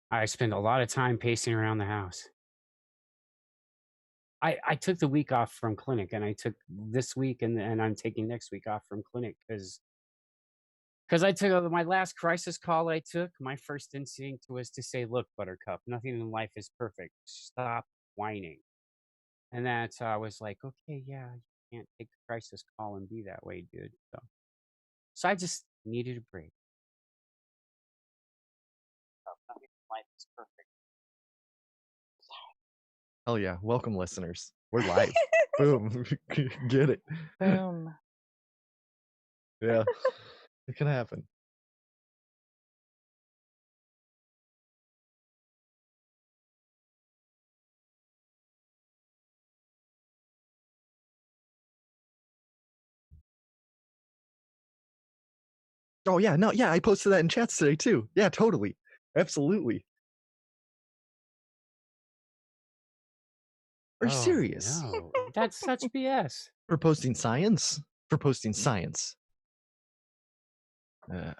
I spend a lot of time pacing around the house. I took the week off from clinic, and I took this week, and I'm taking next week off from clinic because I took my last crisis call I took. My first instinct was to say, "Look, Buttercup, nothing in life is perfect. Stop whining." And that's I was like, "Okay, yeah, you can't take a crisis call and be that way, dude." So I just needed a break. Nothing in life is perfect. Hell yeah. Welcome, listeners. We're live. Boom. Get it. Boom. Yeah. It can happen. Oh yeah, no, yeah, I posted that in chats today too. Yeah, totally. Absolutely. Are you Oh serious? no, that's such BS. For posting science? For posting science. They don't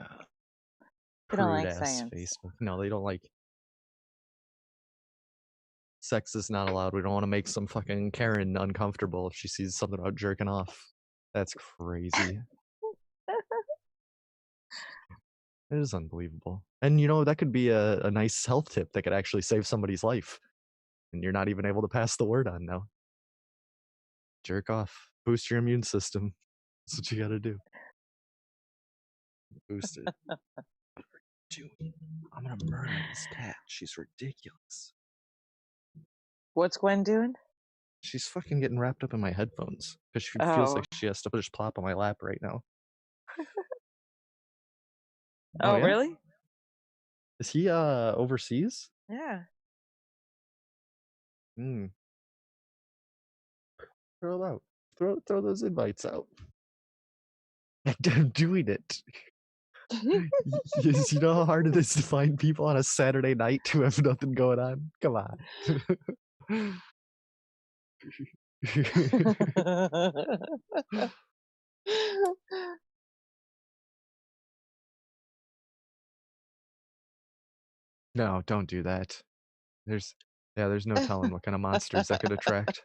Prude like ass science. Facebook. No, they don't like. Sex is not allowed. We don't want to make some fucking Karen uncomfortable if she sees something about jerking off. That's crazy. It is unbelievable. And you know, that could be a nice health tip that could actually save somebody's life. And you're not even able to pass the word on now. Jerk off. Boost your immune system. That's what you gotta do. Boost it. Dude, I'm gonna murder this cat. She's ridiculous. What's Gwen doing? She's fucking getting wrapped up in my headphones because she feels Oh. like she has to just plop on my lap right now. Oh, yeah? really? Is he overseas? Yeah. Hmm. Throw it out. Throw those invites out. I'm doing it. You know how hard it is to find people on a Saturday night who have nothing going on? Come on. No, don't do that. There's no telling what kind of monsters that could attract.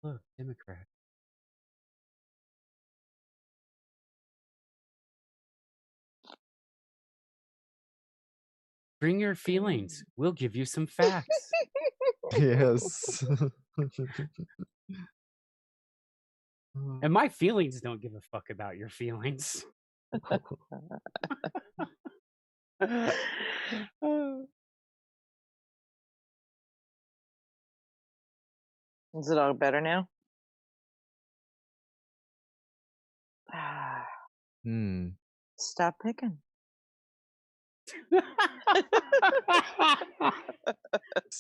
Look, Democrat. Bring your feelings. We'll give you some facts. Yes. And my feelings don't give a fuck about your feelings. Is it all better now? Hmm. Stop picking.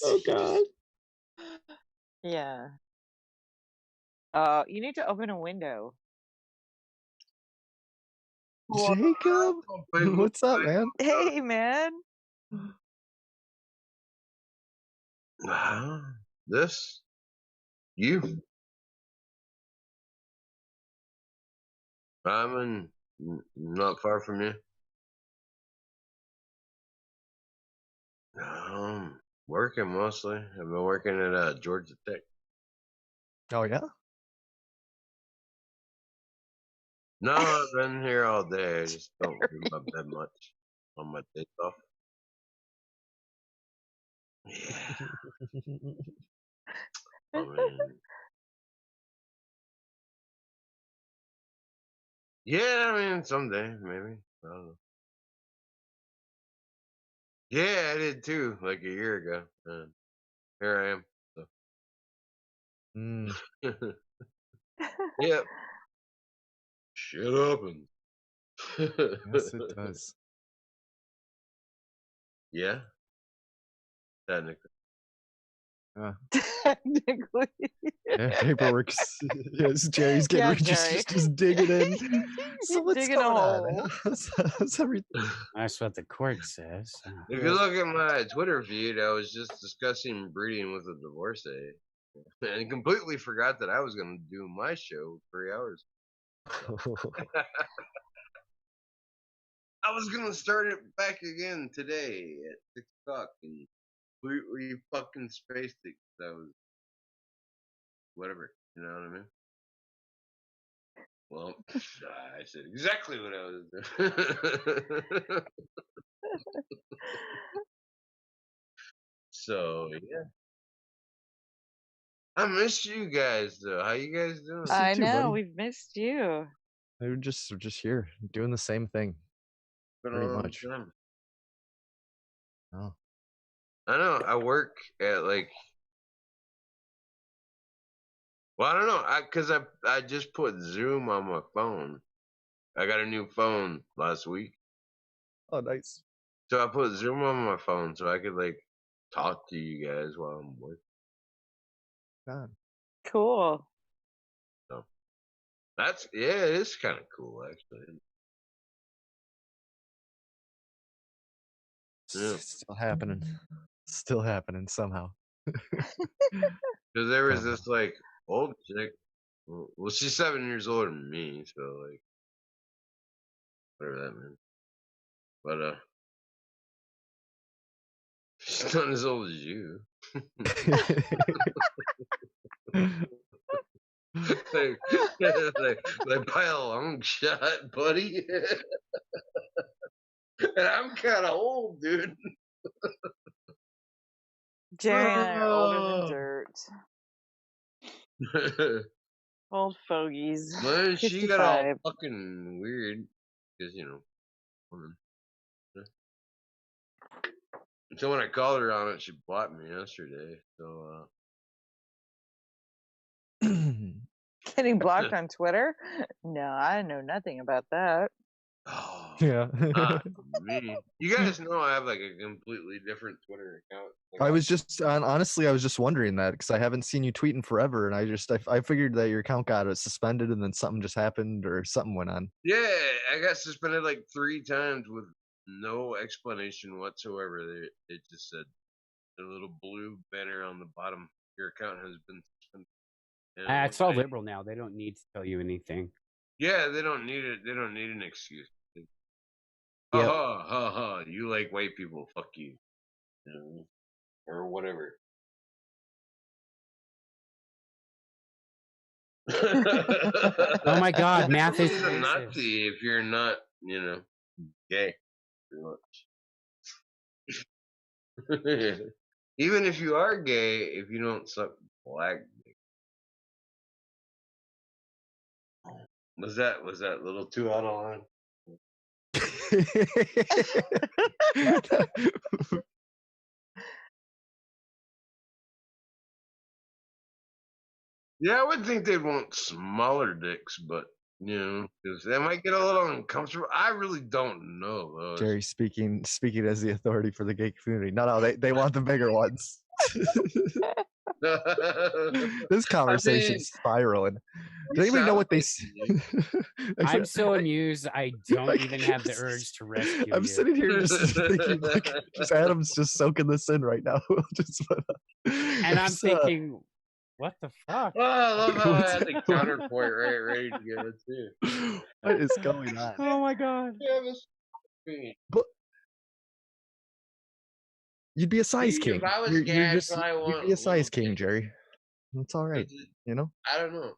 Oh god. Yeah. You need to open a window. Jacob? What's up, man? Hey, man. This? You? I'm not far from you. Working mostly. I've been working at Georgia Tech. Oh yeah? No, I've been here all day. I just don't do my bed much on my days off. Yeah. I mean, yeah, I mean, someday, maybe. I don't know. Yeah, I did too, like a year ago. And here I am. So. Yep. Shit happens. Yes, it does. Yeah. technically. Technically. Yeah, paperwork's yes, Jerry's getting Yeah, rich, Jerry. just digging in. So what's Digging a going on? hole. How's everything? That's what the court says. If you look at my Twitter feed, I was just discussing breeding with a divorcee. And completely forgot that I was going to do my show 3 hours. I was going to start it back again today at 6 o'clock and completely fucking spaced it 'cause I was whatever. You know what I mean? Well, I said exactly what I was doing. So, yeah. I missed you guys, though. How you guys doing? Miss you I too, know, buddy. we've missed you. We're just here doing the same thing, Been a pretty long much. time. Oh, I know. I work at like, well, I don't know, cause I just put Zoom on my phone. I got a new phone last week, oh, nice. so I put Zoom on my phone so I could like talk to you guys while I'm working. God. Cool. So that's yeah, it is kind of cool actually. Yeah. Still happening. Still happening somehow. Cause there was Somehow. this like old chick. Well, she's 7 years older than me, so like whatever that means. But she's not as old as you. like, like by a long shot, buddy. And I'm kind of old, dude. Jerry and I are older than Oh. dirt. Old fogies. Man, she got all 55. fucking weird because woman. Yeah. So when I called her on it, she blocked me yesterday. So Getting blocked on Twitter? No, I know nothing about that. oh, Yeah. not me. You guys know I have like a completely different Twitter account. I was just honestly, I was just wondering that because I haven't seen you tweeting forever, and I figured that your account got suspended, and then something just happened or something went on. Yeah, I got suspended like 3 times with no explanation whatsoever. It just said a little blue banner on the bottom. Your account has been suspended. And It's all liberal now. They don't need to tell you anything. yeah, they don't need it. They don't need an excuse. Yep. Ha ha ha! You like white people? Fuck you, or whatever. Oh my God, math is He's a racist. Nazi if you're not, gay. Pretty much. Even if you are gay, if you don't suck black dick. Was that a little too out of line? Yeah, I would think they'd want smaller dicks, but because they might get a little uncomfortable. I really don't know though. Jerry speaking as the authority for the gay community. No, they want the bigger ones. This conversation's spiraling. Does anybody know what they say? I'm so amused. I don't even have the urge to rescue I'm you. sitting here just thinking, like, Adam's just soaking this in right now. And I'm thinking, what the fuck? Oh, I love how I had the counterpoint ready to give it too. What is going on? Oh my God. But you'd be a size king. If I was You'd be a size king, Jerry. That's all right. I don't know.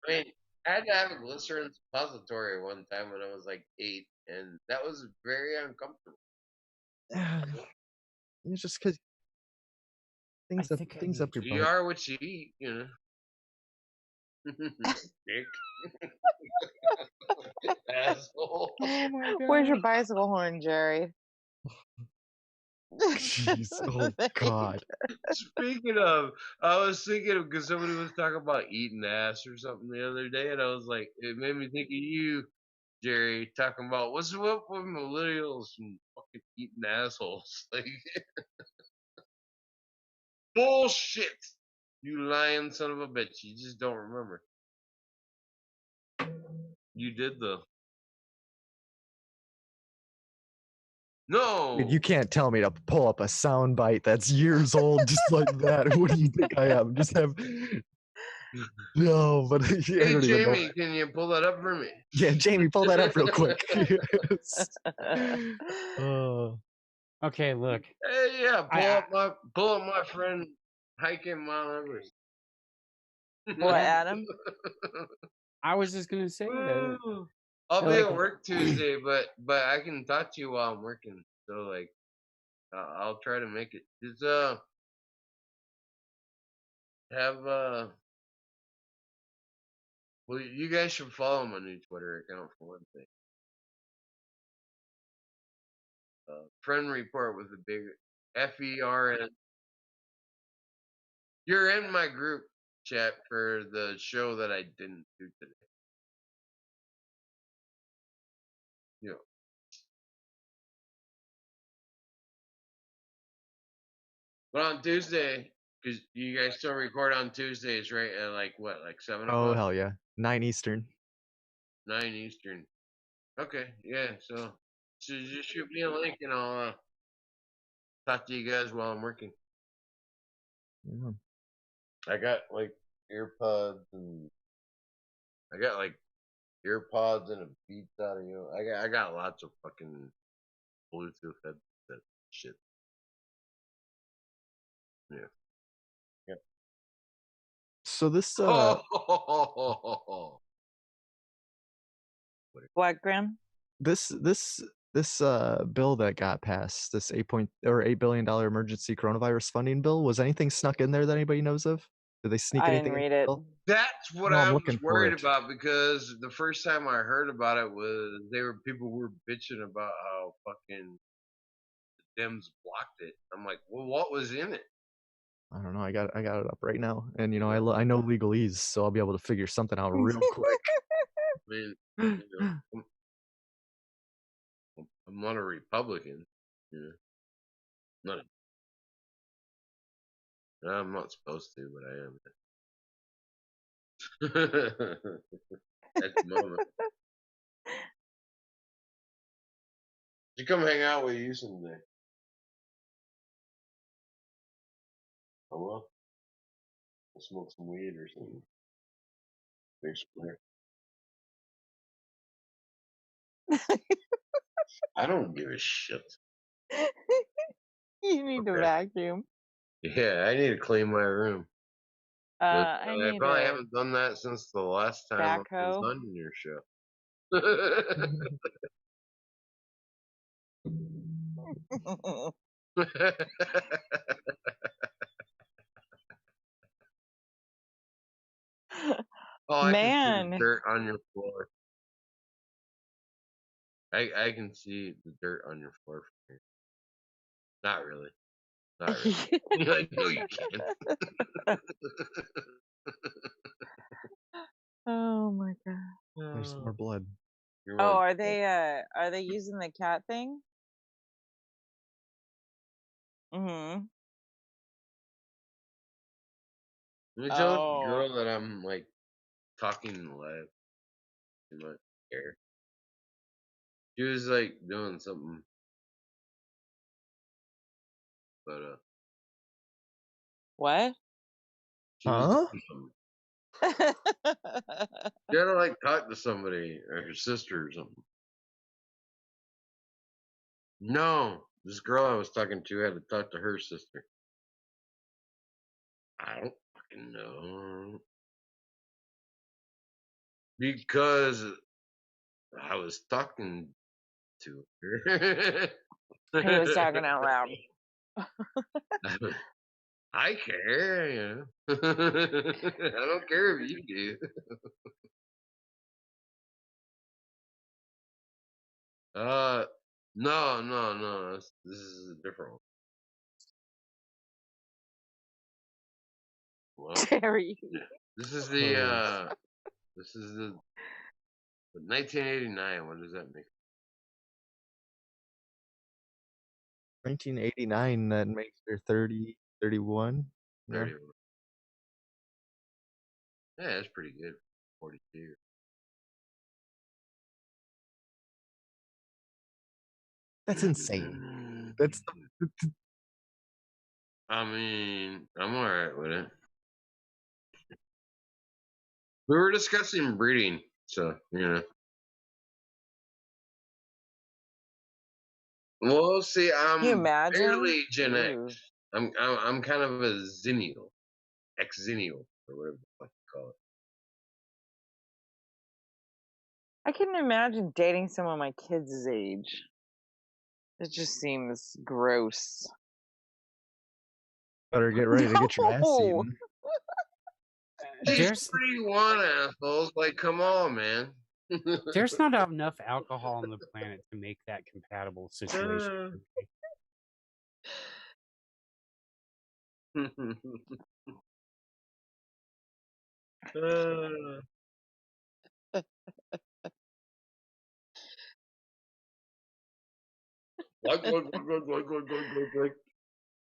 I mean, I had to have a glycerin suppository one time when I was like 8, and that was very uncomfortable. It's just because things up your butt. You are what you eat, Dick. Asshole. Oh my God. Where's your bicycle horn, Jerry? Jeez, oh God. Speaking of, I was thinking of because somebody was talking about eating ass or something the other day, and I was like, it made me think of you, Jerry, talking about what's up with millennials and fucking eating assholes. Like, Bullshit. You lying son of a bitch. You just don't remember. You did though. No. You can't tell me to pull up a sound bite that's years old just like that. What do you think I am? Just have no, but I Hey don't even know. Jamie, can you pull that up for me? Yeah, Jamie, pull that up real quick. Yes. Okay, look. Hey, yeah, I pull up my friend hiking Mount Everest. What, Adam? I was just gonna say that. Woo. I'll be Like, at work Tuesday, but I can talk to you while I'm working. So like, I'll try to make it. Just have well, you guys should follow my new Twitter account for one thing. Friend report with a big FERN. You're in my group chat for the show that I didn't do today. You know. But on Tuesday, because you guys still record on Tuesdays, right? At like what, like 7 Oh, o'clock? hell yeah. 9 Eastern. 9 Eastern. Okay, yeah. So just shoot me a link and I'll talk to you guys while I'm working. Yeah. I got like earpods and I got like earpods and a Beats audio. I got lots of fucking Bluetooth headset shit. Yeah. Yeah. So this What, Graham? this bill that got passed, this $8 billion emergency coronavirus funding bill, was anything snuck in there that anybody knows of? Did they sneak I anything didn't in read the it. bill? That's what No, I'm I was looking for worried it. about because the first time I heard about it was people were bitching about how fucking the Dems blocked it. I'm like, well, what was in it? I don't know. I got it up right now, and you know I know legalese, so I'll be able to figure something out real quick. I mean, you know, I'm not a Republican. You know, I'm not supposed to, but I am. At the moment. You come hang out with you someday. Oh well. We'll smoke some weed or something. Big square. I don't give a shit. You need to Okay. vacuum. Yeah, I need to clean my room. But I I need probably a haven't done that since the last time I was backhoe. on your show. Oh, I can see the Man, dirt on your floor. I can see the dirt on your floor from here. Not really. Not really. Like, no, you can't. oh my god. There's more blood. You're Oh, one. are they using the cat thing? Mm-hmm. Let me tell the Oh. girl that I'm like talking live in my hair. She was like doing something, but What? she was Huh? doing something. She had to like talk to somebody or her sister or something. No, this girl I was talking to had to talk to her sister. I don't fucking know because I was talking to her. He was talking out loud. I care, you know. I don't care if you do. No. This is a different one. Well, Terry. this is the 1989. What does that make? 1989. That makes her 30, 31. Yeah. 31. Yeah, that's pretty good. 42. That's insane. That's I mean, I'm alright with it. We were discussing breeding, so you know. Well, see, Can you I'm imagine? barely Gen X. Ooh. I'm kind of a Xennial, X-Xennial, or whatever the fuck you call it. I couldn't imagine dating someone my kids' age. It just seems gross. better get ready to get your ass No! eaten. She's There's 31, assholes. Like, come on, man. there's not enough alcohol on the planet to make that compatible situation for me.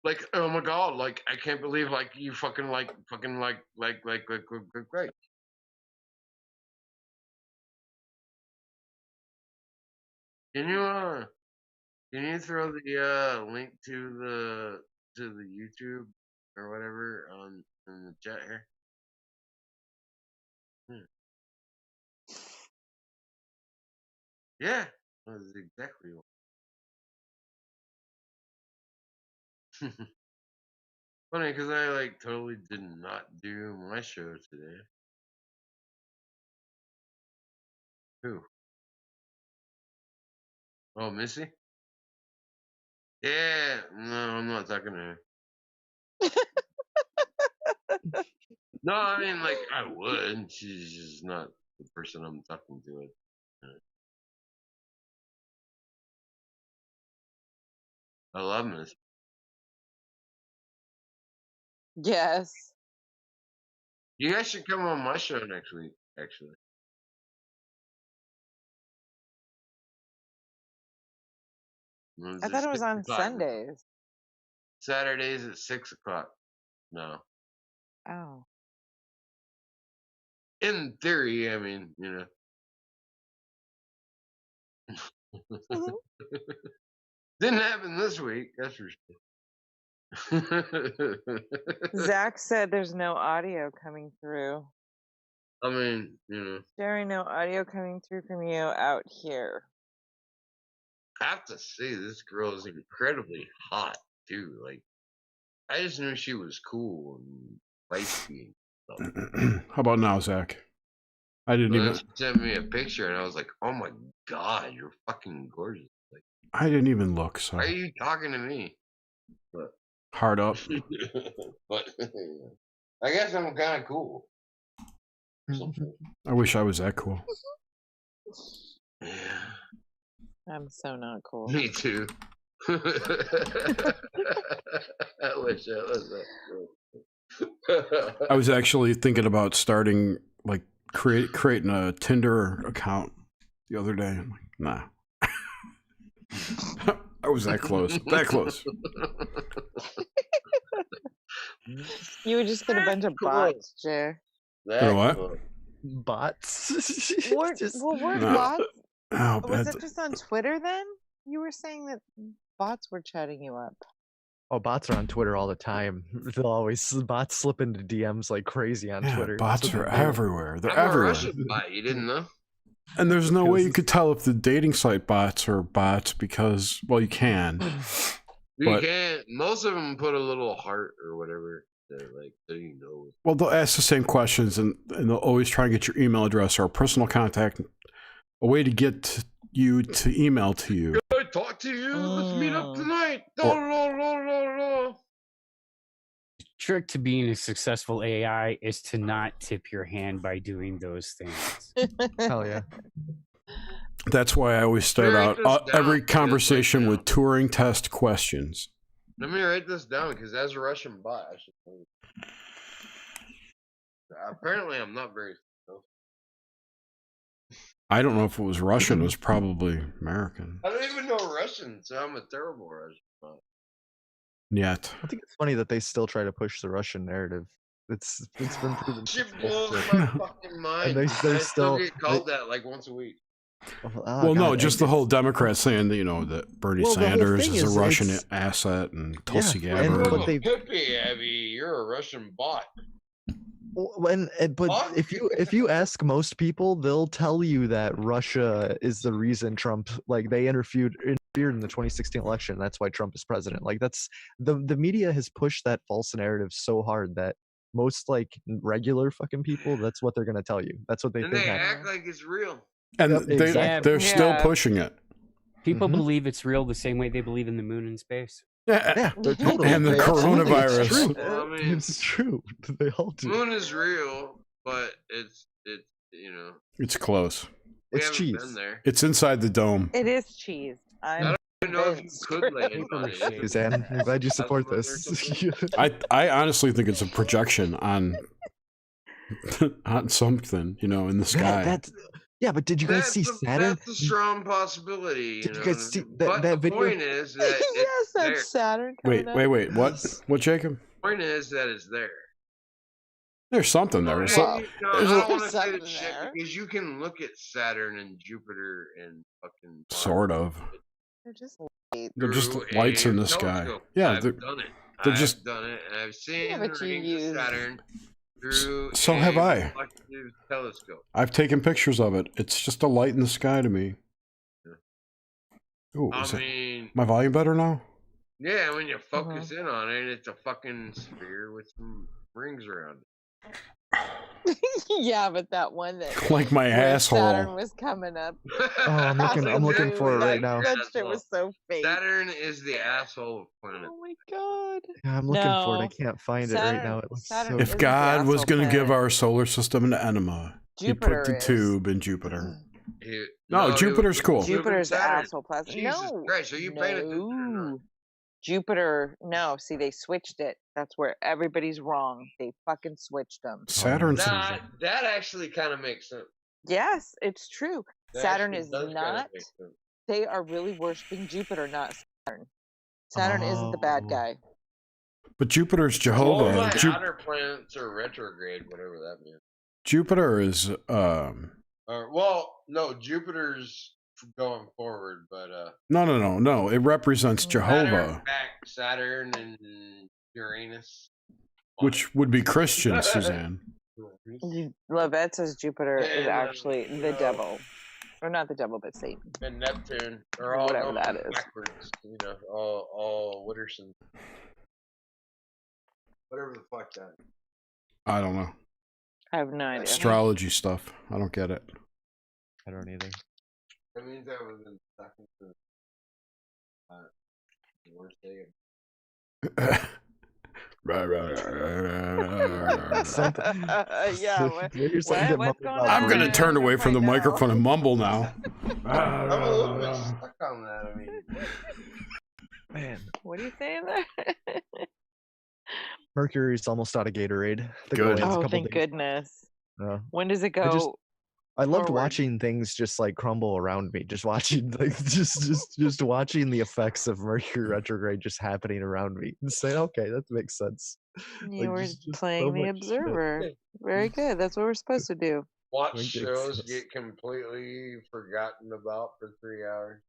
Like, oh my god, like I can't believe like you fucking like. Can you throw the link to the YouTube or whatever on in the chat here? Yeah, that's exactly what. Funny because I like totally did not do my show today. Who? Oh, Missy? Yeah, no, I'm not talking to her. No, I mean, like, I would. She's just not the person I'm talking to. I love Miss. Yes. You guys should come on my show next week, actually. I thought it was on Sundays. Saturdays at 6 o'clock. No. Oh. In theory, I mean, you know. Didn't happen this week, that's for sure. Zach said there's no audio coming through. I mean, you know. Jerry, no audio coming through from you out here. I have to say, this girl is incredibly hot, too. Like, I just knew she was cool and feisty and stuff. How about now, Zach? I didn't But then even. she sent me a picture, and I was like, "Oh my god, you're fucking gorgeous!" Like, I didn't even look. So why are you talking to me? But, hard up. but I guess I'm kind of cool. I wish I was that cool. Yeah, I'm so not cool. me too. I wish I was that cool. I was actually thinking about starting, like, creating a Tinder account the other day. I'm like, nah. I was that close. That close. You would just get a bunch of bots, Jer. You know what? Cool. Bots. Weren't No. bots? Oh, Was it just on Twitter then? You were saying that bots were chatting you up. Oh, bots are on Twitter all the time. They'll always bots slip into DMs like crazy on yeah, Twitter. bots are everywhere. They're I'm a everywhere. Russian bot. You didn't know? And there's no way you could tell if the dating site bots are bots because, well, you can. You But- can't. Most of them put a little heart or whatever. They're like, so you know. Well, they'll ask the same questions, and they'll always try and get your email address or a personal contact, a way to get you to email to you. Can I talk to you? Let's meet up tonight. Trick to being a successful AI is to not tip your hand by doing those things. Hell yeah. That's why I always start Write out this down, every because, conversation like, with Turing test questions. Let me write this down because as a Russian bot, I should know. Apparently, I'm not very. I don't know if it was Russian. It was probably American. I don't even know Russian, so I'm a terrible Russian bot. yet. I think it's funny that they still try to push the Russian narrative. It's been proven. Shit it's blows bullshit. my fucking mind. And they I still still get called that like once a week. Well, no, just the whole Democrats saying that, that Bernie Well, the whole Sanders thing is a is Russian it's- asset and Yeah, Tulsi and- Gabbard. but Oh, they- Pippi, Abby, you're a Russian bot. But What? if you ask most people, they'll tell you that Russia is the reason Trump, like, they interfered in the 2016 election. That's why Trump is president. Like, that's the media has pushed that false narrative so hard that most like regular fucking people, that's what they're gonna tell you. That's what they And think they happened. act like it's real. And Yep, exactly. they're still Yeah. pushing it. People Mhm. believe it's real the same way they believe in the moon and space. Yeah, they're totally. And the they absolutely- coronavirus. It's true. Well, I mean, It's true. They all do. moon is real, but it's It's close. we It's haven't cheese. been there. It's inside the dome. It is cheese. I I'm don't even know if you convinced. could land Paper on it. mache. Suzanne, I'm glad you support Or this. something. I honestly think it's a projection on on something, in the sky. Yeah, but did you guys see Saturn? That's a strong possibility. Did you know guys what I see mean? that- But that the video? point is that yes, it's there. that's Saturn. Wait, coming up. wait. What, Jacob? The point is that it's there. There's something there. No, So- I there's don't a- want to say something that shit there. because you can look at Saturn and Jupiter and fucking Mars Sort of. They're just They're just through lights a in the sky. telescope. Yeah, I've they're done it. they're I've just- done it, and I've seen Yeah, the but you rings of use- Saturn through So a have I. reflective telescope. I've taken pictures of it. It's just a light in the sky to me. Ooh, I is it mean, my volume better now? yeah, when you focus in on it, it's a fucking sphere with some rings around it. yeah, but that one that Like my where Saturn asshole. was coming up. Oh, I'm looking for it right now. That shit was so fake. Saturn is the asshole planet. Oh my god. Yeah, I'm looking for it. I No. can't find it Saturn- right now. It looks Saturn so. is- If the God was asshole going to give planet. our solar system an enema, he Jupiter put the is. tube in Jupiter. He- No, he Jupiter's was cool. moving Jupiter's the Saturn. asshole planet. Jesus No. Christ, are you paying attention or not? No. Jupiter, no. See, they switched it. That's where everybody's wrong. They fucking switched them. Saturn's That actually kind of makes sense. Yes, it's true. That Saturn actually is does kinda not. make sense. They are really worshiping Jupiter, not Saturn. Saturn isn't the bad Oh. guy. But Jupiter's All Jehovah. my Ju- outer planets are retrograde, whatever that means. Jupiter is Well, no, Jupiter's going forward, but no. It represents Jehovah, Saturn and Uranus. which would be Christian, Suzanne. Lovette says Jupiter is And, actually the no. devil. Or not the devil, but Satan. And Neptune are all Whatever going that is. backwards. All Witterson. Whatever the fuck that is. I don't know. I have no idea. Astrology stuff. I don't get it. I don't either. That means I was in second to the worst day. yeah. What, You're saying that what's mumbled going out. I'm going to on? turn away from the Right now. microphone and mumble now. I'm a little bit stuck on that. I mean, Man, What are you saying there? Mercury's almost out of Gatorade. The Good. goal is a Oh, couple thank days. goodness. Uh, When does it go? I loved forward. watching things just like crumble around me. Just watching, like, just watching the effects of Mercury retrograde just happening around me, and saying, "Okay, that makes sense." You Like, were just so playing the much shit. observer. Very good. That's what we're supposed to do. watch Like, shows it's- get completely forgotten about for 3 hours.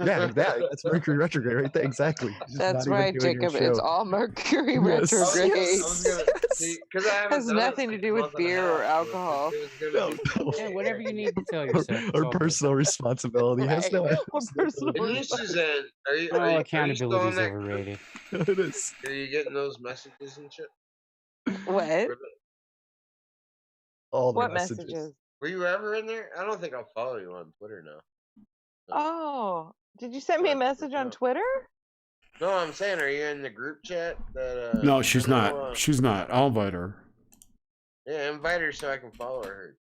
Yeah, that's Mercury retrograde right there. Exactly. Just That's not even right, doing your Jacob. It's show. all Mercury Yes. I was retrograde. gonna see because I haven't Has done it nothing in to do with a month and a beer or half, so alcohol. it was gonna be- Yeah, whatever you need to tell yourself. it's Our all good. personal responsibility has no. Right. Our personal And you, responsibility. Suzanne, are you Oh, still in accountability is that overrated. It is. Are you getting those messages and shit? What? All the What messages. messages? Were you ever in there? I don't think I'll follow you on Twitter now. Oh, did you send me a Right, message on no. Twitter? No, I'm saying, are you in the group chat? That No, she's I know, not. She's not. I'll invite her. Yeah, invite her so I can follow her.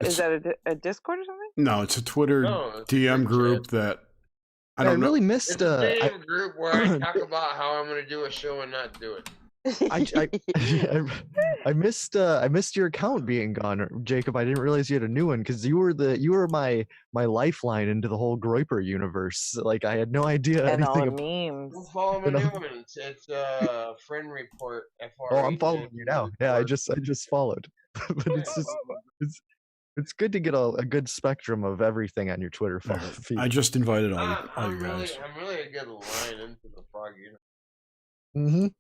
Is that a Discord or something? No, it's a Twitter No, it's a DM group group that I I don't know. really It's missed. the I, same group where I talk about how I'm gonna do a show and not do it. I missed your account being gone, Jacob. I didn't realize you had a new one because you were my lifeline into the whole Groiper universe. Like I had no idea and all anything the about. memes. Don't follow my new one. It's friend report. Oh, I'm FRE following you now. Yeah, I just followed. But it's just it's good to get a good spectrum of everything on your Twitter feed. I just invited all you I'm guys. really a good line into the frog unit.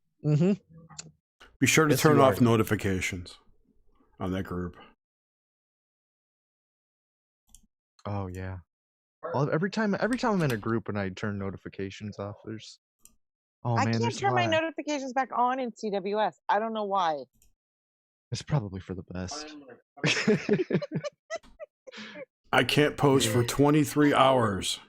Be sure to Yes, turn you off are. notifications on that group. Oh yeah. Well, every time I'm in a group and I turn notifications off, there's I man, can't there's a turn my lot. notifications back on in CWS. I don't know why. It's probably for the best. I can't post for 23 hours.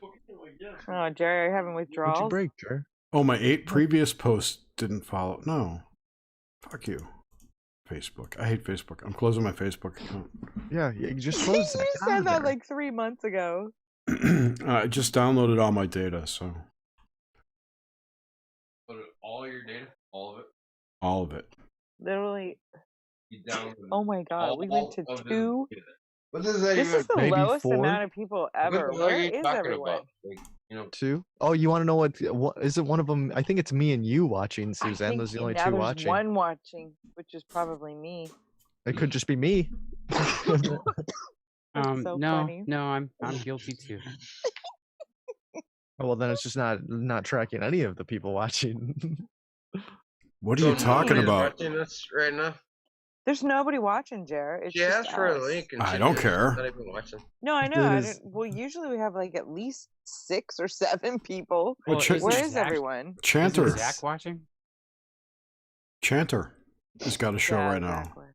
Oh, Jerry, are you having What'd you withdrawals? break, Jer? Oh, my 8 previous posts didn't follow. No. Fuck you. Facebook. I hate Facebook. I'm closing my Facebook account. Yeah, you just You closed that. Get out said of that there. like 3 months ago. I just downloaded all my data, so All your data, all of it. all of it. Literally. You downloaded Oh my god, we went to all of the 2. data. What does that This even? is the Maybe lowest 4? amount of people What ever. the hell are Where you is talking everyone? about? Like, you know, 2? Oh, you want to know what is it? One of them? I think it's me and you watching, I Suzanne. think Those are the only now 2 there's watching. one watching, which is probably me. It could just be me. That's so No, funny. no, I'm guilty too. Oh, well, then it's just not tracking any of the people watching. What are you so talking nobody's about? watching us right now. There's nobody watching, Jared. It's She just asked for a us. link, and I she don't didn't- care. she's not even watching. No, I know. That I is- didn't, well, usually we have like at least 6 or 7 people. Well, Where is Zach- everyone? Chanter. Isn't Zach watching? Chanter has got a show Yeah, right now. exactly.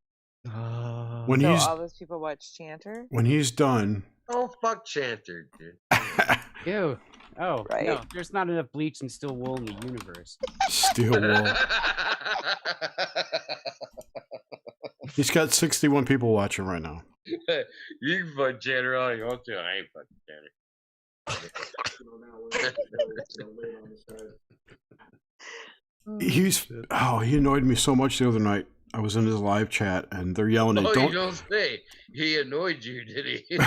When So he's all those people watch Chanter? when he's done, Oh fuck, Chanter, dude. Ew. Oh, Right. no, there's not enough bleach and still wool in the universe. Steel Wool. He's got 61 people watching right now. You can fuck Chanter all you want to. I ain't fucking Chanter. He annoyed me so much the other night. I was in his live chat and they're yelling at Oh, you don't don't say. He annoyed you, did he?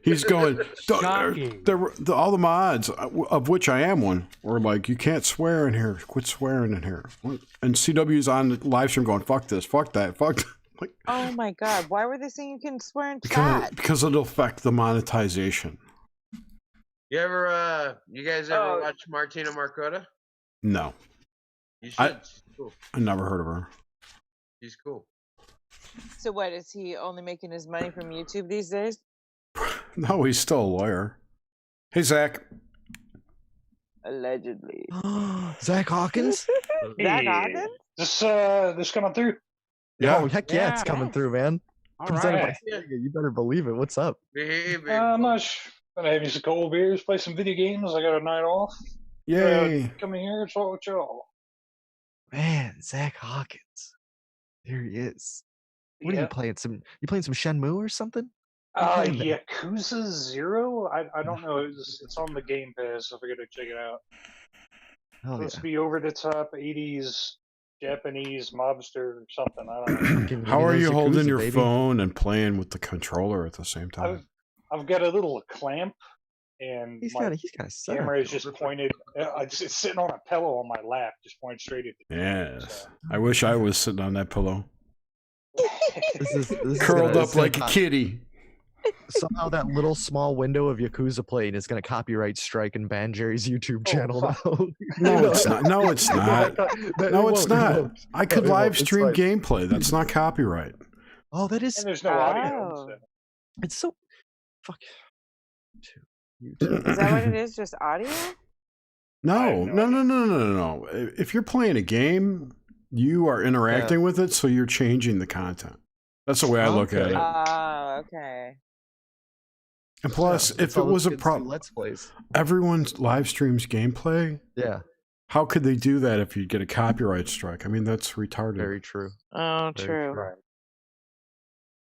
he's going Shocking. all the mods, of which I am one, were like, you can't swear in here, quit swearing in here. And CW's on the live stream going, fuck this, fuck that, fuck that. Like, Oh my god, why were they saying you couldn't swear in because, chat? because it'll affect the monetization. You guys ever Oh. watch Martina Marcotta? No, You should. She's cool. I never heard of her. She's cool. So what, is he only making his money from YouTube these days? No, he's still a lawyer. Hey, Zach. Allegedly. Zach Hawkins? Zach Hey. Hawkins? This coming through. Oh, heck yeah, it's Yeah. coming through, man. All Presented right. by Sega, you better believe it. What's up? Hey, baby. Much. Gonna have you some cold beers, play some video games. I got a night off. Yay. Come in here, talk with y'all. Man, Zach Hawkins. There he is. What are you Yeah. playing? You playing some Shenmue or something? What are you playing there? Yakuza 0? I don't know. It's on the Game Pass. I figured I'd check it out. Hell Supposed to yeah. be over the top 80s Japanese mobster or something. I don't know. Fucking How one of are those you holding Yakuza, your baby. phone and playing with the controller at the same time? I've got a little clamp, and He's my got a setup. camera is just pointed. It's sitting on a pillow on my lap, just pointed straight at the camera. Yes. So. I wish I was sitting on that pillow. This is Curled gonna- up like a kitty. Somehow that little small window of Yakuza playing is going to copyright strike and ban Jerry's YouTube channel fuck. now. No, it's not. No, it's not. No, it's not. I could it won't. live It's stream fine. gameplay. That's not copyright. Oh, that is. And there's no audio. Oh. So. It's so. Fuck. Is that what it is? Just audio? No, no no. If you're playing a game, you are interacting with it, so you're changing the content. That's the way I look at Okay. it. Oh, okay. And plus, Yeah, if it was a problem, Let's plays. everyone live streams gameplay. Yeah, How could they do that if you get a copyright strike? I mean, that's retarded. very true. Oh, Very true. true.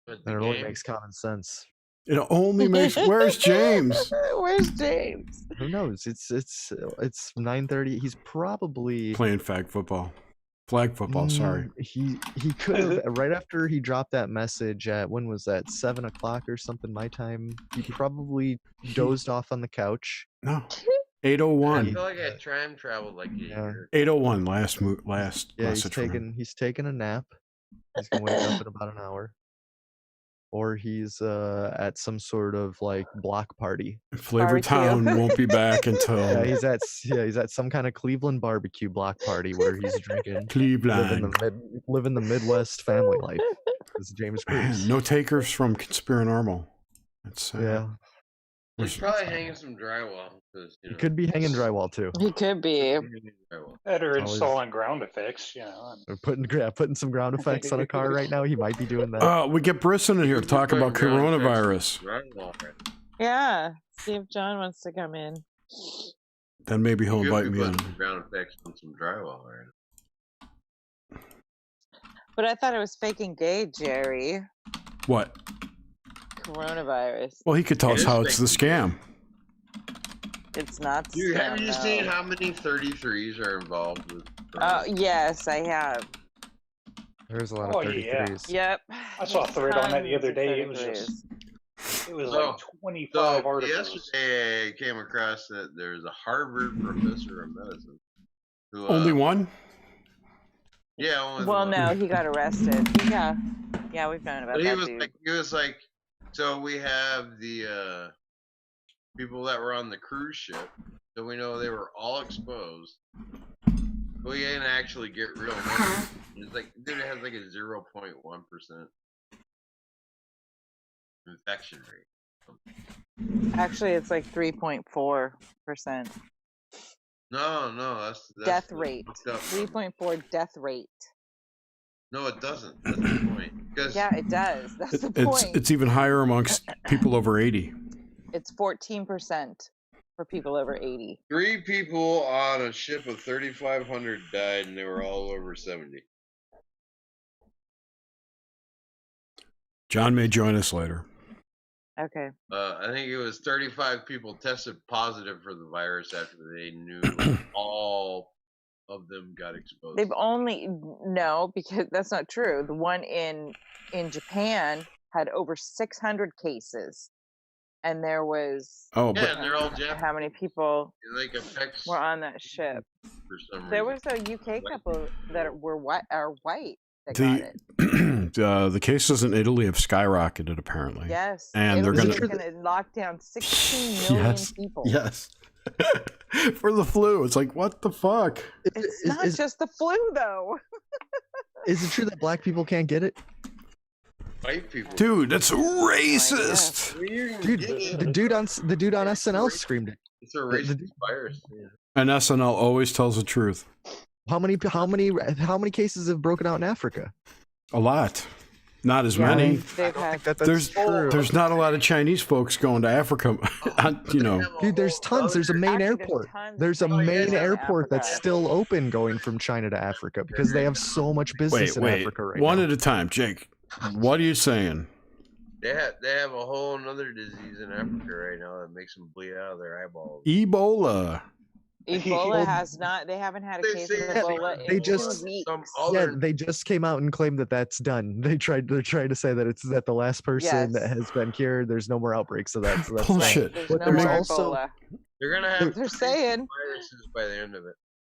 But And the it only game- makes common sense. It only makes. Where's James? Where's James? Who knows? It's 9:30. He's probably Playing fag football. Flag football. Sorry. He could have right after he dropped that message at when was that 7 o'clock or something my time. He probably dozed off on the couch. No. I 801. feel like I time traveled like a Yeah. year. 801. Last Yeah, message from him. he's taking a nap. He's gonna wake up in about an hour. Or he's at some sort of like block party. Flavor Barbecue. Town won't be back Yeah, until he's at some kind of Cleveland barbecue block party where he's drinking, Cleveland. living the Midwest family life. It's James Man, Cruz. no takers from Conspiranormal. That's sad. Yeah, He's probably hanging some drywall. he could be hanging drywall too. He could be. Better Always- installing ground effects, you know. Or putting some ground effects on a car right now. He might be doing that. We get Brisson in here to talk about coronavirus. Yeah. See if John wants to come in. Then maybe he'll invite me in. Some ground effects on some drywall right. But I thought it was faking gay, Jerry. What? Coronavirus. Well, he could tell It us is how it's the scam. It's not. Dude, have scam, you no. seen how many 33s are involved with? Oh yes, I have. There's a lot Oh, of 33s. Yep. I saw a thread on that the other Tons of day. It was 33s. It was So- like 25 So articles. yesterday I came across that there's a Harvard professor of medicine who Only one? Yeah, only Well, one. no, he got arrested. Yeah, yeah, we've known about But that dude. he was like, so we have the people that were on the cruise ship, so we know they were all exposed. But we didn't actually get real numbers. It's like, dude, it has like a 0.1% infection rate. Actually, it's like 3.4%. No, that's Death rate. fucked up. 3.4 death rate. No, it doesn't. That's the point. Because Yeah, it does. That's the point. It's even higher amongst people over 80. It's 14% for people over 80. 3 people on a ship of 3,500 died, and they were all over 70. John may join us later. Okay. I think it was 35 people tested positive for the virus after they knew all of them got exposed. They've only no, because that's not true. The one in Japan had over 600 cases, and there was Oh, Yeah, but and they're all Japanese. how many people It like affects were on that ship? for some There reason. was a UK couple that were white that got it. the cases in Italy have skyrocketed apparently. Yes, And they're Italy's gonna- gonna lock down 16 million people. Yes. For the flu. It's like, what the fuck? It's not just the flu, though. Is it true that black people can't get it? White people. Dude, that's racist. Dude, the dude on SNL screamed it. It's a racist virus. Yeah. And SNL always tells the truth. How many cases have broken out in Africa? A lot. Not as Yeah, many. they've had There's not a lot of Chinese folks going to Africa. You know. Dude, there's tons. There's a main airport. There's a main airport that's still open going from China to Africa because they have so much business in Africa right One now. at a time, Jake. What are you saying? They have a whole another disease in Africa right now that makes them bleed out of their eyeballs. Ebola. Ebola has not. They haven't had a They case of say Ebola they in just- 2 weeks. Some Yeah, other they just came out and claimed that that's done. They're trying to say that it's that the last person that Yes. has been cured. There's no more outbreaks of that. So that's Bullshit. There's But no there's more also- Ebola. they're gonna have They're saying. viruses by the end of it.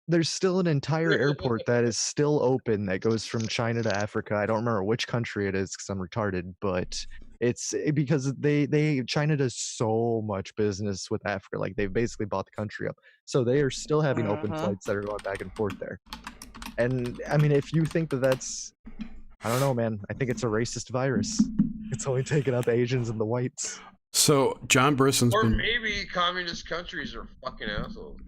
There's still an entire airport that is still open that goes from China to Africa. I don't remember which country it is because I'm retarded, but it's because China does so much business with Africa. Like they've basically bought the country up, so they are still having open Mhm. flights that are going back and forth there. And I mean, if you think that's, I don't know, man. I think it's a racist virus. It's only taking out the Asians and the whites. So John Brisson's Or been maybe communist countries are fucking assholes.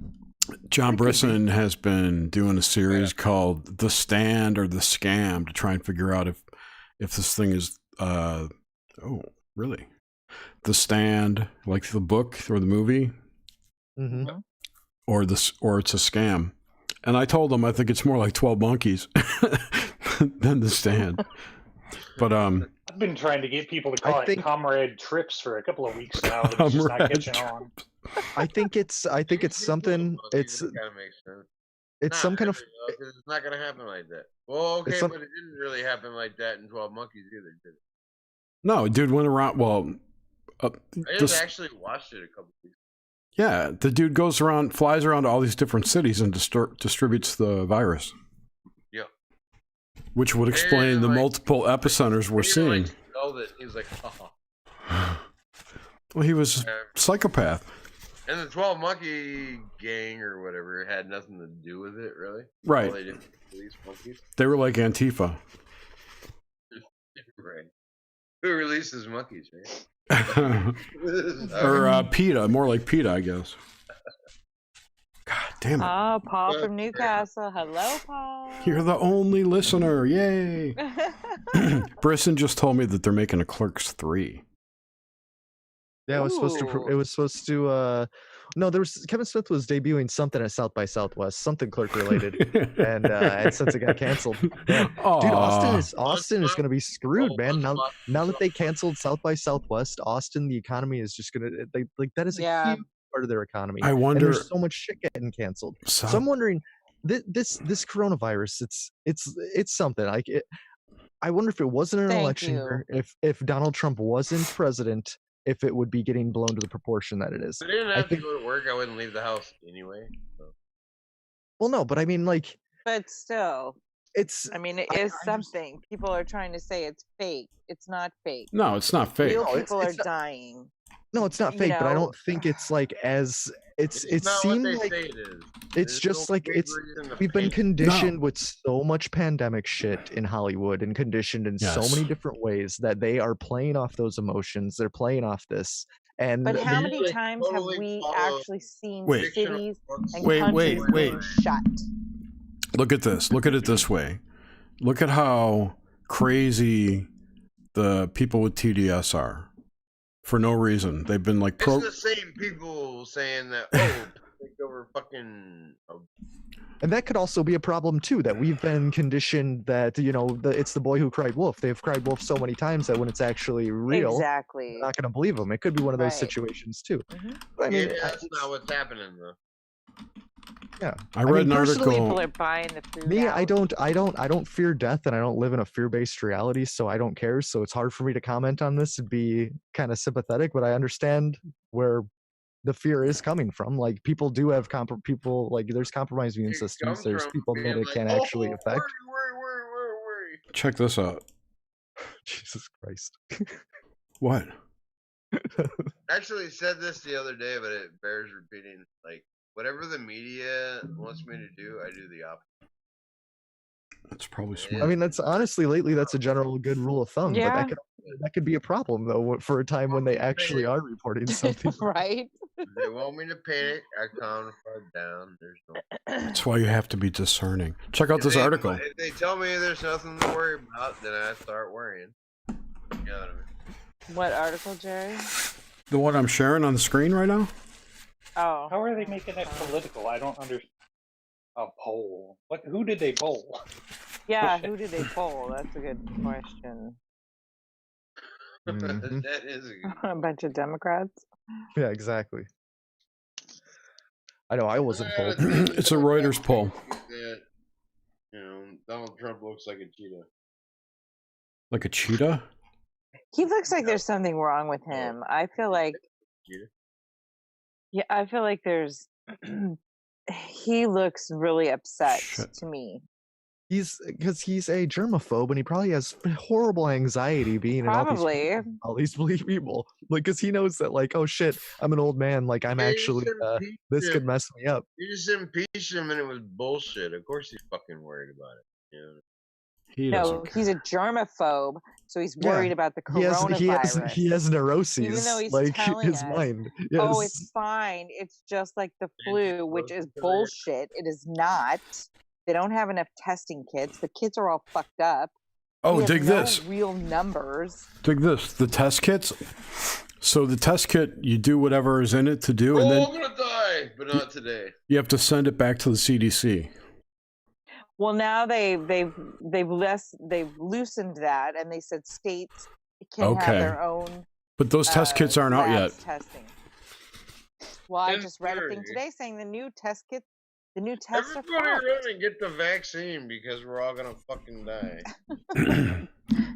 John Brisson has been doing a series called The Stand or The Scam to try and figure out if this thing is oh, really? The Stand, like the book or the movie, Mm-hmm. or it's a scam. And I told him I think it's more like 12 Monkeys than The Stand. But I've been trying to get people to call it think- comrade trips for a couple of weeks now, but it's just not Comrade catching on. I think it's something. It's That kind of makes sense. It's some kind of. Because it's not going to happen like that. Well, okay, some- but it didn't really happen like that in 12 Monkeys either, did it? No, dude went around. Well, I just actually watched it a couple weeks. Yeah, the dude goes around, flies around to all these different cities and distributes the virus. Yep. Which would explain the multiple epicenters we're seeing. He was like, oh. Well, he was a psychopath. And the 12 Monkey gang or whatever had nothing to do with it, really. Right. All they did was release monkeys. They were like Antifa. Right. Who releases monkeys, right? Or PETA, more like PETA, I guess. God damn it. Oh, Paul from Newcastle. Hello, Paul. You're the only listener. Yay. Brisson just told me that they're making a Clerks 3. Yeah, it was supposed to. No, there was Kevin Smith was debuting something at South by Southwest, something clerk related, and since it got canceled, man, dude, Austin is going to be screwed, man. Now that they canceled South by Southwest, Austin, the economy is just going to that is a huge part of their economy. I wonder. And there's so much shit getting canceled. So I'm wondering, this coronavirus, it's something like it. I wonder if it wasn't an election year, if Donald Trump wasn't president, if it would be getting blown to the proportion that it is. If I didn't have to go to work, I wouldn't leave the house anyway. So. Well, no, but I mean, like... But still. It's... I mean, it is something. People are trying to say it's fake. It's not fake. No, it's not fake. Real people are dying. No, it's not fake, but I don't think it's like as... It seemed like... It's just like we've been conditioned with so much pandemic shit in Hollywood and conditioned in so many different ways that they are playing off those emotions. They're playing off this. But how many times have we actually seen cities and countries being shut? Look at this. Look at it this way. Look at how crazy the people with TDS are. For no reason. They've been like... It's the same people saying that, take over fucking... And that could also be a problem, too, that we've been conditioned that, it's the boy who cried wolf. They've cried wolf so many times that when it's actually real, exactly, we're not going to believe them. It could be one of those situations, too. But, I mean, that's not what's happening, though. Yeah, I read an article. People are buying the food. Me, I don't fear death, and I don't live in a fear-based reality, so I don't care. So it's hard for me to comment on this and be kind of sympathetic, but I understand where the fear is coming from. Like, people do have there's compromised immune systems. There's people that it can actually affect. Worry. Check this out. Jesus Christ. What? Actually said this the other day, but it bears repeating. Like, whatever the media wants me to do, I do the opposite. That's probably smart. I mean, that's honestly, lately, that's a general good rule of thumb. Yeah. But that could be a problem, though, for a time when they actually are reporting something. Right? If they want me to panic, I calm down. There's no... That's why you have to be discerning. Check out this article. If they tell me there's nothing to worry about, then I start worrying. You know what I mean? What article, Jerry? The one I'm sharing on the screen right now? Oh. How are they making it political? I don't understand. A poll. Who did they poll? Yeah, who did they poll? That's a good question. Mm-hmm. That is a good A bunch of Democrats? Yeah, exactly. I know I wasn't polled. It's a Reuters poll. That, Donald Trump looks like a cheetah. Like a cheetah? He looks like there's something wrong with him. I feel like... Yeah, I feel like there's... He looks really upset to me. Because he's a germaphobe and he probably has horrible anxiety being in all these people. Like, because he knows that, like, oh shit, I'm an old man. Like, I'm actually this could mess me up. You just impeached him and it was bullshit. Of course he's fucking worried about it. He's a germaphobe, so he's worried about the coronavirus. He has neuroses. Even though he's like telling his us, mind. Yes. Oh, it's fine. It's just like the flu, which is bullshit. It is not. They don't have enough testing kits. The kits are all fucked up. Oh, dig this. Real numbers. Dig this. The test kits. So the test kit, you do whatever is in it to do, and then I'm gonna die, but not today. You have to send it back to the CDC. Well, now they've loosened that, and they said states can have their own. But those test kits aren't out yet. Testing. Well, I just read a thing today saying the new test kits The new tests are Everybody fucked. run and get the vaccine because we're all gonna fucking die.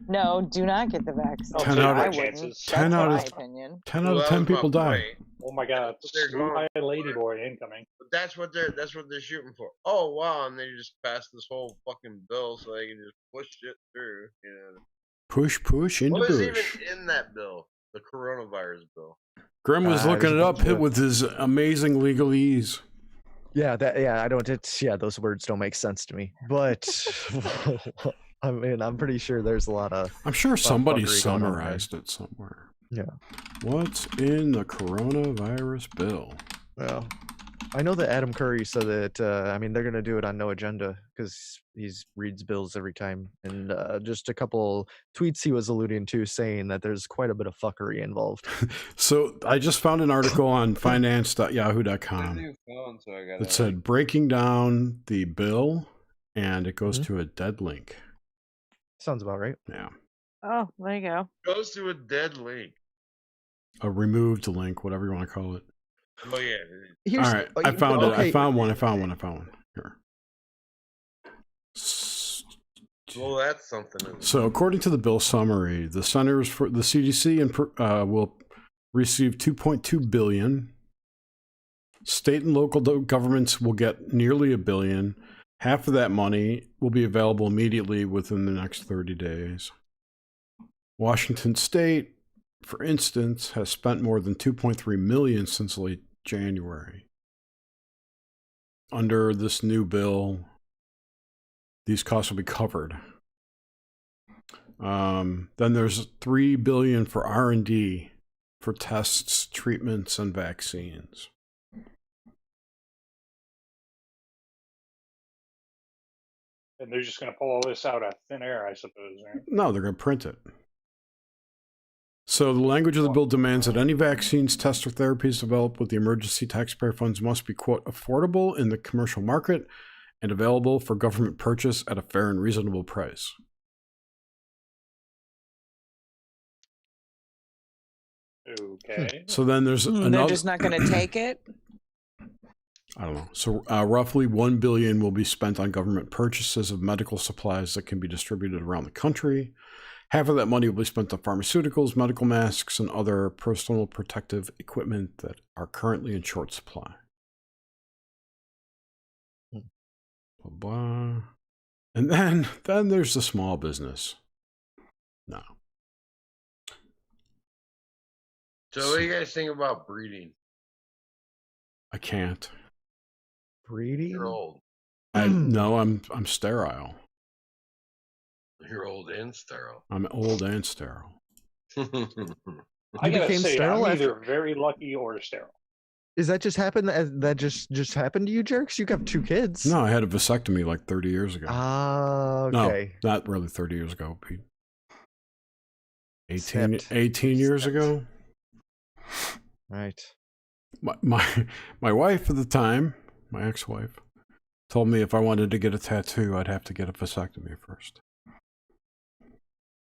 No, do not get the vaccine. I'll 10 take out my of- I wouldn't. chances. 10 That's out my of opinion. 10 Well, out of that 10 was my people die. point. Oh my god, That's what they're Blue going Eye Lady for. Boy incoming. But that's what they're shooting for. Oh wow, and they just passed this whole fucking bill so they can just push it through. You know. Push into What was even bush. in that bill? The coronavirus bill. Grim was I looking just it up looked it up. with his amazing legalese. Yeah, I don't. Those words don't make sense to me. But I mean, I'm pretty sure there's a lot of. I'm sure somebody fuckery going on there. summarized it somewhere. Yeah. What's in the coronavirus bill? Well, I know that Adam Curry said that. I mean, they're gonna do it on No Agenda because he reads bills every time, and just a couple tweets he was alluding to saying that there's quite a bit of fuckery involved. So I just found an article on finance.yahoo.com New phone, so I got that said breaking down the bill, and it goes Mhm. to a dead link. Sounds about right. Yeah. Oh, there you go. goes to a dead link. A removed link, whatever you want to call it. Oh yeah. Here's, All right. I found it. I okay. found one. Here. Well, that's something. Isn't it? So, according to the bill summary, the Centers for the CDC will receive $2.2 billion. State and local governments will get nearly $1 billion. Half of that money will be available immediately within the next 30 days. Washington State, for instance, has spent more than $2.3 million since late January. Under this new bill, these costs will be covered. Then there's $3 billion for R&D for tests, treatments, and vaccines. And they're just going to pull all this out of thin air, I suppose, right? No, they're going to print it. So the language of the bill demands that any vaccines, tests, or therapies developed with the emergency taxpayer funds must be, quote, affordable in the commercial market and available for government purchase at a fair and reasonable price. Okay. So then there's another. They're just not going to take it? I don't know. So roughly $1 billion will be spent on government purchases of medical supplies that can be distributed around the country. Half of that money will be spent on pharmaceuticals, medical masks, and other personal protective equipment that are currently in short supply. Blah, blah. And then there's the small business. No. So what do you guys think about breeding? I can't. Breeding? You're old. No, I'm sterile. You're old and sterile. I'm old and sterile. I You gotta became say, sterile I'm after- either very lucky or sterile. Is that just happened? That just happened to you, jerks? You have 2 kids. No, I had a vasectomy like 30 years ago. Ah, okay. No, not really 30 years ago, Pete. 18 Snipped. 18 years Snipped. ago. Right. My wife at the time, my ex-wife, told me if I wanted to get a tattoo, I'd have to get a vasectomy first.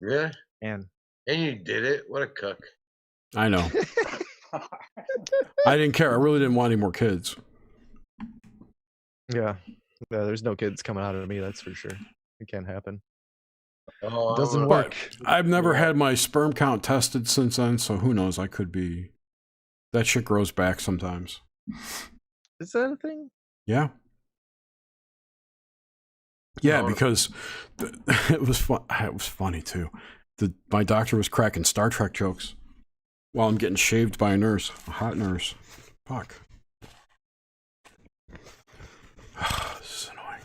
Yeah. And You did it. What a cuck. I know. I didn't care. I really didn't want any more kids. yeah, there's no kids coming out of me. That's for sure. It can't happen. Oh, Doesn't I'm- work. I've never had my sperm count tested since then, so who knows? I could be. That shit grows back sometimes. Is that a thing? Yeah. Yeah, No. because it was fun. It was funny too. My doctor was cracking Star Trek jokes while I'm getting shaved by a nurse, a hot nurse. Fuck. This is annoying.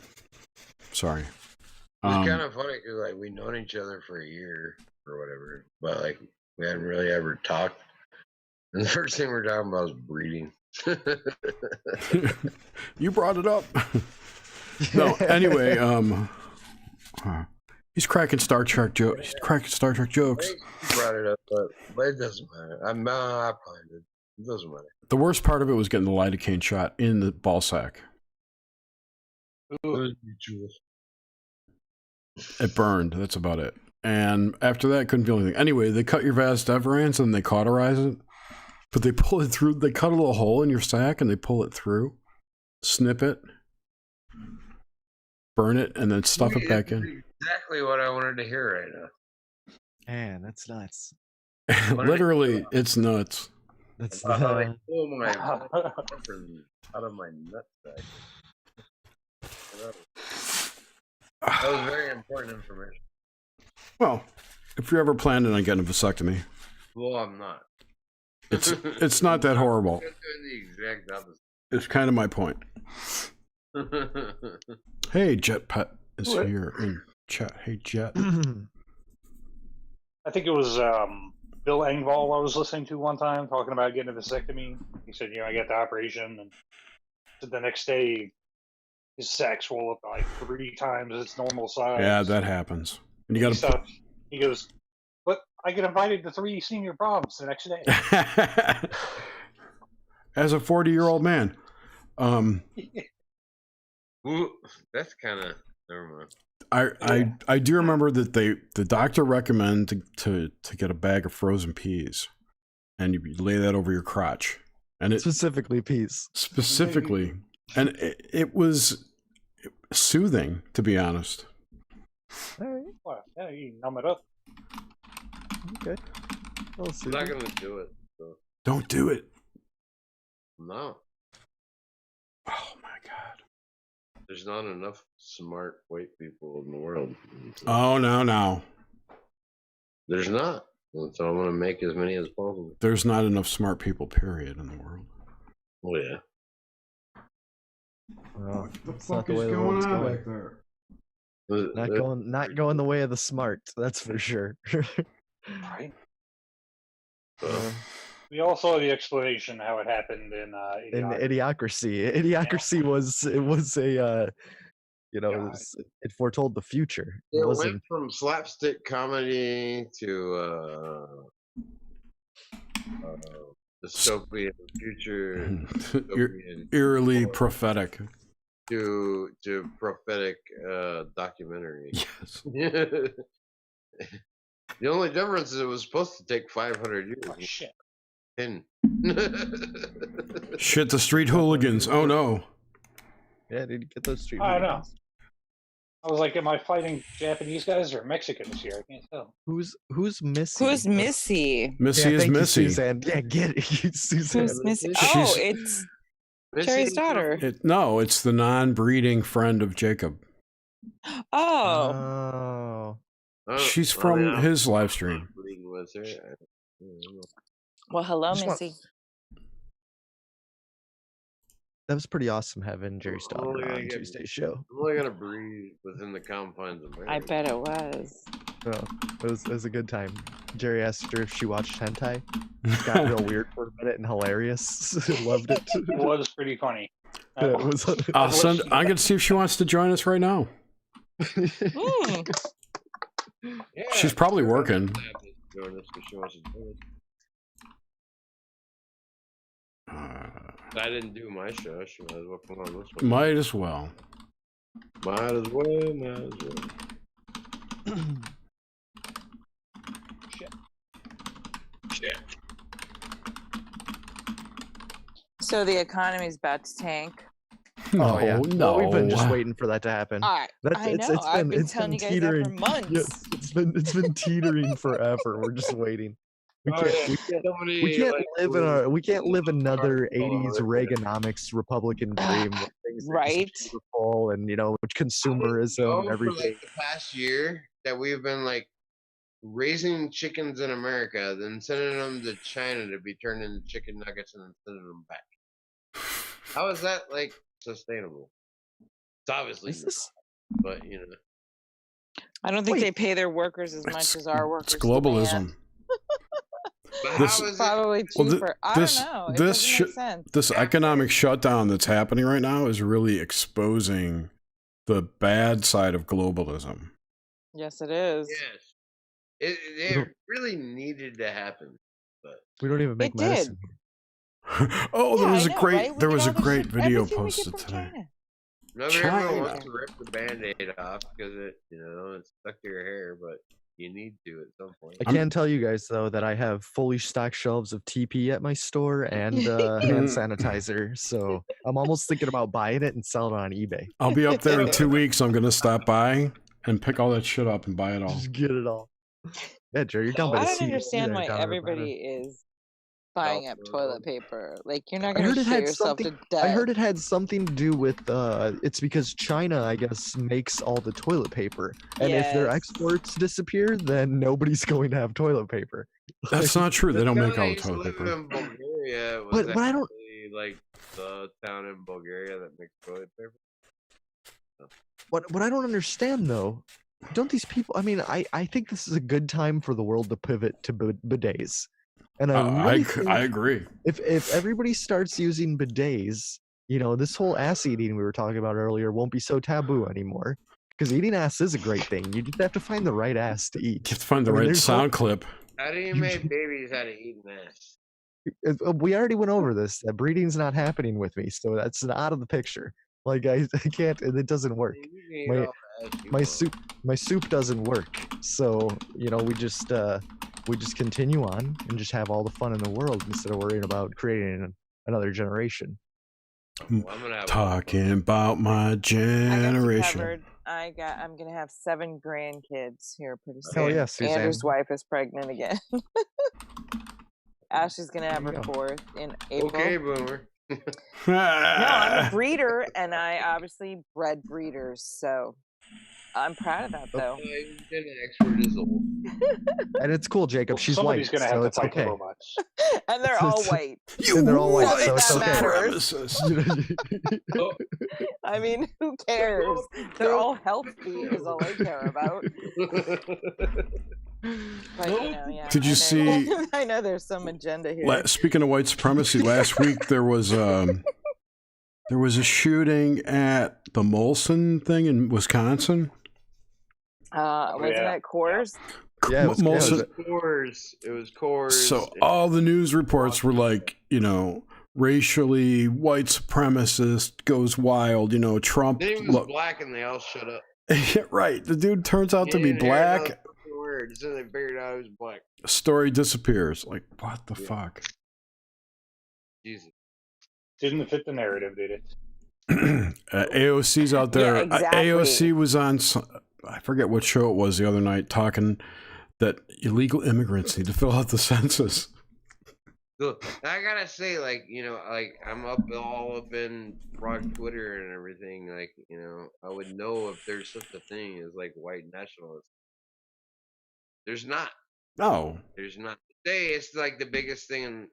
Sorry. It's kind of funny because like we've known each other for a year or whatever, but like we hadn't really ever talked. And the first thing we're talking about is breeding. You brought it up. No, anyway, he's cracking Star Trek jokes. He's cracking Star Trek jokes. You brought it up, but it doesn't matter. I probably did. It doesn't matter. The worst part of it was getting the lidocaine shot in the ball sack. It was mutual. It burned. That's about it. And after that, couldn't feel anything. Anyway, they cut your vas deferens and they cauterize it, but they pull it through. They cut a little hole in your sack and they pull it through, snip it, burn it, and then stuff it back in. Exactly what I wanted to hear right now. Man, that's nuts. Literally, it's nuts. That's About how they the pull my epinephrine out of my nutsack. That was very important information. Well, if you're ever planning on getting a vasectomy, Well, I'm not. it's not that horrible. I'm doing the exact opposite. It's kind of my point. Hey, Jet Pet is here in chat. Hey, Jet. I think it was Bill Engvall I was listening to one time talking about getting a vasectomy. He said, I get the operation, and so the next day his sacs roll up like 3 times its normal size. Yeah, that happens. And you got to. He goes, "But I get invited to 3 senior proms the next day." As a 40-year-old man. Ooh, that's kind of never mind. I do remember that the doctor recommended to get a bag of frozen peas, and you lay that over your crotch, and it specifically peas. Specifically, and it was soothing, to be honest. All right. Well, yeah, you numb it up. Okay. I'm not gonna do it. So. Don't do it. No. Oh my god. There's not enough smart white people in the world. Oh, no. There's not. So I'm going to make as many as possible. There's not enough smart people, period, in the world. Oh, yeah. Well, that's not the way the world's going. back there? Not going the way of the smart, that's for sure. Right. We all saw the explanation how it happened in Idiocracy. Idiocracy was a it foretold the future. It went from slapstick comedy to dystopian future, eerily prophetic to prophetic documentary. Yes. The only difference is it was supposed to take 500 years. Oh, shit. Shit, the street hooligans. Oh no. Yeah, did you get those street I don't know. hooligans? I was like, am I fighting Japanese guys or Mexicans here? I can't tell. Who's Missy? Who's Missy? Missy is Missy. You, Suzanne. Yeah, get it. Suzanne. Who's Missy? Oh, it's Jerry's daughter. No, it's the non-breeding friend of Jacob. Oh. She's from his live stream. Well, hello, Missy. That was pretty awesome having Jerry's daughter on Tuesday's show. I'm only gonna breathe within the confines of my. I bet it was. Oh, it was a good time. Jerry asked her if she watched hentai. It got real weird for a minute and hilarious. Loved it. It was pretty funny. I'm gonna see if she wants to join us right now. Yeah, she's probably working. I didn't do my show. She might as well come on this one. Might as well. Might as well. Shit. So the economy's about to tank. No, yeah. no. Well, we've been just waiting for that to happen. I know. I've been telling you guys that for months. Yeah, it's been teetering forever. We're just waiting. We can't live another 80s Reaganomics Republican dream where things right fall and consumerism and everything. For, the past year that we've been raising chickens in America, then sending them to China to be turned into chicken nuggets and then sending them back. How is that sustainable? It's obviously not, but I don't think they pay their workers as much as our workers. It's globalism. This is probably cheaper. I don't know. It doesn't make sense. This economic shutdown that's happening right now is really exposing the bad side of globalism. Yes, it is. Yes, it really needed to happen, but we don't even make medicine. Oh, there was a great video posted today. Everyone wants to rip the Band-Aid off because it's stuck to your hair, but you need to at some point. I can tell you guys though that I have fully stocked shelves of TP at my store and hand sanitizer, so I'm almost thinking about buying it and selling it on eBay. I'll be up there in 2 weeks. I'm gonna stop by and pick all that shit up and buy it all. Just get it all. Yeah, Joe, you're down by I the don't CDC understand there, why down in everybody is buying up toilet paper. Like, you're not going to shit yourself to death. I heard it had something to do with it's because China, I guess, makes all the toilet paper, and if their exports disappear, then nobody's going to have toilet paper. That's not true. They don't make all the I used to toilet live paper. in Bulgaria. Was But I don't like the town in Bulgaria that makes toilet paper. What I don't understand though, don't these people? I mean, I think this is a good time for the world to pivot to bidets, and I agree. If everybody starts using bidets, you know, this whole ass eating we were talking about earlier won't be so taboo anymore. Because eating ass is a great thing. You just have to find the right ass to eat. You have to find the right sound clip. How do you make babies how to eat an ass? We already went over this. That breeding's not happening with me, so that's out of the picture. Like I can't. It doesn't work. My soup doesn't work. So you know, we just continue on and just have all the fun in the world instead of worrying about creating another generation. Talking about my generation. I'm gonna have 7 grandkids here pretty soon. Hell yeah, Suzanne. Andrew's wife is pregnant again. Ashley's gonna have her 4th in April. Okay, boomer. No, I'm a breeder, and I obviously bred breeders, so I'm proud of that, though. And it's cool, Jacob. She's Somebody's white, gonna have so to it's fight okay. robots. And they're all white. And they're all white, so Not it's that okay. matters. I mean, who cares? They're all healthy is all I care about. But, you know, yeah, Did you see? I know there's some agenda here. Speaking of white supremacy, last week there was a shooting at the Molson thing in Wisconsin. Wasn't it Coors? Yeah, it was Coors. It was Coors. So all the news reports were like, you know, racially white supremacist goes wild. You know, Trump. He was black, and they all shut up. Right. The dude turns out to be black. So they figured out he was black. Story disappears. Like, what the fuck? Jesus. Didn't fit the narrative, did it? AOC's out there. Yeah, exactly. AOC was on, I forget what show it was the other night, talking that illegal immigrants need to fill out the census. Look, I gotta say, like, you know, like, I'm all up in Frog Twitter and everything. Like, you know, I would know if there's such a thing as, like, white nationalists. There's not. No. There's not. Today, it's like the biggest thing in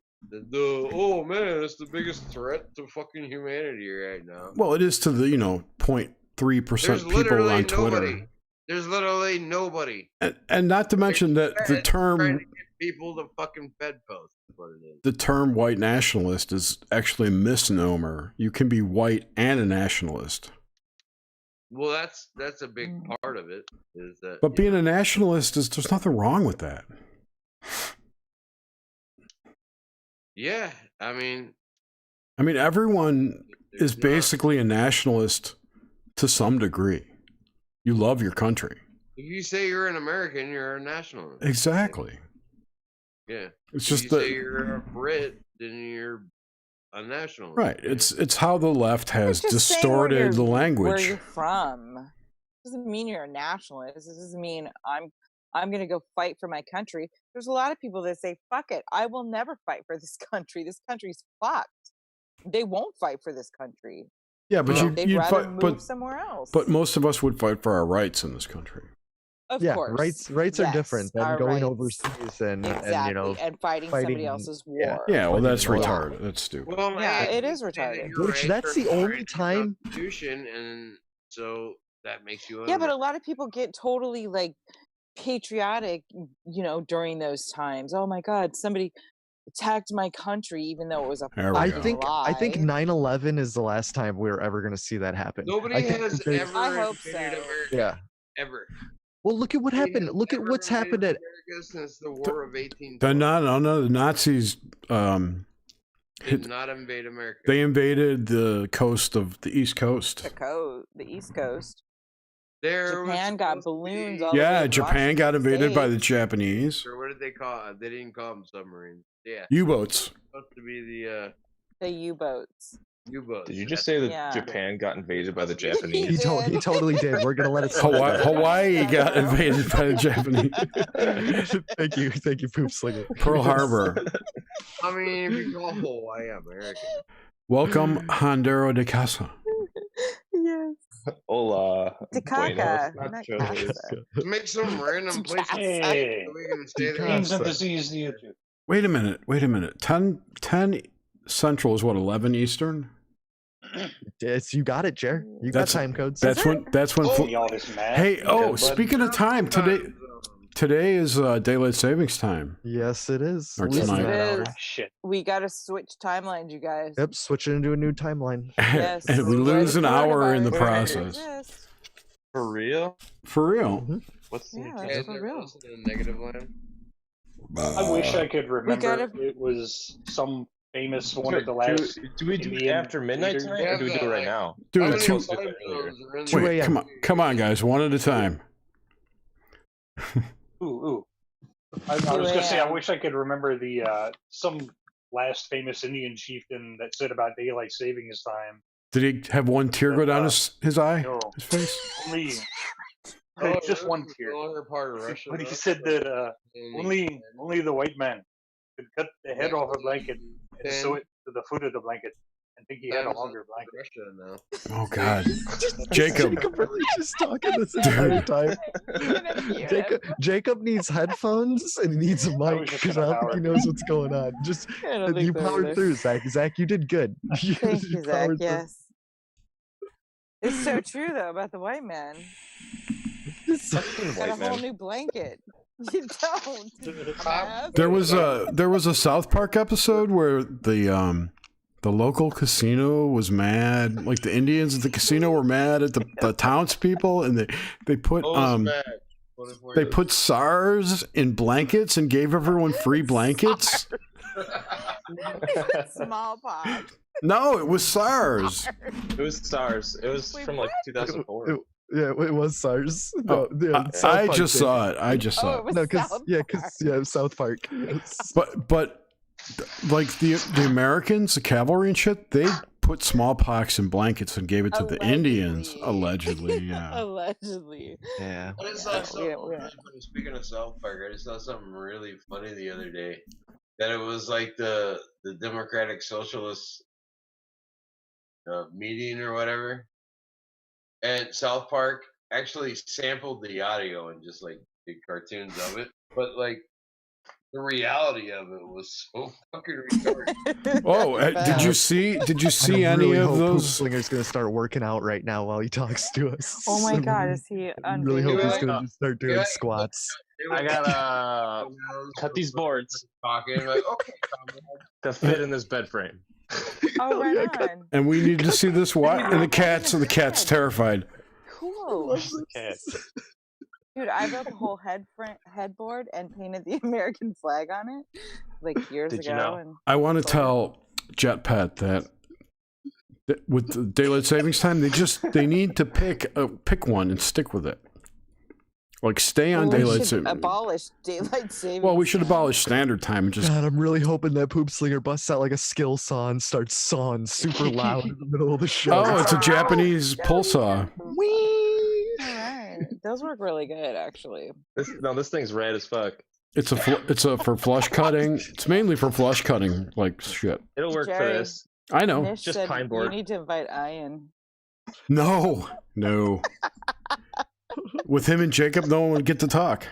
oh man, it's the biggest threat to fucking humanity right now. Well, it is to the, you know, 0.3% people on Twitter. There's literally nobody. And not to mention that the term trying to get people to fucking bedpost is what it is. The term white nationalist is actually a misnomer. You can be white and a nationalist. Well, that's a big part of it. Is that? But being a nationalist there's nothing wrong with that. Yeah, I mean, everyone is basically a nationalist to some degree. You love your country. If you say you're an American, you're a nationalist. Exactly. Yeah. It's if just you that say you're a Brit, then you're a nationalist. Right. It's how the left has distorted the language. Where you're from doesn't mean you're a nationalist. It doesn't mean I'm going to go fight for my country. There's a lot of people that say, fuck it, I will never fight for this country. This country's fucked. They won't fight for this country. Yeah, but they'd rather move somewhere else. But most of us would fight for our rights in this country. Of course. Rights are different than going overseas and you know and fighting somebody else's war. Yeah, well, that's retarded. That's stupid. Well, yeah, it is retarded. Which that's the only time. Constitution, and so that makes you. Yeah, but a lot of people get totally like patriotic, you know, during those times. Oh my God, somebody attacked my country, even though it was a I think 9/11 is the last time we're ever going to see that happen. Nobody has ever. I hope so. America, yeah. Ever. Well, look at what happened. Look at what's happened at America since the War of 1812. The Nazis did not invade America. They invaded the coast of the East Coast. The East Coast. There was Japan got supposed to balloons be- all the way Yeah, to Japan got Washington invaded by the State. Japanese. Or what did they call it? They didn't call them submarines. Yeah. U-boats. Supposed to be the The U-boats. U-boats. Did you just say that Yeah. Japan got invaded by the He Japanese? He did. totally did. We're gonna let it slide. Hawaii got invaded by the Japanese. Thank you, Poop Slinger. Pearl Harbor. I mean, if you call Hawaii American. Welcome, Honduro de Casa. Yes. Hola. Takaka, Buenos not nachos. Casa. Make some random place. Hey, We're gonna say games that. and disease to you too. Wait a minute. 10 Central is what, 11 Eastern? Yes, you got it, Jer. You got That's- time codes. That's when Oh, y'all this mad. Hey, bud. speaking of time, today is daylight savings time. Yes, it is. Or Losing tonight. that It hour. is. Ah, shit. We got to switch timelines, you guys. Yep, switching into a new timeline. Yes. And we Right, lose an hour in the coronavirus process. exists. For real? For real. Mhm. What's the Yeah, Yeah, that's is for there real. else in the negative line? I wish I could remember gotta- it was some famous one of the Do, last. do we do it Indian after midnight leaders. tonight, or do we do it right now? Do How it many two. two- time zones are in 2 there? Wait, a.m. come on, guys, one at a time. Ooh. I was gonna say I wish I could remember the some last famous Indian chieftain that said about daylight savings time. Did he have one tear go down his eye, No, his face? only Oh, just really? one tear. The lower part of Russia. But he though? said that Only- only the white man could cut the head off a blanket and Ten sew it to the foot of the blanket and think he had a times longer blanket. Russia now. Oh God, Jacob. Jacob really just talking this entire time. Jacob needs headphones and he needs a was mic just because I gonna don't think he power knows what's going on. Just I don't you think so powered either. through, Zach. Zach, you did good. Thank you, Zach. powered through. Yes. It's so true, though, about the white man. Fucking Got a white whole man. new blanket. You don't. Matt. There was a South Park episode where the local casino was mad. Like the Indians at the casino were mad at the townspeople, and they put they put SARS in blankets and gave everyone free blankets. Smallpox. No, it was SARS. It was SARS. It was Wait, from like what? 2004. Yeah, it was SARS. Oh, yeah, South I Park just did. saw it. I just Oh, saw it it. was No, South South Park. Yes. But like the Americans, the cavalry and shit, they put smallpox in blankets and gave it to the Indians. Allegedly, yeah. Allegedly. Yeah. I just saw Yeah, something yeah. really funny. Speaking of South Park, I just saw something really funny the other day. That it was like the Democratic Socialist meeting or whatever, and South Park actually sampled the audio and just like did cartoons of it, but like the reality of it was so fucking retarded. Oh, did you see I any really of hope those? Slinger's gonna start working out right now while he talks to us. Oh my I God, really- is he I really hope he's unbelievable? gonna just start doing Yeah. squats. I gotta cut these boards Talking like, okay, comrade. to fit in this bed frame. Oh, right yeah, on. And we need to see this. What? And the cat's terrified. Cool. Okay. Dude, I built a whole headboard and painted the American flag on it like years Did you ago. know? And I want to tell Jetpet that with the daylight savings time, they need to pick one and stick with it. Like stay on we daylight should savings. abolish daylight savings. Well, we should time. abolish standard time and just. God, I'm really hoping that Poop Slinger busts out like a skill saw and starts sawing super loud in the middle of the show. Oh, it's a Japanese pull saw. Whee! All right. Those work really good, actually. This thing's red as fuck. It's for flush cutting. It's mainly for flush cutting, like shit. It'll work for Jerry. this. I know. Nish just said pine you board. need to invite Ian. No. With him and Jacob, no one would get to talk.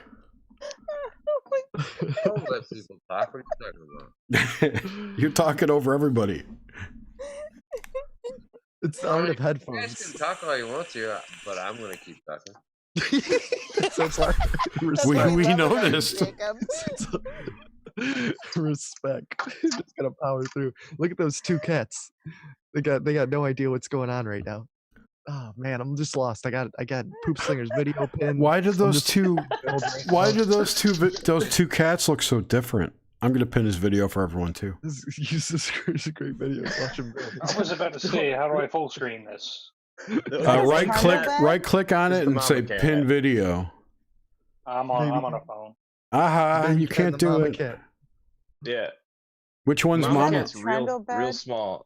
Don't let people talk. What are you talking about? You're talking over everybody. It's the art of You guys headphones. can talk all you want to, but I'm gonna keep talking. So it's like That's respect. why I We love it, noticed. Jacob. Respect. Just gotta power through. Look at those two cats. They got no idea what's going on right now. Oh man, I'm just lost. I got Poop Slinger's video pin. Why did those two? Why did do those two cats look so different? I'm gonna pin his video for everyone too. Use this is a great video. Watch him. I was about to say, how do I full screen this? Right click on it and say pin video. I'm on a phone. Aha, you can't do it. Cat. Yeah. Which one's mama? Cat's real small.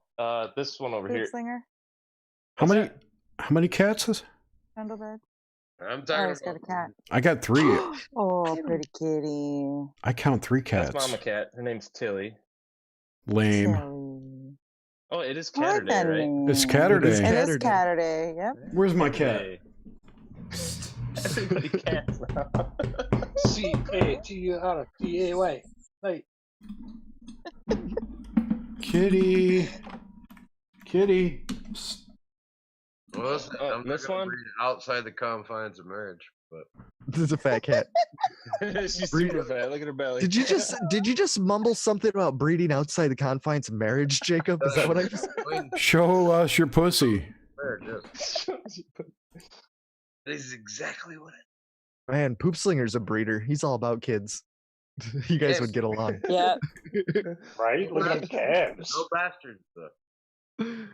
This one over here. Slinger. How many cats is? Trundle bed. I'm talking He's got a cat. I got 3. Oh, pretty kitty. I count 3 cats. That's mama cat. Her name's Tilly. Lame. Tilly. Oh, it is I like Catterday, that right? name. It's Catterday. It is Catterday. Yep. Where's my cat? Everybody cats now. C-A-T-R-T-A-Y. Hey. Kitty. Well, listen, I'm this not one? breed outside the confines of marriage, but This is a fat cat. She's super fat. Look at her belly. Did you just mumble something about breeding outside the confines of marriage, Jacob? Is that what I just? Show us your pussy. This is exactly what it. Man, Poop Slinger's a breeder. He's all about kids. You guys would get along. Yep. Right? Look at them calves. No bastards, though.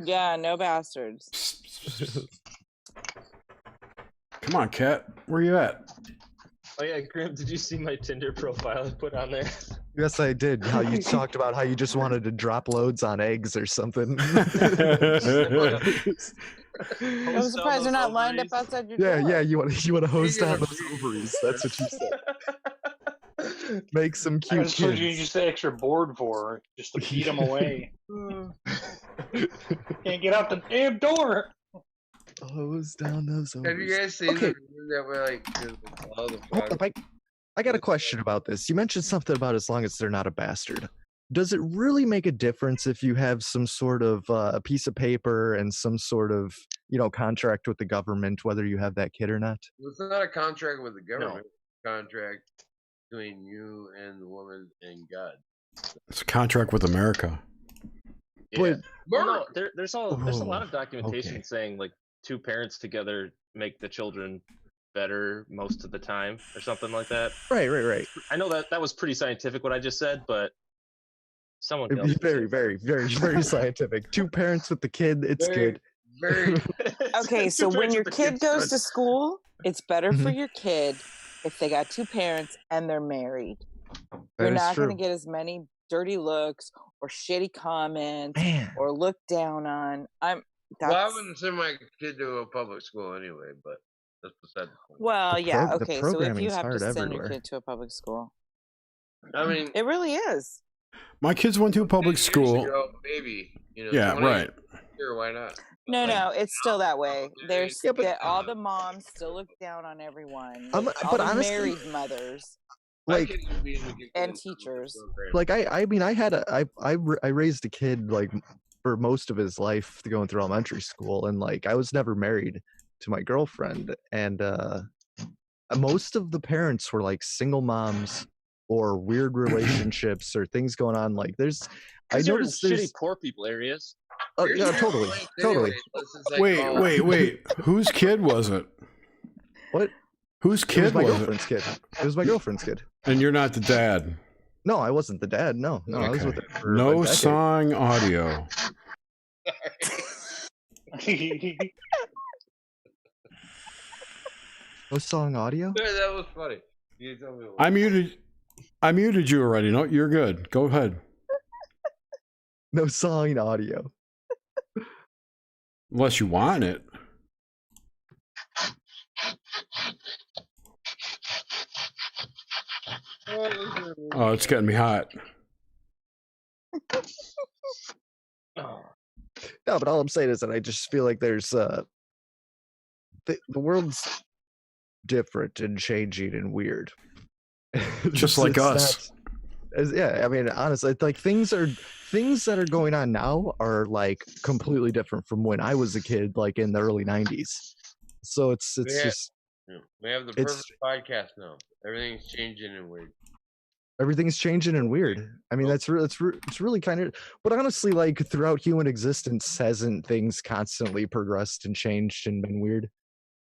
Yeah, no bastards. Come on, cat. Where you at? Oh yeah, Grim, did you see my Tinder profile I put on there? Yes, I did. How you talked about how you just wanted to drop loads on eggs or something. I'm surprised they're not lined up outside your door. Yeah. You want to hose down those ovaries. That's what you said. Make some cute That's what you kids. just extra board for, just to beat them away. Can't get out the damn door. Hose down those ovaries. Have you guys seen the video that were like? Hold up, I got a question about this. You mentioned something about as long as they're not a bastard. Does it really make a difference if you have some sort of a piece of paper and some sort of contract with the government, whether you have that kid or not? It's not a contract with the government. It's a contract between you and the woman and God. It's a contract with America. Yeah. Well, no, there's a lot of documentation saying like 2 parents together make the children better most of the time or something like that. Right. I know that was pretty scientific what I just said, but someone It'd be very scientific. 2 parents with the kid, it's good. Very. Okay, so when your kid goes to school, it's better for your kid if they got 2 parents and they're married. You're not going to get as many dirty looks or shitty comments or looked down on. Well, I wouldn't send my kid to a public school anyway, but that's beside the point. Well, yeah, okay. So if you have to send everywhere. your kid to a public school, I mean, it really is. My kids went to a public school. Maybe, yeah, right. Sure, why not? No, it's still that way. There's all the moms still look down on everyone. All the honestly, married mothers, and teachers. Like I mean, I raised a kid like for most of his life going through elementary school, and like I was never married to my girlfriend, and most of the parents were like single moms or weird relationships or things going on. Like I noticed there's shitty poor people areas. Oh yeah, totally. Wait. Whose kid was it? What? Whose kid was it? My girlfriend's kid. It was my girlfriend's kid. And you're not the dad? No, I wasn't the dad. No, okay. I was with her for no song audio. No song audio? Yeah, that was funny. You tell me I muted you already. No, you're good. Go ahead. No song audio. Unless you want it. Oh, it's getting me hot. No, but all I'm saying is that I just feel like there's the world's different and changing and weird. Just like us. Yeah, I mean, honestly, like things that are going on now are like completely different from when I was a kid, like in the early '90s. So it's just we have the perfect podcast now. Everything's changing and weird. Everything's changing and weird. I mean, it's really kind of. But honestly, like throughout human existence, hasn't things constantly progressed and changed and been weird?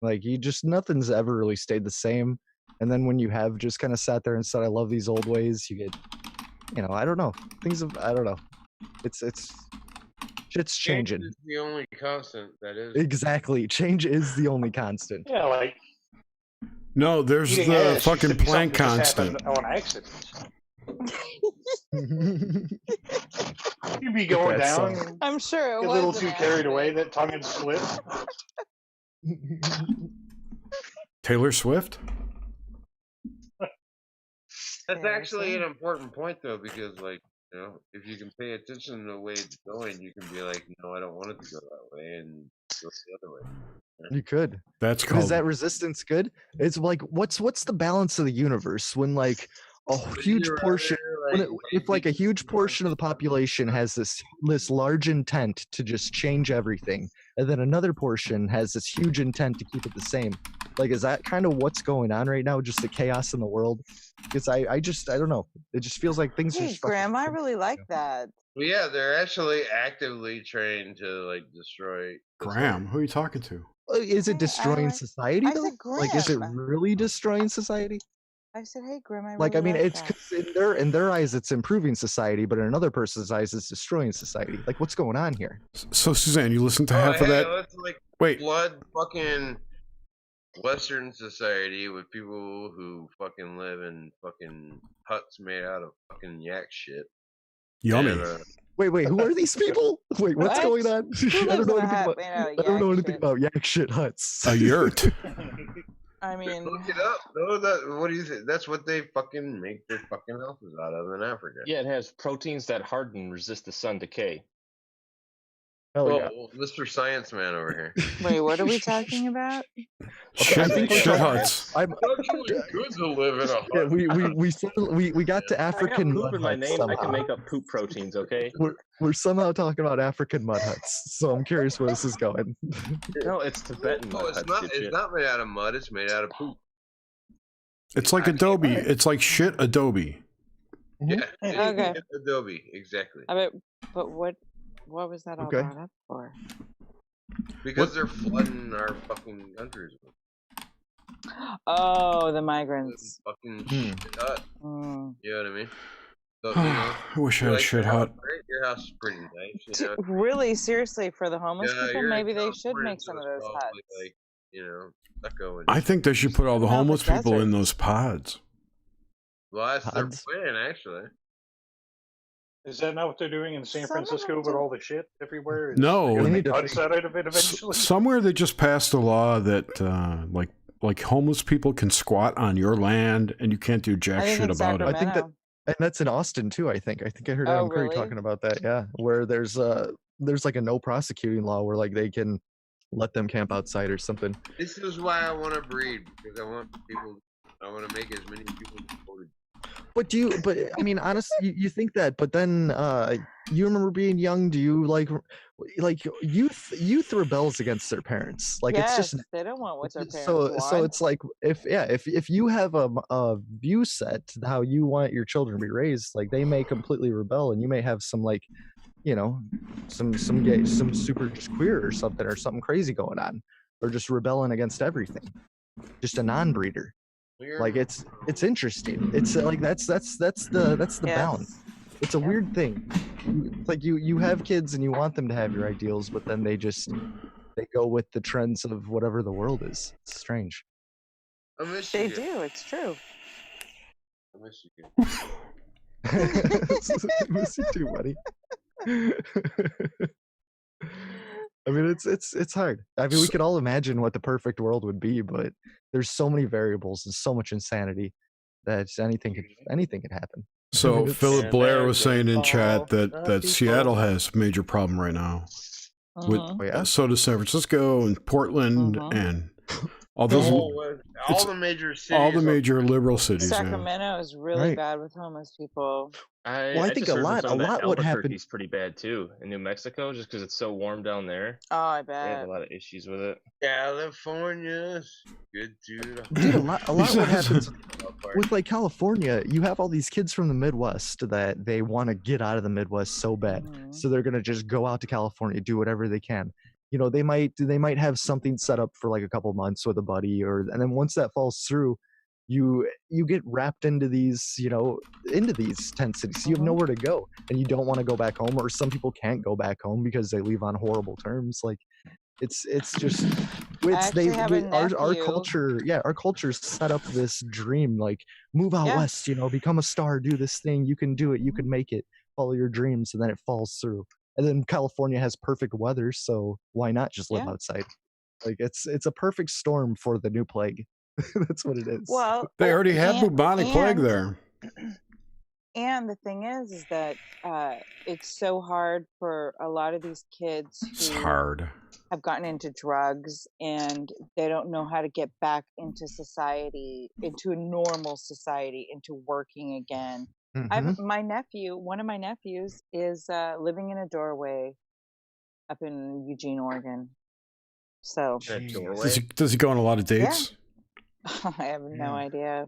Like nothing's ever really stayed the same. And then when you have just kind of sat there and said, "I love these old ways," you get, I don't know, I don't know. It's Shit's Change changing. is the only constant that is. Exactly. Change is the only constant. Yeah, like No, there's eating the ass used to fucking be something Planck that just constant. happened on accident. You'd be going That down, song. I'm sure it get a was little an too carried away, accident. that tongue would slip. Taylor Swift? That's Yeah, actually so- an important point, though, because, like, you know, if you can pay attention to the way it's going, you can be like, no, I don't want it to go that way, and go the other way. You could. That's But called. is that resistance good? It's like what's the balance of the universe when like a huge You're portion rather, when if like a huge portion of the population has this large intent to just change everything, and then another portion has this huge intent to keep it the same. Like, is that kind of what's going on right now? Just the chaos in the world? Because I don't know. It just feels like things are Hey, just fucking Graham, I crazy really right like now. that. Well, yeah, they're actually actively trying to, like, destroy this Graham, who are you talking to? Is it Hey, destroying like- society I though? said Like, is it Graham. really destroying society? I said, hey, Graham, I Like, really I mean, like it's that. 'cause in their eyes it's improving society, but in another person's eyes it's destroying society. Like, what's going on here? So, Suzanne, you listened to Oh, half of hey, that? let's, like, Wait, flood fucking Western society with people who fucking live in fucking huts made out of fucking yak shit. yummy. And, Wait, who are these people? Wait, what's What? going on? Who I lives don't know in a anything hut about. made out of I don't know yak anything shit? about yak shit huts. A yurt. I mean, look it up. No, what do you think? That's what they fucking make their fucking houses out of in Africa. Yeah, it has proteins that harden and resist the sun decay. Hell Oh, yeah. Mr. Science Man over here. wait, what are we talking about? Okay, I think Shit we're huts. I'm, It's actually good to live in a hut. yeah, we got to I African got poop mud in my huts name. I can somehow. make up poop proteins, okay? We're somehow talking about African mud huts, so I'm curious where this is going. No, it's Tibetan No, mud it's huts, not. good It's shit. not made out of mud. It's made out of poop. It's like Adobe. It's like shit Adobe. Yeah. Okay. It's Adobe, exactly. But what was that all Okay. brought up for? Because they're flooding our fucking countries with Oh, the this migrants. fucking shit hut. Mm. You know what I mean? So, you know, I wish I you had a like shit your house, hut. right? Your house is pretty nice. You know? Really, seriously, for the homeless Yeah, people, you're in maybe they should California, make so some of it's those probably huts. like, you know, stucco and I think they should put all the No, but homeless people in deserts. those pods. well, that's their Pods. plan, actually. Is that not what they're doing in San Some of Francisco them with do. all the shit everywhere? Is No. they're gonna They make need to huts out of it eventually? Somewhere they just passed a law that like homeless people can squat on your land and you can't do I jack think shit in about it. I think that, Sacramento. and that's in Austin too. I think I heard Oh, Adam Curry really? talking about that. Yeah, where there's like a no prosecuting law where like they can let them camp outside or something. This is why I want to breed, because I want to make as many people deported. But I mean, honestly, you think that, but then you remember being young? Do you like youth rebels against their parents? Like, Yes, it's just they don't want what their parents so want. it's like if you have a view set to how you want your children to be raised, like they may completely rebel, and you may have some like, you know, some gay, some super just queer or something crazy going on, or just rebelling against everything, just a non-breeder. Like, it's interesting. It's like that's the balance. Yes. It's a Yep. weird thing. It's like you have kids and you want them to have your ideals, but then they go with the trends of whatever the world is. It's strange. I miss They you. do. It's true. I miss you. I miss you too, buddy. I mean, it's hard. I mean, we could all imagine what the perfect world would be, but there's so many variables and so much insanity that anything could happen. So It's- Philip Blair was saying in Fall, chat that people. Seattle has a major problem right now. With Mhm. Oh, yeah? so does San Francisco and Portland Mhm. and all those All the major cities. all the major liberal cities. Yeah. Sacramento is really Right. bad with homeless people. Well, I think just a heard lot from someone that would happen. Albuquerque's pretty bad too in New Mexico, just because it's so warm down there. Oh, I They have bet. a lot of issues with it. California's good Dude, to a lot what happens with like California, you have all these kids from the Midwest that they want to get out of the Midwest so bad. Mhm. So they're gonna just go out to California, do whatever they can. You know, they might have something set up for like a couple months with a buddy, and then once that falls through, you get wrapped into these, you know, into these tent cities. You have nowhere to go, and you don't want to go back home, or some people can't go back home because they leave on horrible terms. Like, it's just our culture, our culture's set up this dream, like, move out west, you know, become a star, do this thing, you can do it, you can make it, follow your dreams, and then it falls through. And then California has perfect weather, so why not just live outside? Like, it's a perfect storm for the new plague. That's what it is. Well, they already have bubonic plague there. And the thing is that it's so hard for a lot of these kids who have gotten into drugs, and they don't know how to get back into society, into a normal society, into working again. One of my nephews is living in a doorway up in Eugene, Oregon. So does he go on a lot of dates? Yeah. I have no idea.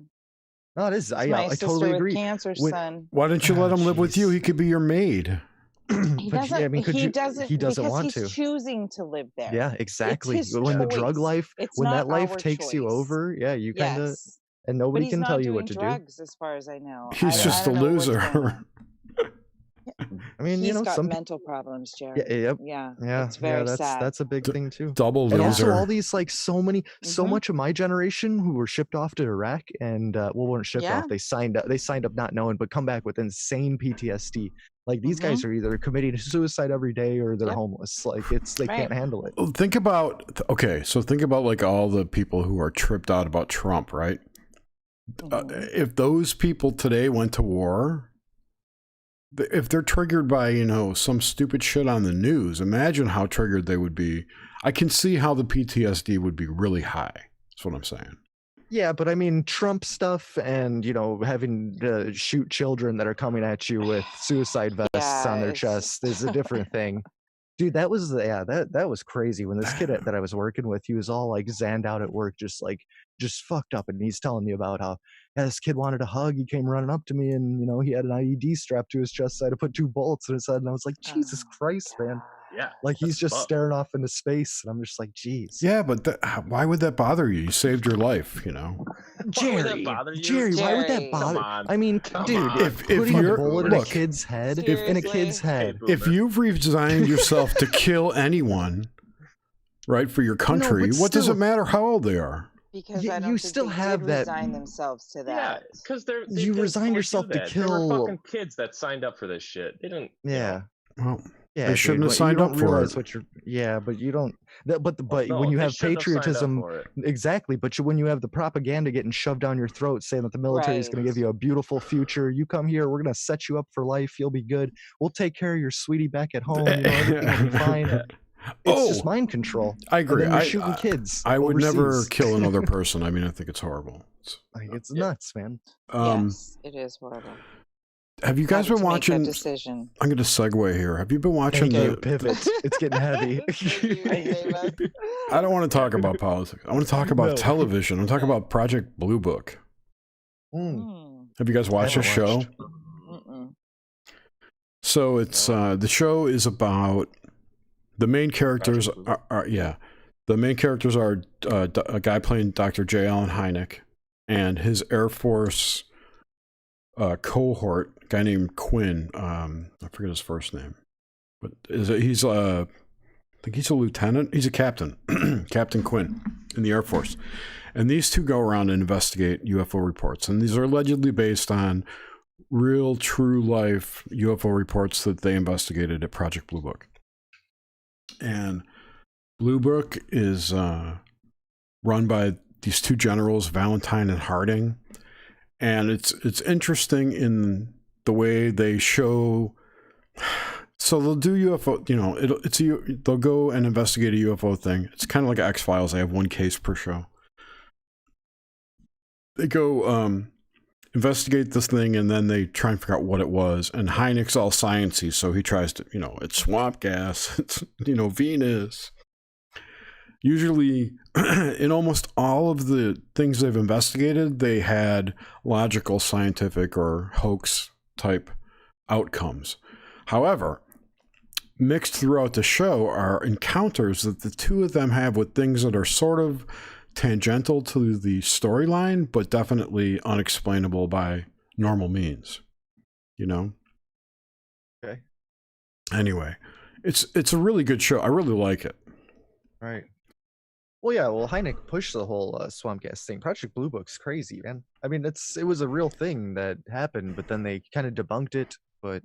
No, it is. I totally agree. Cancer's son. Why don't you let him live with you? He could be your maid. He doesn't. He doesn't want to. He's choosing to live there. Yeah, exactly. When the drug life, when that life takes you over, you kind of, and nobody can tell you what to do. Drugs, as far as I know. He's just a loser. I mean, he's you know, got some mental problems, Jared. Yeah. It's very sad. That's a big thing too. Double loser. And also all these, like, so much of my generation who were shipped off to Iraq, and weren't shipped off. They signed up not knowing, but come back with insane PTSD. Like, these guys are either committing suicide every day, or they're homeless. Like, they can't handle it. Think about like all the people who are tripped out about Trump, right? If those people today went to war, if they're triggered by, you know, some stupid shit on the news, imagine how triggered they would be. I can see how the PTSD would be really high. That's what I'm saying. Yeah, but I mean, Trump stuff, and, you know, having to shoot children that are coming at you with suicide vests on their chest is a different thing. Dude, that was that was crazy. When this kid that I was working with, he was all like zanned out at work, just fucked up, and he's telling me about how this kid wanted a hug. He came running up to me, and, you know, he had an IED strapped to his chest, so I had to put 2 bullets in his head, and I was like, Jesus Christ, man. Yeah, like, he's just staring off into space, and I'm just like, geez. Yeah, but why would that bother you? You saved your life, you know. Jerry, why would that bother? I mean, dude, if putting you're a bullet in a kid's head, if you've resigned yourself to kill anyone, right, for your country, what does it matter how old they are? Because I don't think they resign themselves to that. Yeah, because you resign yourself to kill. There were fucking kids that signed up for this shit. They didn't. Yeah. Well, yeah, they shouldn't have signed up for it. But you don't. But when you have patriotism, exactly. But when you have the propaganda getting shoved down your throat, saying that the military is going to give you a beautiful future, you come here, we're going to set you up for life. You'll be good. We'll take care of your sweetie back at home. You know, everything will be fine. It's just mind control. I agree. And then you're shooting kids. I would never kill another person. I mean, I think it's horrible. It's nuts, man. Yes, it is horrible. Have you guys been watching? Decision. I'm going to segue here. Have you been watching pivot? It's getting heavy. I don't want to talk about politics. I want to talk about television. I'm talking about Project Blue Book. Have you guys watched this show? So it's the show is about the main characters the main characters are a guy playing Dr. J. Allen Hynek and his Air Force cohort, a guy named Quinn. I forget his first name, but he's I think he's a lieutenant. He's a captain, Captain Quinn in the Air Force. And these two go around and investigate UFO reports. And these are allegedly based on real, true life UFO reports that they investigated at Project Blue Book. And Blue Book is run by these two generals, Valentine and Harding. And it's interesting in the way they show. So they'll do UFO, you know, they'll go and investigate a UFO thing. It's kind of like X-Files. They have one case per show. They go investigate this thing, and then they try and figure out what it was. And Hynek's all sciencey, so he tries to, you know, it's swamp gas, it's, you know, Venus. Usually, in almost all of the things they've investigated, they had logical, scientific, or hoax type outcomes. However, mixed throughout the show are encounters that the two of them have with things that are sort of tangential to the storyline, but definitely unexplainable by normal means. You know? Okay. Anyway, it's a really good show. I really like it. Right. Well, yeah. Well, Hynek pushed the whole swamp gas thing. Project Blue Book's crazy, man. I mean, it was a real thing that happened, but then they kind of debunked it. But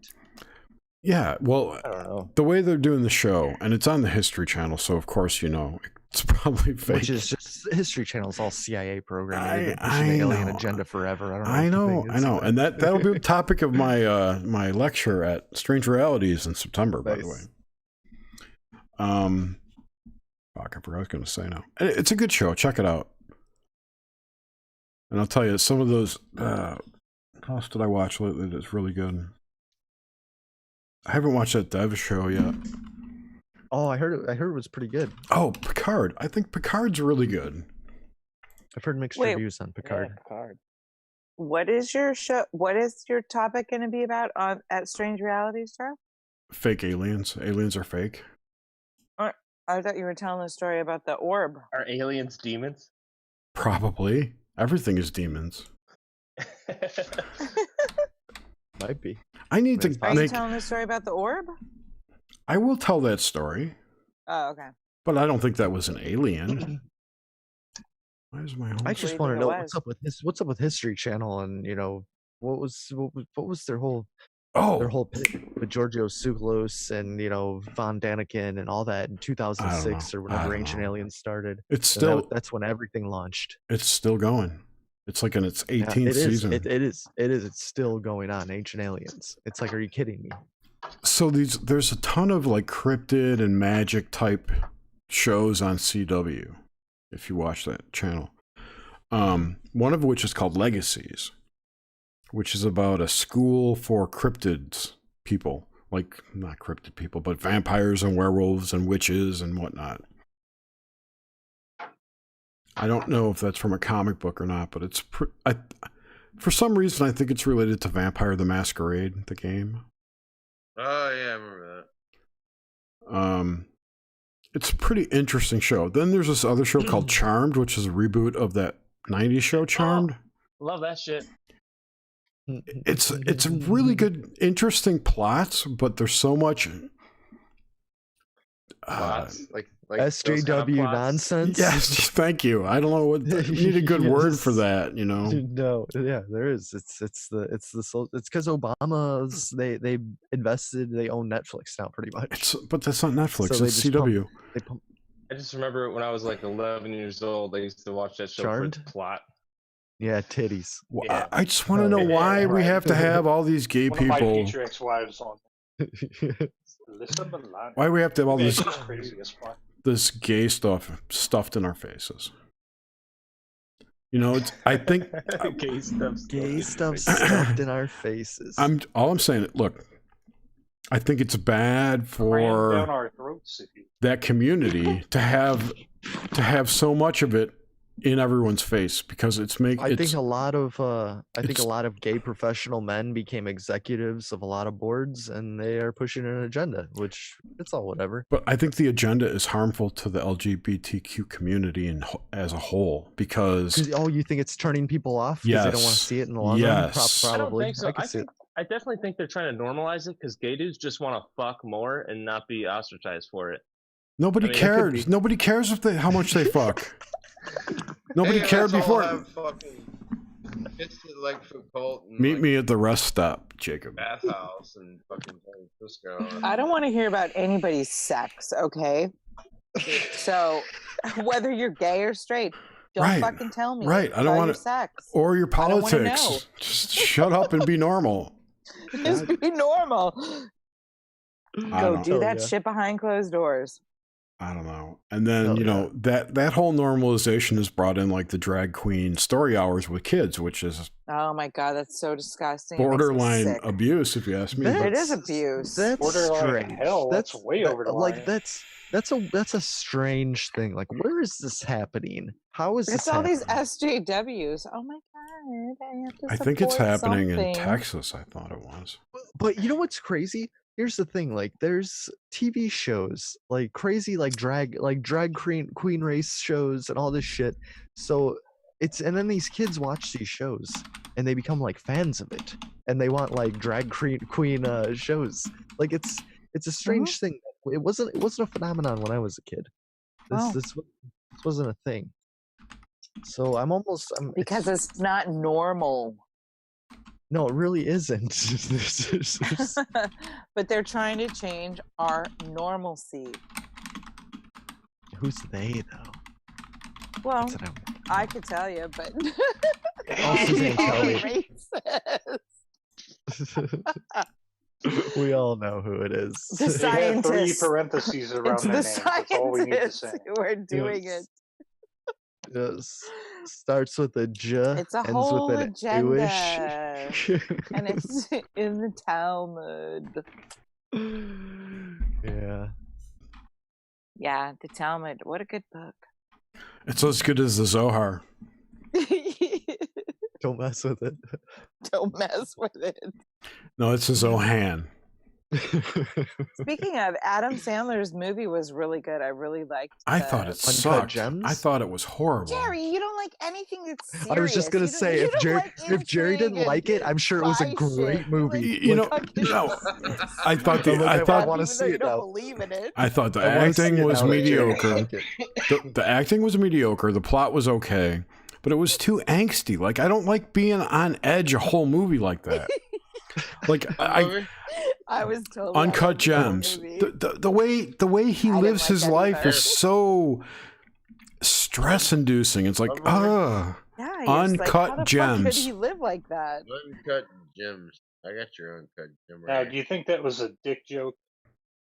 yeah, well, I don't know. The way they're doing the show, and it's on the History Channel, so of course it's probably fake. Which is just History Channel's all CIA programming. They've been pushing the alien agenda forever. I know, and that'll be the topic of my my lecture at Strange Realities in September. By the way. Fuck, I forgot what I was going to say now. It's a good show. Check it out. And I'll tell you, some of those what else did I watch lately that's really good? I haven't watched that Dev show yet. Oh, I heard it was pretty good. Oh, Picard. I think Picard's really good. I've heard mixed reviews on Picard. Yeah, Picard. What is your show? What is your topic going to be about at Strange Realities, Charles? Fake aliens. Aliens are fake. I thought you were telling a story about the orb. Are aliens demons? Probably. Everything is demons. Might be. I need to Are you telling a story about the orb? I will tell that story. Oh, okay. But I don't think that was an alien. Why is my home? I just want to know what's up with History Channel, and what was their whole pitch with Giorgio Tsoukalos and Von Daniken and all that in 2006 or whenever Ancient Aliens started. It's still that's when everything launched. It's still going. It's like in its 18th season. It is. It's still going on. Ancient Aliens. It's like, are you kidding me? So there's a ton of like cryptid and magic type shows on CW. If you watch that channel, one of which is called Legacies, which is about a school for cryptids people, like not cryptid people, but vampires and werewolves and witches and whatnot. I don't know if that's from a comic book or not, but it's for some reason I think it's related to Vampire the Masquerade, the game. Oh yeah, I remember that. It's a pretty interesting show. Then there's this other show called Charmed, which is a reboot of that 90s show Charmed. Oh, love that shit. It's really good, interesting plots, but there's so much plots, like SJW kind of nonsense. Yes, thank you. I don't know what you need a good word for that. No, yeah, there is. It's because Obama's they invested. They own Netflix now, pretty much. But that's not Netflix. So it's CW. I just remember when I was like 11 years old, I used to watch that show Charmed? for its plot. Yeah, titties. Well, yeah. I just want to know why we have to have all these gay people. One of my future ex-wives on. Why we have to have all this gay stuff stuffed in our faces? I think gay stuff stuffed in our faces. I'm saying. Look, I think it's bad for down our throats, that community to have so much of it in everyone's face, because I think a lot of gay professional men became executives of a lot of boards, and they are pushing an agenda, which it's all whatever. But I think the agenda is harmful to the LGBTQ community as a whole, because you think it's turning people off because they don't want to see it in the long run? Probably. I don't think so. I definitely think they're trying to normalize it, because gay dudes just want to fuck more and not be ostracized for it. Nobody cares. Nobody cares how much they fuck. Nobody cared before. Meet me at the rest stop, Jacob. Bathhouse and fucking San Francisco. I don't want to hear about anybody's sex, okay? So, whether you're gay or straight, don't fucking tell me. Right, I don't want sex or your politics. Just shut up and be normal. Just be normal. Go do that shit behind closed doors. I don't know. And then, that whole normalization has brought in like the drag queen story hours with kids, which is oh my God, that's so disgusting. Borderline abuse, if you ask me. It is abuse. That's borderline hell. That's way over the line. Like that's a strange thing. Like, where is this happening? How is it's this all happening? these SJWs. Oh my God. I think it's happening in Texas. I thought it was. But you know what's crazy? here's the thing, like there's TV shows, like crazy drag queen race shows and all this shit. So and then these kids watch these shows and they become like fans of it and they want like drag queen shows. Like it's a strange thing. It wasn't a phenomenon when I was a kid. This wasn't a thing. So because it's not normal. No, it really isn't. But they're trying to change our normalcy. Who's they, though? Well, I could tell you, but Suzanne Kelly. We all know who it is. The scientists. 3 parentheses around it's their the names. That's all we need to say. who are doing it. Yes. Starts with a J. It's a ends whole with an agenda. And it's in the Talmud. Yeah. Yeah, the Talmud. What a good book. It's as good as the Zohar. Don't mess with it. Don't mess with it. No, it's a Zohan. Speaking of, Adam Sandler's movie was really good. I really liked it. I thought it sucked. Gems? I thought it was horrible. Jerry, you don't like anything that's serious. I was just going to say, if Jerry didn't like it, I'm sure it was a great movie. You know, no. I thought I want to see it now. Believe in it. I thought the acting was mediocre. The acting was mediocre. The plot was okay, but it was too angsty. Like, I don't like being on edge a whole movie like that. Like I was totally Uncut Gems. The way he lives his life is so stress inducing. It's like, yeah, Uncut like, Gems. How could he live like that? Uncut Gems. I got your Uncut Gem. Now, do you think that was a dick joke?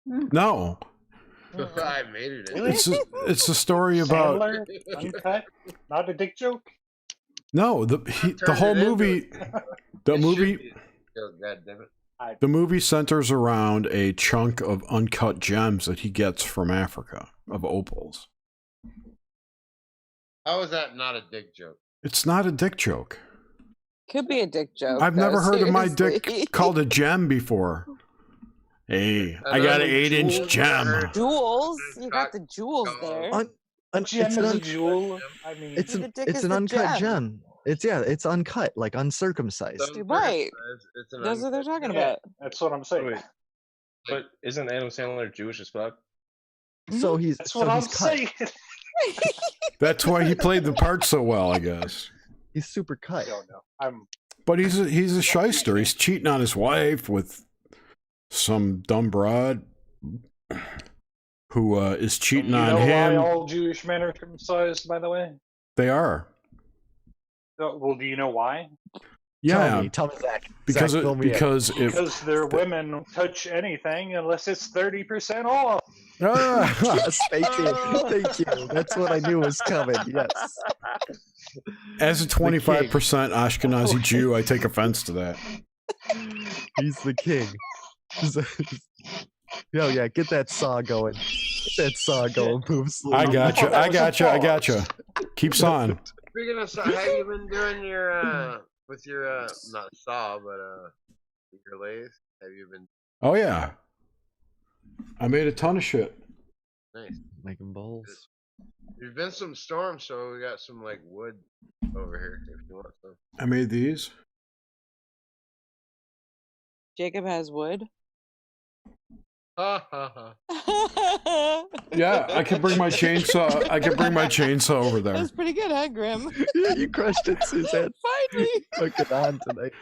No. I made it. It's a story about Sandler? Uncut? Not a dick joke? No, the whole movie. The movie. God damn it. The movie centers around a chunk of uncut gems that he gets from Africa, of opals. How is that not a dick joke? It's not a dick joke. Could be a dick joke. I've never heard of my dick called a gem before. Hey, I got an 8-inch gem. Jewels? You got the jewels there. A gem is a jewel. I mean, it's an uncut gem. It's uncut, like uncircumcised. Right. That's what they're talking about. That's what I'm saying. Wait, but isn't Adam Sandler Jewish as fuck? So that's what I'm saying. That's why he played the part so well, I guess. He's super cut. I don't know. But he's a shyster. He's cheating on his wife with some dumb broad who is cheating on him. Why all Jewish men are circumcised, by the way? They are. Well, do you know why? Yeah, tell me Zach. Because because their women touch anything unless it's 30% off. Yes, thank you. That's what I knew was coming. Yes. As a 25% Ashkenazi Jew, I take offense to that. He's the king. Yo, yeah, get that saw going. Get that saw going. Move slowly. I gotcha. Keep sawing. Speaking of saw, have you been doing your with your not saw but your lathe? Have you been? Oh yeah, I made a ton of shit. Nice. Making bowls. There's been some storms, so we got some like wood over here if you want some. I made these. Jacob has wood. Yeah, I can bring my chainsaw. I can bring my chainsaw over there. That's pretty good, huh, Grim? Yeah, you crushed it, Suzanne. Find me. Fucking on tonight.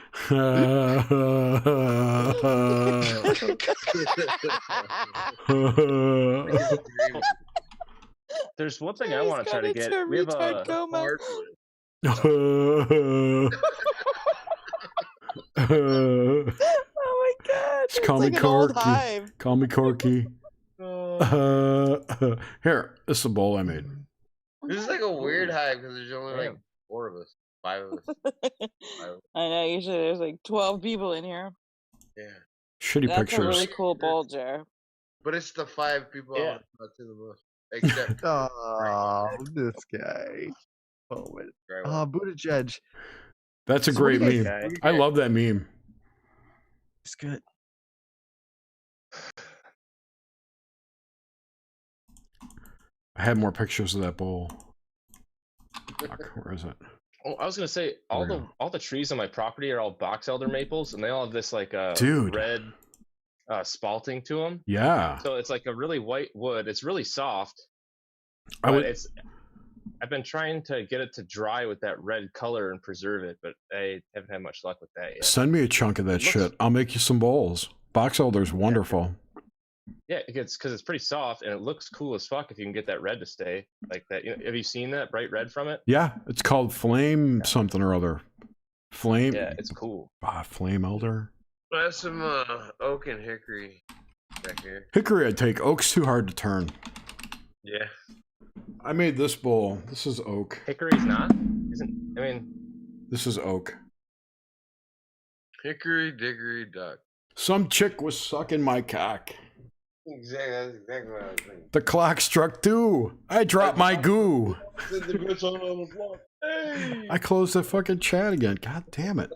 There's one thing I want to try to get. We have a coma. Oh my god! Just call me like Corky. Call me Corky. Here, this is a bowl I made. This is like a weird hive because there's only like 4 of us, 5 of us. I know. Usually there's like 12 people in here. Yeah. Shitty That's pictures. a really cool bowl, Jer. But it's the 5 people I want to talk to the most. Except this guy. Oh wait. Buttigieg. That's a great meme. I love that meme. It's good. I had more pictures of that bowl. Fuck, where is it? Oh, I was gonna say all the trees on my property are all box elder maples, and they all have this like Dude. red spalting to them. Yeah. So it's like a really white wood. It's really soft. I've been trying to get it to dry with that red color and preserve it, but I haven't had much luck with that yet. Send me a chunk of that shit. I'll make you some bowls. Box elder's wonderful. Yeah, because it's pretty soft and it looks cool as fuck if you can get that red to stay like that. You know, have you seen that bright red from it? Yeah, it's called flame something or other. Flame. Yeah, it's cool. Flame elder. I have some oak and hickory back here. Hickory I'd take. Oak's too hard to turn. Yeah. I made this bowl. This is oak. Hickory's not? Isn't, I mean... This is oak. Hickory dickory dock. Some chick was sucking my cock. Exactly, that's exactly what I was thinking. The clock struck 2. I dropped my goo. Hey! I closed the fucking chat again. God damn it.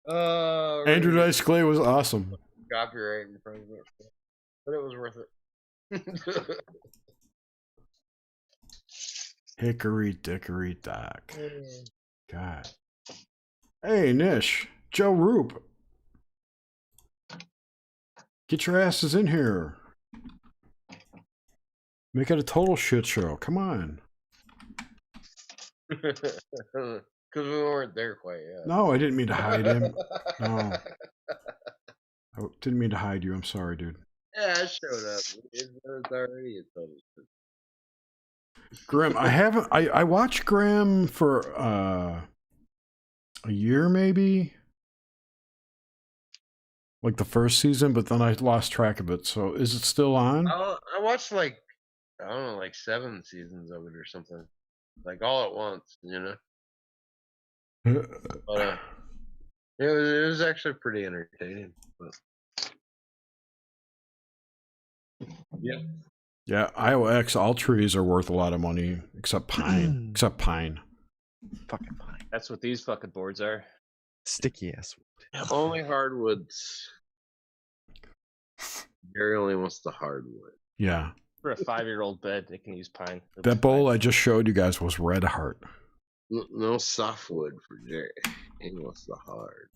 Andrew Dice Clay was awesome. Copyright infringement, but it was worth it. Hickory dickory dock. God. Hey, Nish. Joe Roop. Get your asses in here. Make it a total shit show. Come on. Because we weren't there quite yet. No, I didn't mean to hide him. No. I didn't mean to hide you. I'm sorry, dude. Yeah, I showed up. It was already a total shit. Graham, I haven't. I watched Graham for a year maybe. Like the first season, but then I lost track of it. So is it still on? I watched like, I don't know, like 7 seasons of it or something. Like all at once, you know? But it was actually pretty entertaining. But... Yep. Yeah, IOX, all trees are worth a lot of money, except pine. Except pine. Fucking pine. That's what these fucking boards are. Sticky ass wood. Only hardwoods. Gary only wants the hardwood. Yeah. For a 5-year-old bed, they can use pine. That bowl I just showed you guys was red heart. No softwood for Jerry. He wants the hard.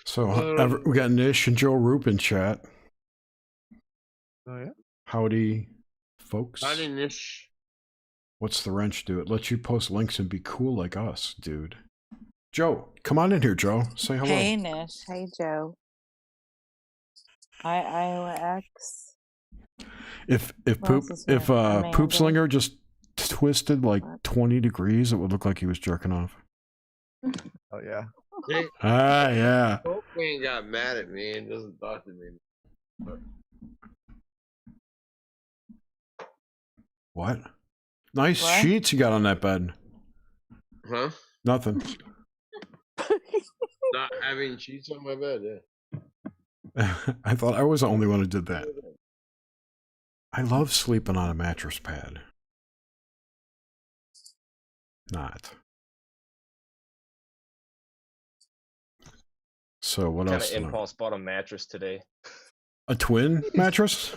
So we got Nish and Joe Roop in chat. Oh yeah. Howdy, folks. Howdy, Nish. What's the wrench do? It lets you post links and be cool like us, dude. Joe, come on in here, Joe. Say hello. Hey, Nish. Hey, Joe. Hi, IOX. If Poop Slinger just twisted like 20 degrees, it would look like he was jerking off. Oh yeah. Yeah. Pope ain't got mad at me and doesn't talk to me. But... What? Nice sheets you got on that bed. Huh? Nothing. Not having sheets on my bed, yeah. I thought I was the only one who did that. I love sleeping on a mattress pad. Not. So what else? Kind of impulse bought a mattress today. A twin mattress?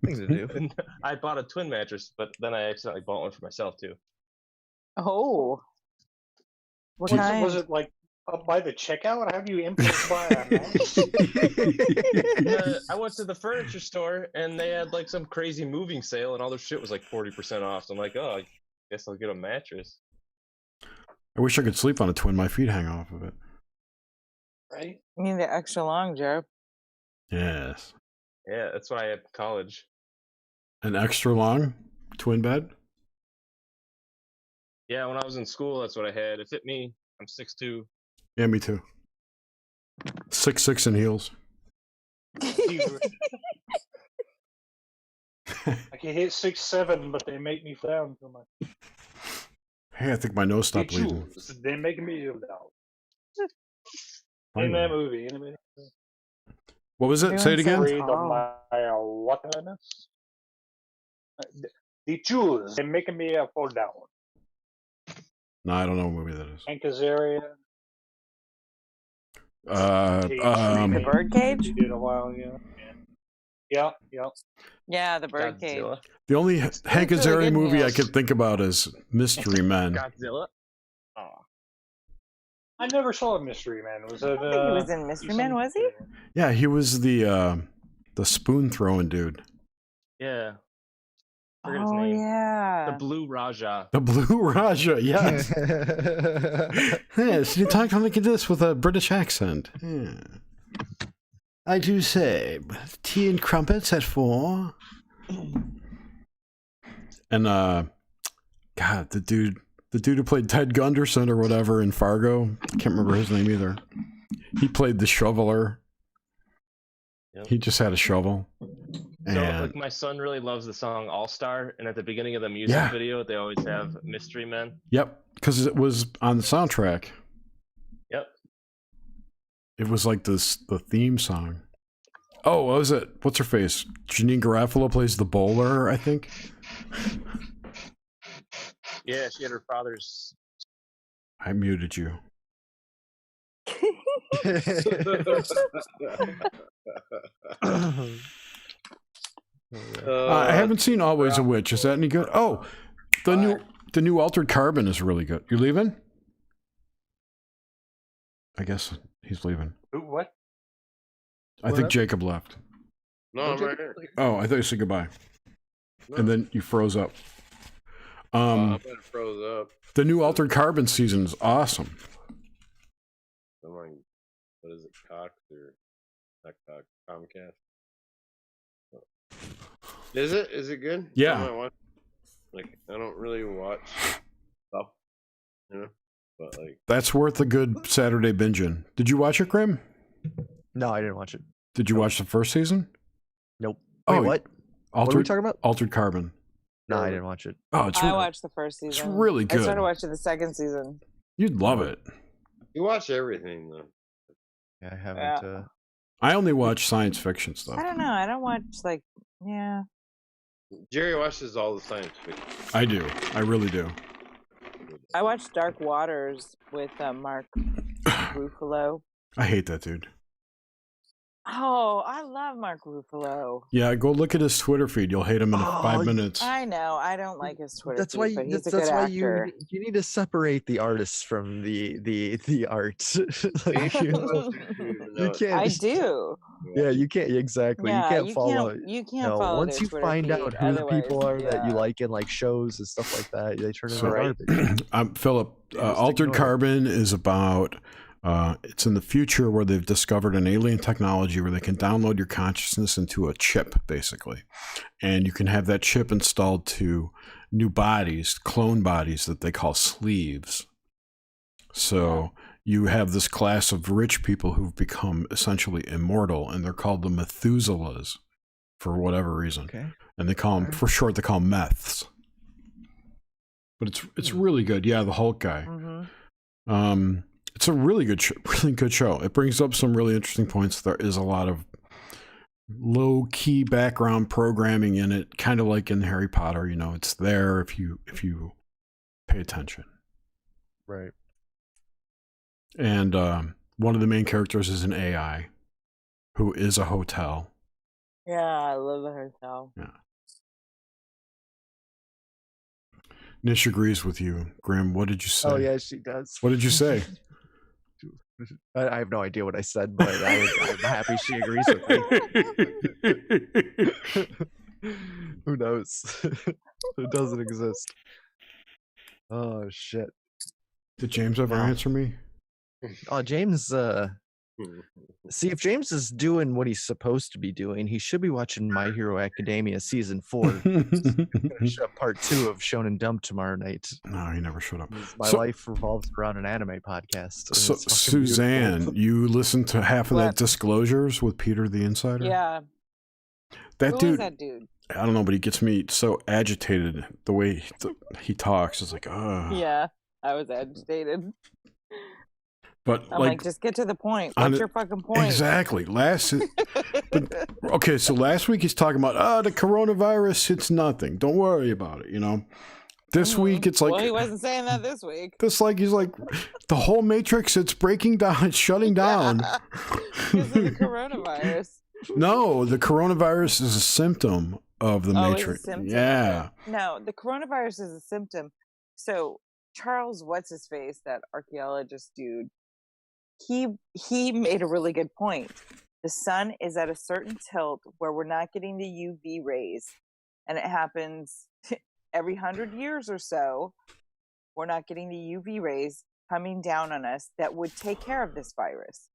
Things to do. I bought a twin mattress, but then I accidentally bought one for myself too. Oh. What Was kind? it like up by the checkout? How do you impulse buy a mattress? I went to the furniture store and they had like some crazy moving sale and all their shit was like 40% off. So I'm like, oh, I guess I'll get a mattress. I wish I could sleep on a twin. My feet hang off of it. Right? You mean the extra long, Joe? Yes. Yeah, that's what I had in college. An extra long twin bed? Yeah, when I was in school, that's what I had. It fit me. I'm 6'2". Yeah, me too. 6'6" in heels. I can hit 6'7", but they make me down too much. Hey, I think my nose stopped bleeding. They make me down. In that movie. What was it? Say it again. Afraid of my whatness. The Jews, they're making me fall down. No, I don't know what movie that is. Hank Azaria. The Birdcage? He did a while ago. Yeah. Yeah, the Birdcage. Godzilla. The only Hank really Azaria good, movie I Niels. could think about is Mystery Men. Godzilla. Oh. I never saw Mystery Man. Was it? I don't think he was in Mystery Man, was he? Yeah, he was the spoon throwing dude. Yeah. Forget his Oh name. yeah. The Blue Raja. The Blue Raja, yes. Yes, you talk like this with a British accent. Yeah. I do say, tea and crumpets at 4. And God, the dude who played Ted Gunderson or whatever in Fargo, can't remember his name either. He played the shoveler. Yep. He just had a shovel. So, And like, my son really loves the song All Star, and at the beginning of the music video, they always have Mystery Men. yep, because it was on the soundtrack. Yep. It was like the theme song. Oh, what was it? What's her face? Janine Garofalo plays the bowler, I think. Yeah, she had her father's. I muted you. I haven't seen Always a Witch. Is that any good? Oh, the new Altered Carbon is really good. You leaving? I guess he's leaving. What? I think Jacob left. No, I'm right here. Oh, I thought you said goodbye. No. And then you froze up. I bet it froze up. The new Altered Carbon season is awesome. I'm like, what is it, Cox or not Cox? Comcast? Is it? Is it good? Yeah. Like, I don't really watch stuff, you know? But, like... That's worth a good Saturday binging. Did you watch it, Grim? No, I didn't watch it. Did you watch the first season? Nope. Oh, Wait, what? Altered, What are we talking about? Altered Carbon. No, I didn't watch it. Oh, it's I watched the first season. It's really good. I started watching the second season. You'd love it. You watch everything, though. Yeah, I haven't. Yeah. I only watch science fiction I stuff. don't know. I don't watch yeah. Jerry watches all the science fiction. I do. I really do. I watched Dark Waters with Mark Ruffalo. I hate that dude. Oh, I love Mark Ruffalo. Yeah, go look at his Twitter feed. You'll hate him in 5 minutes. I know. I don't like his Twitter That's feed, why. but he's a That's good why actor. you need to separate the artists from the art. Like, you can't. I do. Yeah, you can't exactly. Yeah, you can't follow. You can't follow once their you Twitter find feed, out who the people are otherwise, that you yeah. like in like shows and stuff like that, they turn into So, garbage. Philip, Altered ignore it. Carbon is about, it's in the future where they've discovered an alien technology where they can download your consciousness into a chip, basically. And you can have that chip installed to new bodies, clone bodies that they call sleeves. So you have this class of rich people who've become essentially immortal, and they're called the Methuselahs for whatever reason. Okay. And they call them, for short, they call them meths. But it's really good. Yeah, the Hulk guy. Mm-hmm. It's a really good show. It brings up some really interesting points. There is a lot of low-key background programming in it, kind of like in Harry Potter. You know, it's there if you pay attention. Right. And one of the main characters is an AI who is a hotel. Yeah, I love the hotel. Yeah. Nish agrees with you, Grim. What did you say? Oh yeah, she does. What did you say? I have no idea what I said, but I'm happy she agrees with me. Who knows? It doesn't exist. Oh shit. Did James ever answer me? Oh, James. See, if James is doing what he's supposed to be doing, he should be watching My Hero Academia season 4. Finish up part 2 of Shonen Dump tomorrow night. No, he never showed up. My life revolves around an anime podcast. So, It's fucking Suzanne, beautiful. you listened to half of that Disclosures with Peter the Insider? Yeah. That Who dude, is that dude? I don't know, but he gets me so agitated the way he talks. It's like, Yeah, I was agitated. But I'm like, just get to the point. What's your fucking point? Exactly. Okay, so last week he's talking about, the coronavirus, it's nothing. Don't worry about it, you know. This week, it's like well, he wasn't saying that this week. he's like the whole Matrix. It's breaking down. It's shutting down. Because of the coronavirus. No, the coronavirus is a symptom of the Matrix. It's a symptom. Yeah. No, the coronavirus is a symptom. So Charles, what's his face, that archaeologist dude, he made a really good point. The sun is at a certain tilt where we're not getting the UV rays, and it happens every 100 years or so. We're not getting the UV rays coming down on us that would take care of this virus.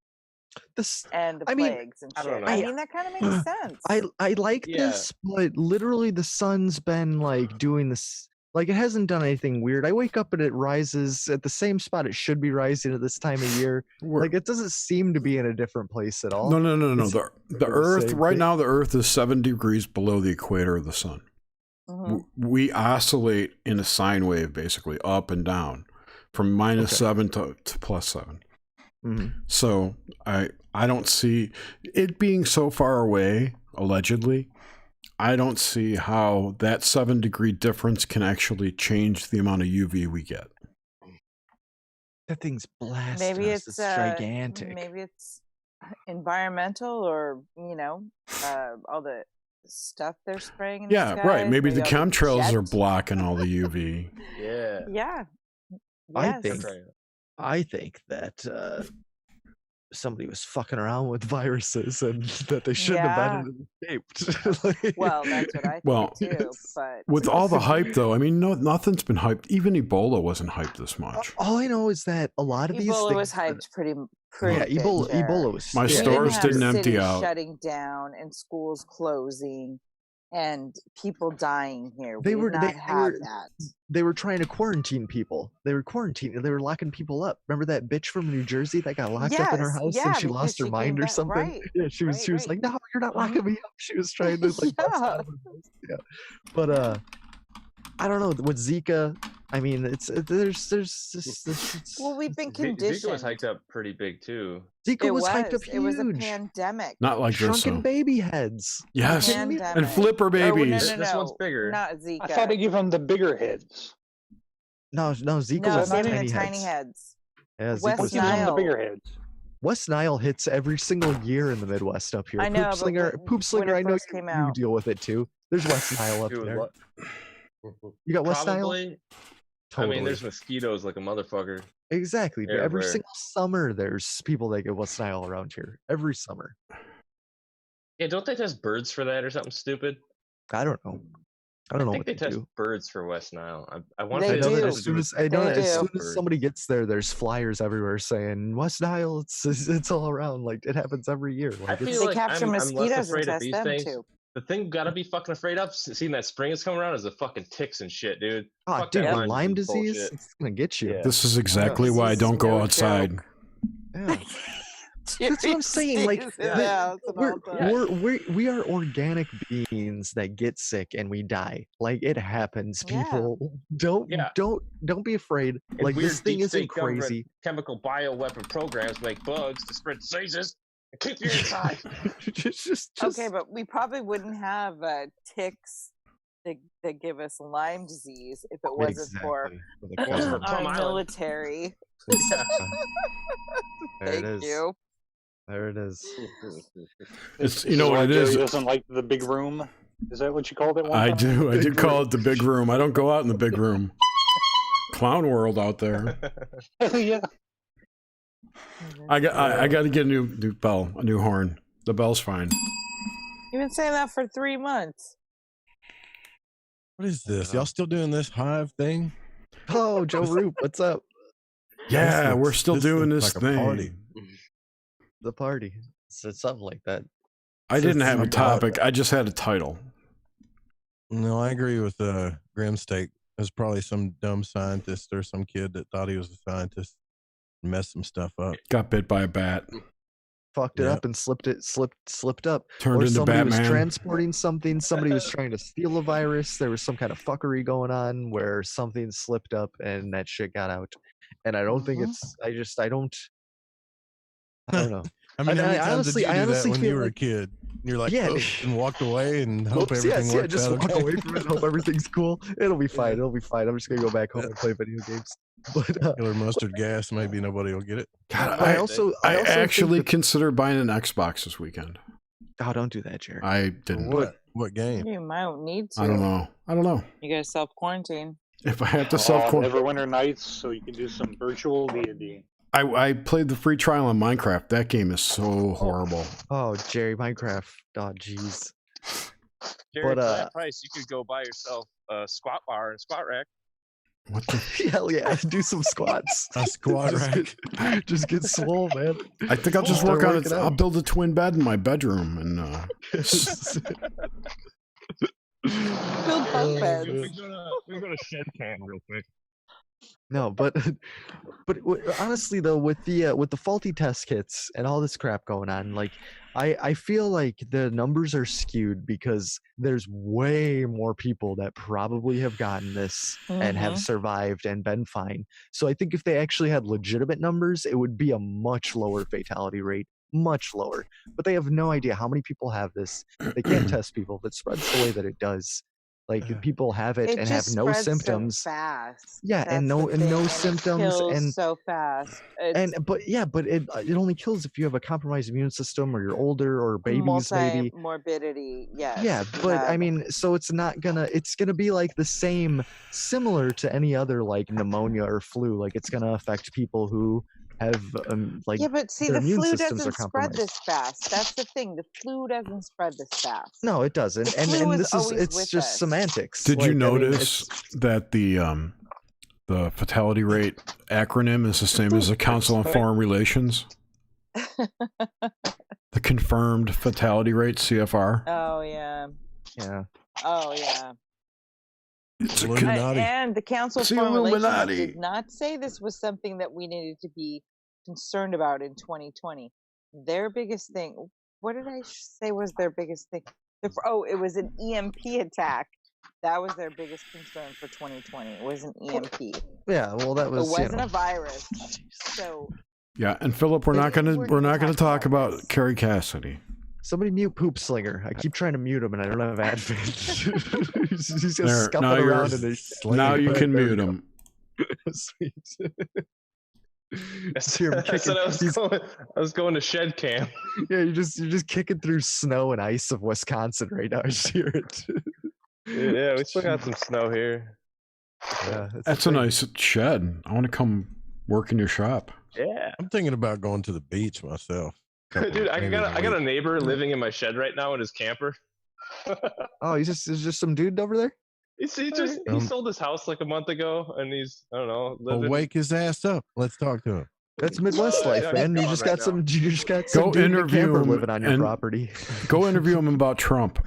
And the plagues and shit. I mean, that kind of makes sense. I like this, but literally the sun's been like doing this. Like, it hasn't done anything weird. I wake up and it rises at the same spot it should be rising at this time of year. Like, it doesn't seem to be in a different place at all. No. The Earth, right now, the Earth is 7 degrees below the equator of the sun. Mm-hmm. We oscillate in a sine wave, basically, up and down, from -7 to +7. Mm-hmm. So I don't see it being so far away, allegedly. I don't see how that 7-degree difference can actually change the amount of UV we get. That thing's blasting. Maybe it's gigantic. Maybe it's environmental, or all the stuff they're spraying in the sky. Right. Maybe the chemtrails are blocking all the UV. Yeah. I think that somebody was fucking around with viruses and that they shouldn't have been escaped. Well, that's what I think too. But with all the hype, though, I mean, nothing's been hyped. Even Ebola wasn't hyped this much. All I know is that a lot of these things was hyped pretty. Yeah, Ebola was. My stores didn't empty out. Shutting down and schools closing and people dying here. They were trying to quarantine people. They were locking people up. Remember that bitch from New Jersey that got locked up in her house and she lost her mind or something? Right. Yeah, she was like, "No, you're not locking me up." She was trying to But I don't know, with Zika, I mean, there's well, we've been conditioned. Zika was hyped up pretty big too. Zika was hyped up huge. It was a pandemic. Not like shrunken baby heads. Yes, and flipper babies. No, this one's bigger. Not Zika. I thought they give them the bigger heads. No, Zika was tiny heads. Yeah, Zika was the bigger heads. West Nile hits every single year in the Midwest up here. I know, Poop Slinger, I know you deal with it too. There's West Nile up there. You got West Nile? Totally. I mean, there's mosquitoes like a motherfucker. Exactly. But every single summer, there's people that get West Nile around here. Every summer. Yeah, don't they test birds for that or something stupid? I don't know. I don't know think what they do. test birds for West Nile. I want to know as soon as somebody gets there, there's flyers everywhere saying West Nile. It's all around. Like, it happens every year. Like, they capture mosquitoes and test them too. The thing gotta be fucking afraid of, seeing that spring is coming around, is the fucking ticks and shit, dude. Oh, dude, Lyme disease, it's gonna get you. Yeah. This is exactly why I don't go outside. Yeah. That's what I'm saying. Like, we are organic beings that get sick and we die. Like, it happens. People don't be afraid. And like, this thing isn't crazy. Chemical bioweapon programs make bugs to spread diseases. Keep you inside. just okay, but we probably wouldn't have ticks that give us Lyme disease if it wasn't for our military. Thank you. There it is. It's what it is. He doesn't like the big room. Is that what you called it? I do. I do call it the big room. I don't go out in the big room. Clown world out there. Yeah. I got to get a new bell, a new horn. The bell's fine. You've been saying that for 3 months. What is this? Y'all still doing this Hive thing? Oh, Joe Roop, what's up? Yeah, we're still doing this thing. Party. The party. So it's something like that. I didn't have a topic. I just had a title. No, I agree with Grimsteak. There's probably some dumb scientist or some kid that thought he was a scientist and messed some stuff up. Got bit by a bat. Fucked it up and slipped up. Turned into somebody Batman. was transporting something. Somebody was trying to steal a virus. There was some kind of fuckery going on where something slipped up and that shit got out. And I don't think it's. I don't know. I mean, I honestly when you were like, a kid. you're like, Yeah. "Oh," and walked away and hope Whoops, everything works just out walk okay. away from it, hope everything's cool. It'll be fine. It'll be fine. I'm just gonna go back home and play video games. But Killer mustard gas, maybe nobody will get it. God, I I also actually think consider buying an Xbox this weekend. oh, don't do that, Jared. I didn't. What game? You might need to. I don't know. You gotta self quarantine. If I have to self quarantine, Neverwinter Nights, so you can do some virtual D&D. I played the free trial on Minecraft. That game is so horrible. Oh, Jerry, Minecraft. Oh, jeez. Jerry, for that price, you could go buy yourself a squat bar and squat rack. What the? Hell yeah, do some squats. A squat rack. Just get swole, man. I think I'll just Start work on it. working out. I'll build a twin bed in my bedroom and Build bunk beds. We go to Shed Cam real quick. No, but honestly though, with the faulty test kits and all this crap going on, like I feel like the numbers are skewed because there's way more people that probably have gotten this and have survived and been fine. So I think if they actually had legitimate numbers, it would be a much lower fatality rate, much lower. But they have no idea how many people have this. They can't test people if it spreads the way that it does. Like people have it and have no symptoms. So fast. Yeah, That's and no the thing, and symptoms it kills and so fast. but it only kills if you have a compromised immune system or you're older or babies maybe. Morbidity, yes. Yeah, but I mean, so it's gonna be like the same, similar to any other like pneumonia or flu. Like it's gonna affect people who have like yeah, but see, their the immune flu systems doesn't are spread compromised. this fast. That's the thing. The flu doesn't spread this fast. No, it doesn't. The And flu is this is always it's with just us. semantics. Did Like, you I mean, notice that the fatality rate acronym is the same as the Council on Foreign Relations? The confirmed fatality rate, CFR. Oh yeah. Yeah. Oh yeah. It's Illuminati. And the Council of It's the Foreign Relations Illuminati. did not say this was something that we needed to be concerned about in 2020. Their biggest thing, what did I say was their biggest thing? It was an EMP attack. That was their biggest concern for 2020. It was an EMP. Yeah, well, that was. It wasn't a virus. So Yeah, and Philip, we're not gonna talk about Carrie Cassidy. Somebody mute Poop Slinger. I keep trying to mute him, and I don't have admin. He's just scuffing now around in his. Now you can mute him. Sweet. I said I was going to Shed Cam. Yeah, you're just kicking through snow and ice of Wisconsin right now. I just hear it. Yeah, we still got some snow here. Yeah, That's a nice shed. I want to come work in your shop. Yeah, I'm thinking about going to the beach myself. dude, I got a neighbor living in my shed right now in his camper. Oh, is just some dude over there? He sold his house like a month ago, and he's I don't know. Well, wake his ass up. Let's talk to him. That's Midwest life, man. You just got some Go dude in a interview camper him living on your and- property. Go interview him about Trump.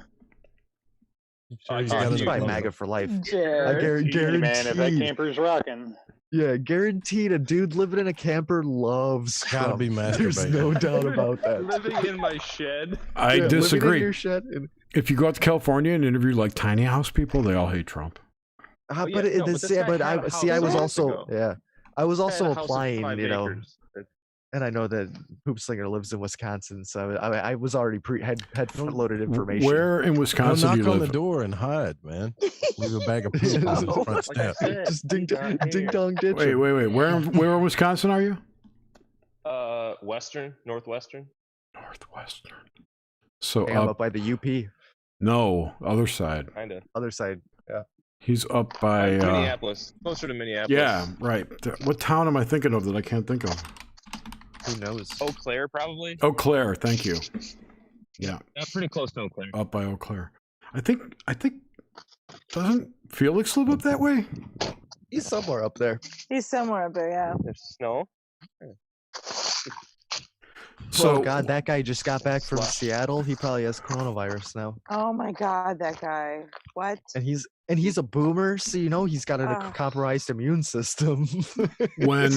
He's He's got his probably own- MAGA for life. I Hey, guarantee. man, if that camper's rocking. Yeah, guaranteed. A dude living in a camper loves Gotta Trump. be There's masturbating. no doubt about that. living in my shed. I Yeah, living in disagree. your shed and- If you go out to California and interview like tiny house people, they all hate Trump. yeah, but it, no, but this, this yeah, guy but had I a see. I house was months also ago. yeah. I was also Had a house of applying, 5 you know, acres. and I know that Poop Slinger lives in Wisconsin, so I was already had front loaded information. Where in Go Wisconsin do knock you on the live? door and hide, man. Leave a bag of poop on the front Like I step. said, Just ding he's not here. dong ditch. Wait. him. Where in Wisconsin are you? Northwestern. Northwestern. So Hey, I'm up. up by the UP, No, other side. Kinda. other side. Yeah. He's up by. Minneapolis. Closer to Minneapolis. Yeah, right. What town am I thinking of that I can't think of? Who knows? Eau Claire, probably. Eau Claire. Thank you. Yeah, Pretty close to Eau Claire. up by Eau Claire. I think. Doesn't Felix live up that way? He's somewhere up there. He's somewhere up there, yeah. There's snow. So Oh God, that guy just got back from Seattle. He probably has coronavirus now, Oh my God, that guy. What? and he's a boomer, so you know he's got a Ah. compromised immune system. when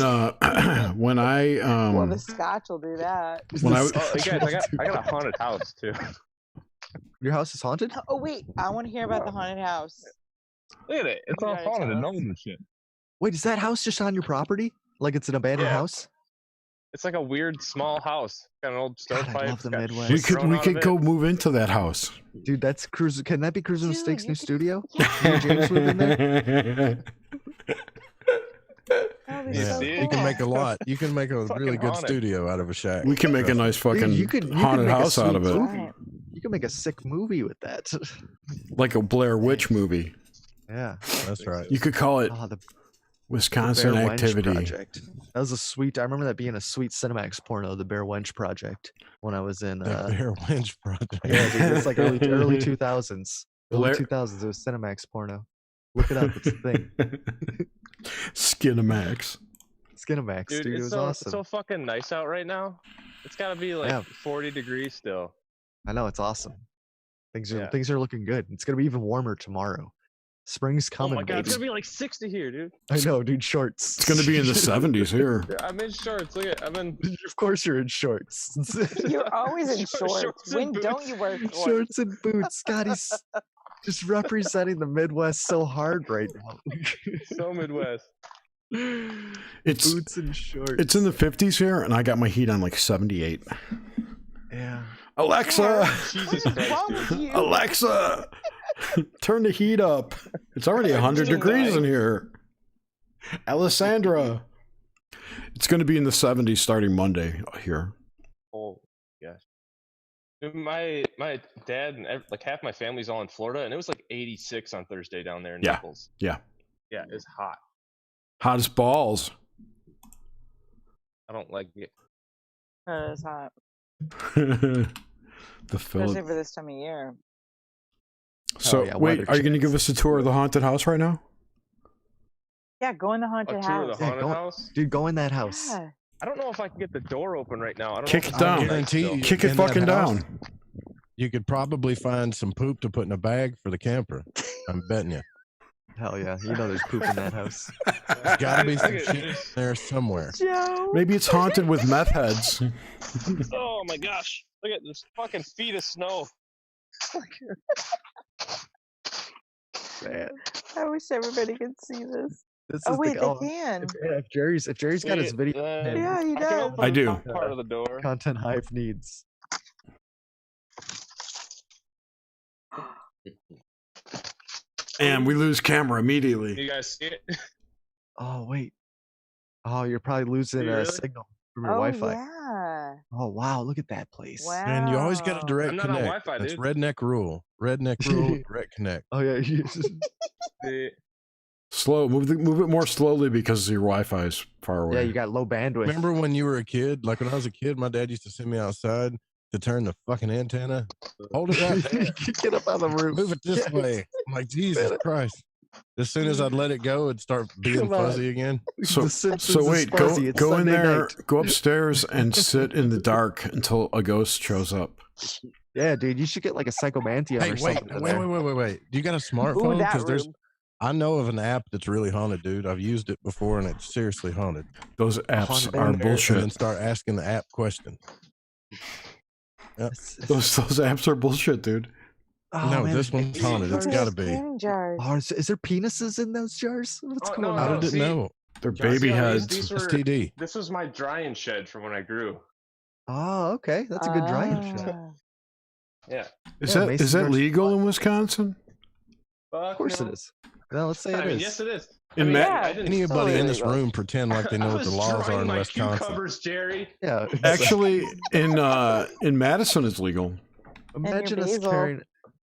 when I Well, the scotch will do that. when I Oh, hey guys, I got a haunted house too. Your house is haunted? Oh wait, I want to hear about the haunted house. Look at it. It's all Yeah, haunted and tell us. knows and shit. Wait, is that house just on your property? Like it's an abandoned Yeah. house? It's like a weird small house. Got an old stovepipe. I love the Midwest. We could go move into that house. Dude, that's Cruise. Can that be Cruise and Dude, Steak's you new could- studio? Yeah. You and James move in there? That'd be Yeah, so you can cool. make a lot. You can make a Fucking really good haunted. studio out of a shack. We can make a nice fucking you could haunted make a house out of sweet it, movie. Right. You can make a sick movie with that. like a Blair Witch movie. Yeah. That's right. You could call it Oh, the Wisconsin Bear Wench Activity. Project. That was a sweet. I remember that being a sweet Cinemax porno, the Bear Wench Project, when I was in. The Bear Wench Project. Yeah, dude, it's like early 2000s. Early Blair- 2000s. It was Cinemax porno. Look it up. It's a thing. Skinamax. Skinemax, Dude, dude. It it's was so awesome. so fucking nice out right now. It's gotta be like Yeah. 40 degrees still. I know, it's awesome. Things are Yeah. things are looking good. It's gonna be even warmer tomorrow. Spring's Oh coming, my god, it's baby. gonna be like 60 here, dude. I know, dude. Shorts. It's going to be in the 70s here. Yeah, I'm in shorts. Look at, I'm in Of course, you're in shorts. You're always in shorts. Shorts and When boots. don't you wear shorts? Shorts and boots. God, he's just representing the Midwest so hard right now. so Midwest. It's Boots and shorts. it's in the 50s here, and I got my heat on like 78. yeah. Alexa, Jesus What's Christ, wrong dude. with you? Alexa, turn the heat up. It's already 100 degrees in here. Alessandra. It's going to be in the 70s starting Monday here. Oh gosh. Dude, my dad and like half my family's all in Florida, and it was like 86 on Thursday down there in Yeah. Naples. Yeah. Yeah, it's hot. Hot as balls. I don't like it. It's hot, The especially Philip. for this time of year. So yeah, wait, weather are you going to give checks. us a tour of the haunted house right now? Yeah, go in the A haunted tour of house. the Yeah, haunted go- house. Dude, go in that house. Yeah. I don't know if I can get the door open right now. I don't Kick know if it it's down. night Guarantee still. you. Kick it in that fucking house, down. You could probably find some poop to put in a bag for the camper. I'm betting you. Hell yeah. You know there's poop in that house. There's got to be some Look at shit this. there somewhere. Joe. Maybe it's haunted with meth heads. Oh my gosh! Look at this fucking feet of snow. Man. I wish everybody could see this. This Oh is wait, the, they can. if Jerry's got his video Yeah, he I can does. open I the do. top part of the door. content Hive needs. And we lose camera immediately. You guys see it? Oh wait. Oh, you're probably losing you a really? signal from your Oh Wi-Fi. yeah. Oh wow, look at that place. Wow. And you always got a direct I'm not on connect. Wi-Fi, That's dude. redneck rule. Redneck rule, direct connect. Oh yeah. Slow. Move it more slowly because your Wi-Fi is far away. Yeah, you got low bandwidth. Remember when you were a kid? Like when I was a kid, my dad used to send me outside to turn the fucking antenna. Hold it up, man. Get up on the roof. Move it this Yes. way. I'm like, Jesus Christ. As soon as I'd let it go, it'd start being Come on. fuzzy again. So, The Simpsons so is wait, fuzzy. It's go in Sunday there, night. go upstairs and sit in the dark until a ghost shows up. Yeah, dude, you should get like a psychomantium Hey, or wait, something. in wait, there. wait. Do you got a Ooh, smartphone? that Because there's, room. I know of an app that's really haunted, dude. I've used it before and it's seriously haunted. Those apps Haunted are Bear. And then bullshit. start asking the app question. It's- Those apps are bullshit, dude. oh, No, man, this one's it's- haunted. It's Look at got to those be. canning jars. Oh, is there penises in those jars? What's Oh, going no, How on? no. did it see- know? They're Josh, baby yeah, heads. These were, STD. this was my drying shed from when I grew. Oh, okay. That's a good drying shot. Ah. Yeah. Is Yeah, that mason is that jars- legal in Wisconsin? Of course it is. No, let's say I it mean, is. yes, it is. In I mean, Ma- I didn't Anybody totally in this legal. room pretend like they know I what the was laws are drying in my Wisconsin. cucumbers, Jerry. Yeah. Actually, in Madison, it's legal. Imagine your us basil. carrying.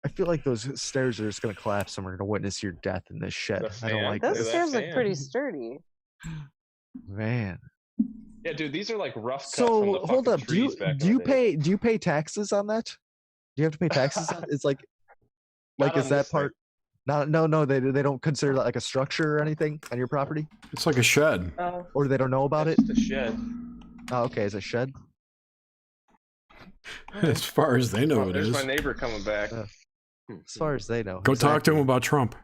I feel like those stairs are just going to collapse and we're going to witness your death in this shed. The I don't fan? like Those Look at this. that stairs look fan. pretty sturdy. Man. Yeah, dude, these are like rough cut So from the hold fucking up. Do you trees back in do you the day. pay do you pay taxes on that? Do you have to pay taxes on it's like Not is on that this thing. part no they don't consider that like a structure or anything on your property? It's like a shed. Or they don't know about it? It's just a shed. Oh, okay, it's a shed. As far as they know, Oh, it there's is. my neighbor coming back. As far as they know. Go talk to him Exactly. about Trump.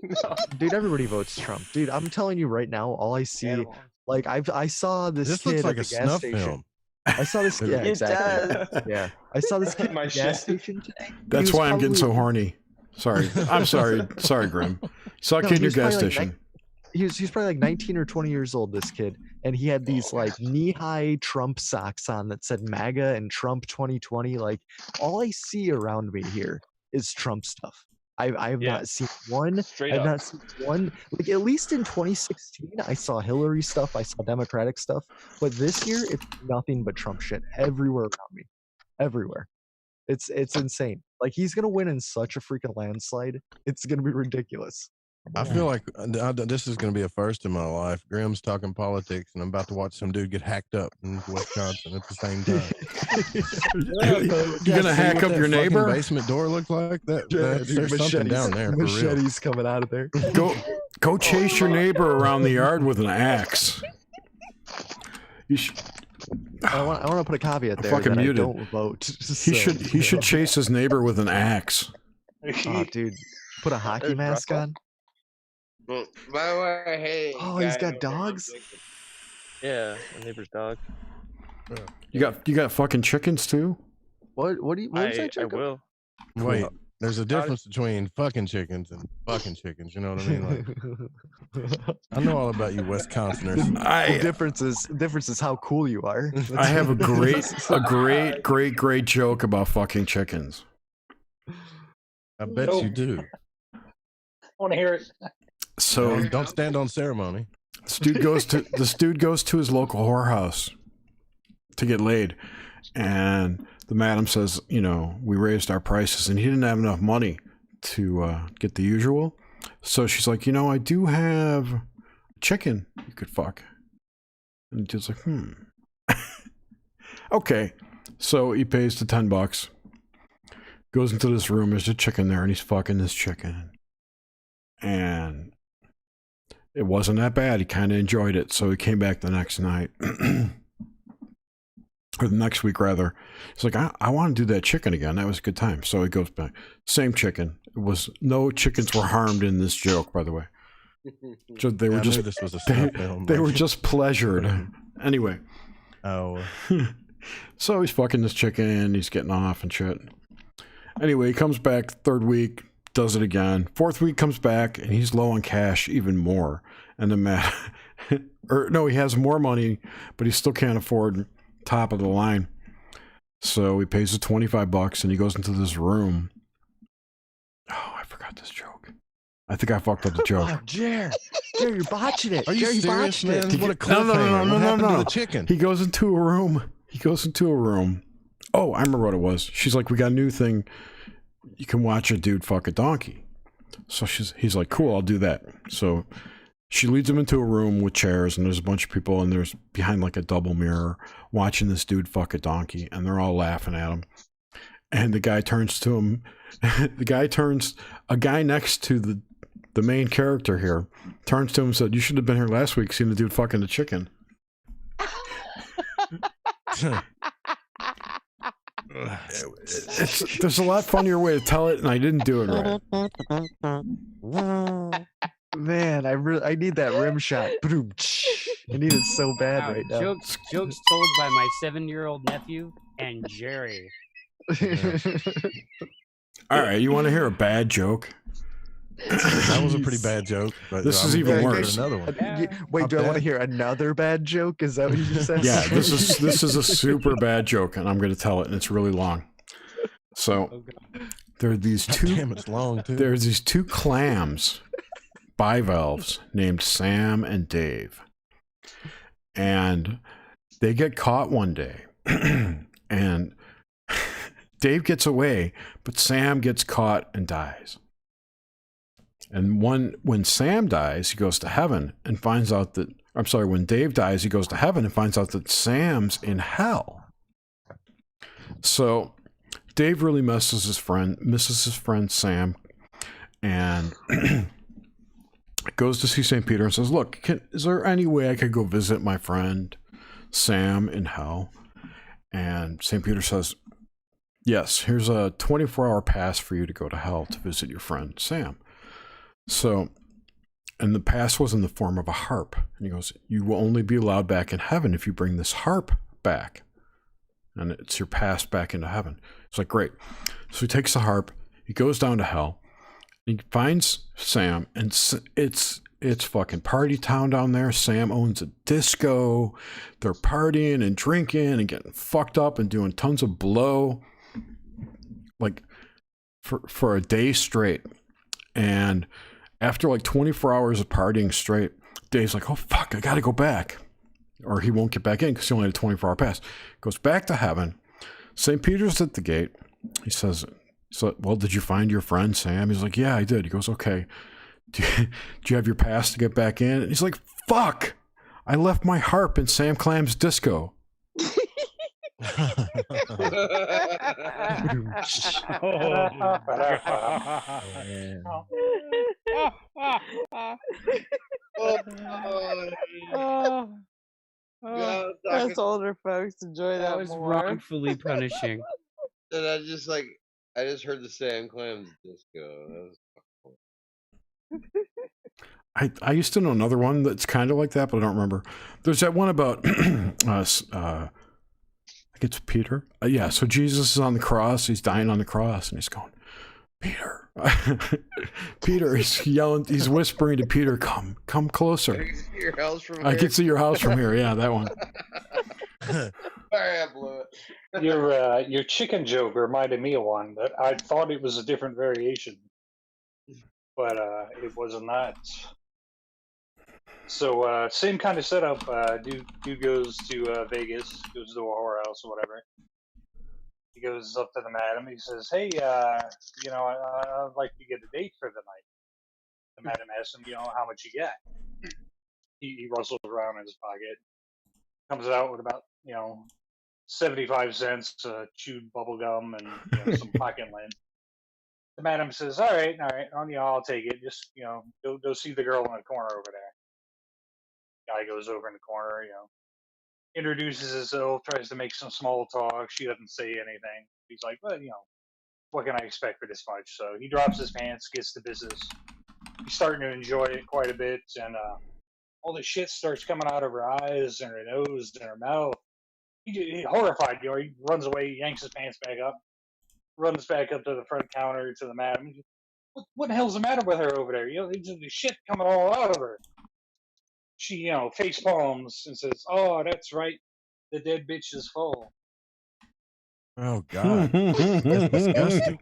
No. Dude, everybody votes Trump. Dude, I'm telling you right now, all I see Animal. like I saw this This kid looks at like the a gas snuff station. film. I saw this yeah, It exactly. does. Yeah. I saw this kid at My the gas shit. station today. That's He was why I'm getting so probably- horny. Sorry. I'm sorry. Sorry, Grim. Saw a No, kid in he your was gas probably, like, station. he's probably like 19 or 20 years old, this kid, and he had these like knee-high Trump socks on that said MAGA and Trump 2020. Like, all I see around me here is Trump stuff. I have not seen one. I've not seen one. Like, at least in 2016, I saw Hillary stuff. I saw Democratic stuff. But this year, it's nothing but Trump shit everywhere around me. Everywhere. It's insane. Like, he's gonna win in such a freaking landslide. It's gonna be ridiculous. I feel like this is going to be a first in my life. Grimm's talking politics, and I'm about to watch some dude get hacked up in Wisconsin at the same time. You're gonna hack up your neighbor? Basement door looked like that. There's something down there. Machetes coming out of there. Go chase your neighbor around the yard with an axe. You should. I want to put a caveat there fucking that muted. I don't vote. He should chase his neighbor with an axe. Oh, dude, put a hockey mask on. Well, by the way, hey. Oh, he's got dogs. Yeah, my neighbor's dog. You got fucking chickens too? What was that, I will. Wait, there's a difference between fucking chickens and fucking chickens. You know what I mean? Like, I know all about you Wisconsiners. The difference is how cool you are. I have a great joke about fucking chickens. I bet you do. I want to hear it. So don't stand on ceremony. This dude goes to his local whorehouse to get laid, and the madam says, you know, we raised our prices, and he didn't have enough money to get the usual. So she's like, you know, I do have chicken you could fuck. And the dude's like, okay. So he pays the $10, goes into this room, there's a chicken there, and he's fucking this chicken. And it wasn't that bad. He kind of enjoyed it. So he came back the next night. Or the next week, rather. He's like, I want to do that chicken again. That was a good time. So he goes back. Same chicken. No chickens were harmed in this joke, by the way. So they were just, this was a snuff film. They were just pleasured. Anyway. Oh. So he's fucking this chicken. He's getting off and shit. Anyway, he comes back third week, does it again. Fourth week comes back, and he's low on cash even more. And the man, he has more money, but he still can't afford top of the line. So he pays the $25, and he goes into this room. Oh, I forgot this joke. I think I fucked up the joke. Oh, Jer, you're botching it. Are you serious, man? What a cliffhanger. No. The chicken? He goes into a room. Oh, I remember what it was. She's like, we got a new thing. You can watch a dude fuck a donkey. So he's like, cool, I'll do that. So she leads him into a room with chairs, and there's a bunch of people, and there's behind like a double mirror watching this dude fuck a donkey, and they're all laughing at him. And the guy turns to him. A guy next to the main character here turns to him and said, you should have been here last week seeing the dude fucking the chicken. There's a lot funnier way to tell it, and I didn't do it right. Man, I need that rim shot. I need it so bad right now. Jokes told by my 7-year-old nephew and Jerry. All right, you want to hear a bad joke? That was a pretty bad joke. But this is even worse. Another one. Wait, do I want to hear another bad joke? Is that what you just said? Yeah, this is a super bad joke, and I'm going to tell it, and it's really long. So there are these two. Damn, it's long too. There's these two clams, bivalves named Sam and Dave, and they get caught one day, and Dave gets away, but Sam gets caught and dies. And when Sam dies, he goes to heaven and finds out that, when Dave dies, he goes to heaven and finds out that Sam's in hell. So Dave really misses his friend Sam, and goes to see St. Peter and says, look, is there any way I could go visit my friend Sam in hell? And St. Peter says, yes, here's a 24-hour pass for you to go to hell to visit your friend Sam. So, and the pass was in the form of a harp. And he goes, you will only be allowed back in heaven if you bring this harp back. And it's your pass back into heaven. It's like, great. So he takes the harp, he goes down to hell, he finds Sam, and it's it's fucking party town down there. Sam owns a disco. They're partying and drinking and getting fucked up and doing tons of blow, like for a day straight. And after like 24 hours of partying straight, Dave's like, oh fuck, I gotta go back, or he won't get back in because he only had a 24-hour pass. Goes back to heaven. St. Peter's at the gate. He says, so, well, did you find your friend Sam? He's like, yeah, I did. He goes, okay. Do you have your pass to get back in? And he's like, fuck, I left my harp in Sam Clam's disco. Us older folks enjoy that was more. wrongfully punishing. And I just heard the Sam Clams disco. That was I used to know another one that's kind of like that, but I don't remember. There's that one about I think it's Peter. Yeah, so Jesus is on the cross. He's dying on the cross, and he's going, Peter. Peter, he's yelling, he's whispering to Peter, come closer. I can see your house from here. I can see your house from here. Yeah, that one. Sorry, I blew it. Your chicken joke reminded me of one that I thought it was a different variation, but it was not. So same kind of setup. Dude goes to Vegas, goes to a whorehouse or whatever. He goes up to the madam. He says, "Hey, I'd like to get a date for the night." The madam asks him, how much you got. He rustles around in his pocket, comes out with about 75 cents, chewed bubble gum, and some pocket lint. The madam says, "All right, I'll take it. Just go see the girl in the corner over there." Guy goes over in the corner, introduces himself, tries to make some small talk. She doesn't say anything. He's like, well, what can I expect for this much? So he drops his pants, gets to business. He's starting to enjoy it quite a bit, and all the shit starts coming out of her eyes and her nose and her mouth. He horrified, he runs away, yanks his pants back up, runs back up to the front counter to the madam. What the hell's the matter with her over there? There's shit coming all out of her. She, face palms and says, "Oh, that's right. The dead bitch is full." Oh, God. That's disgusting.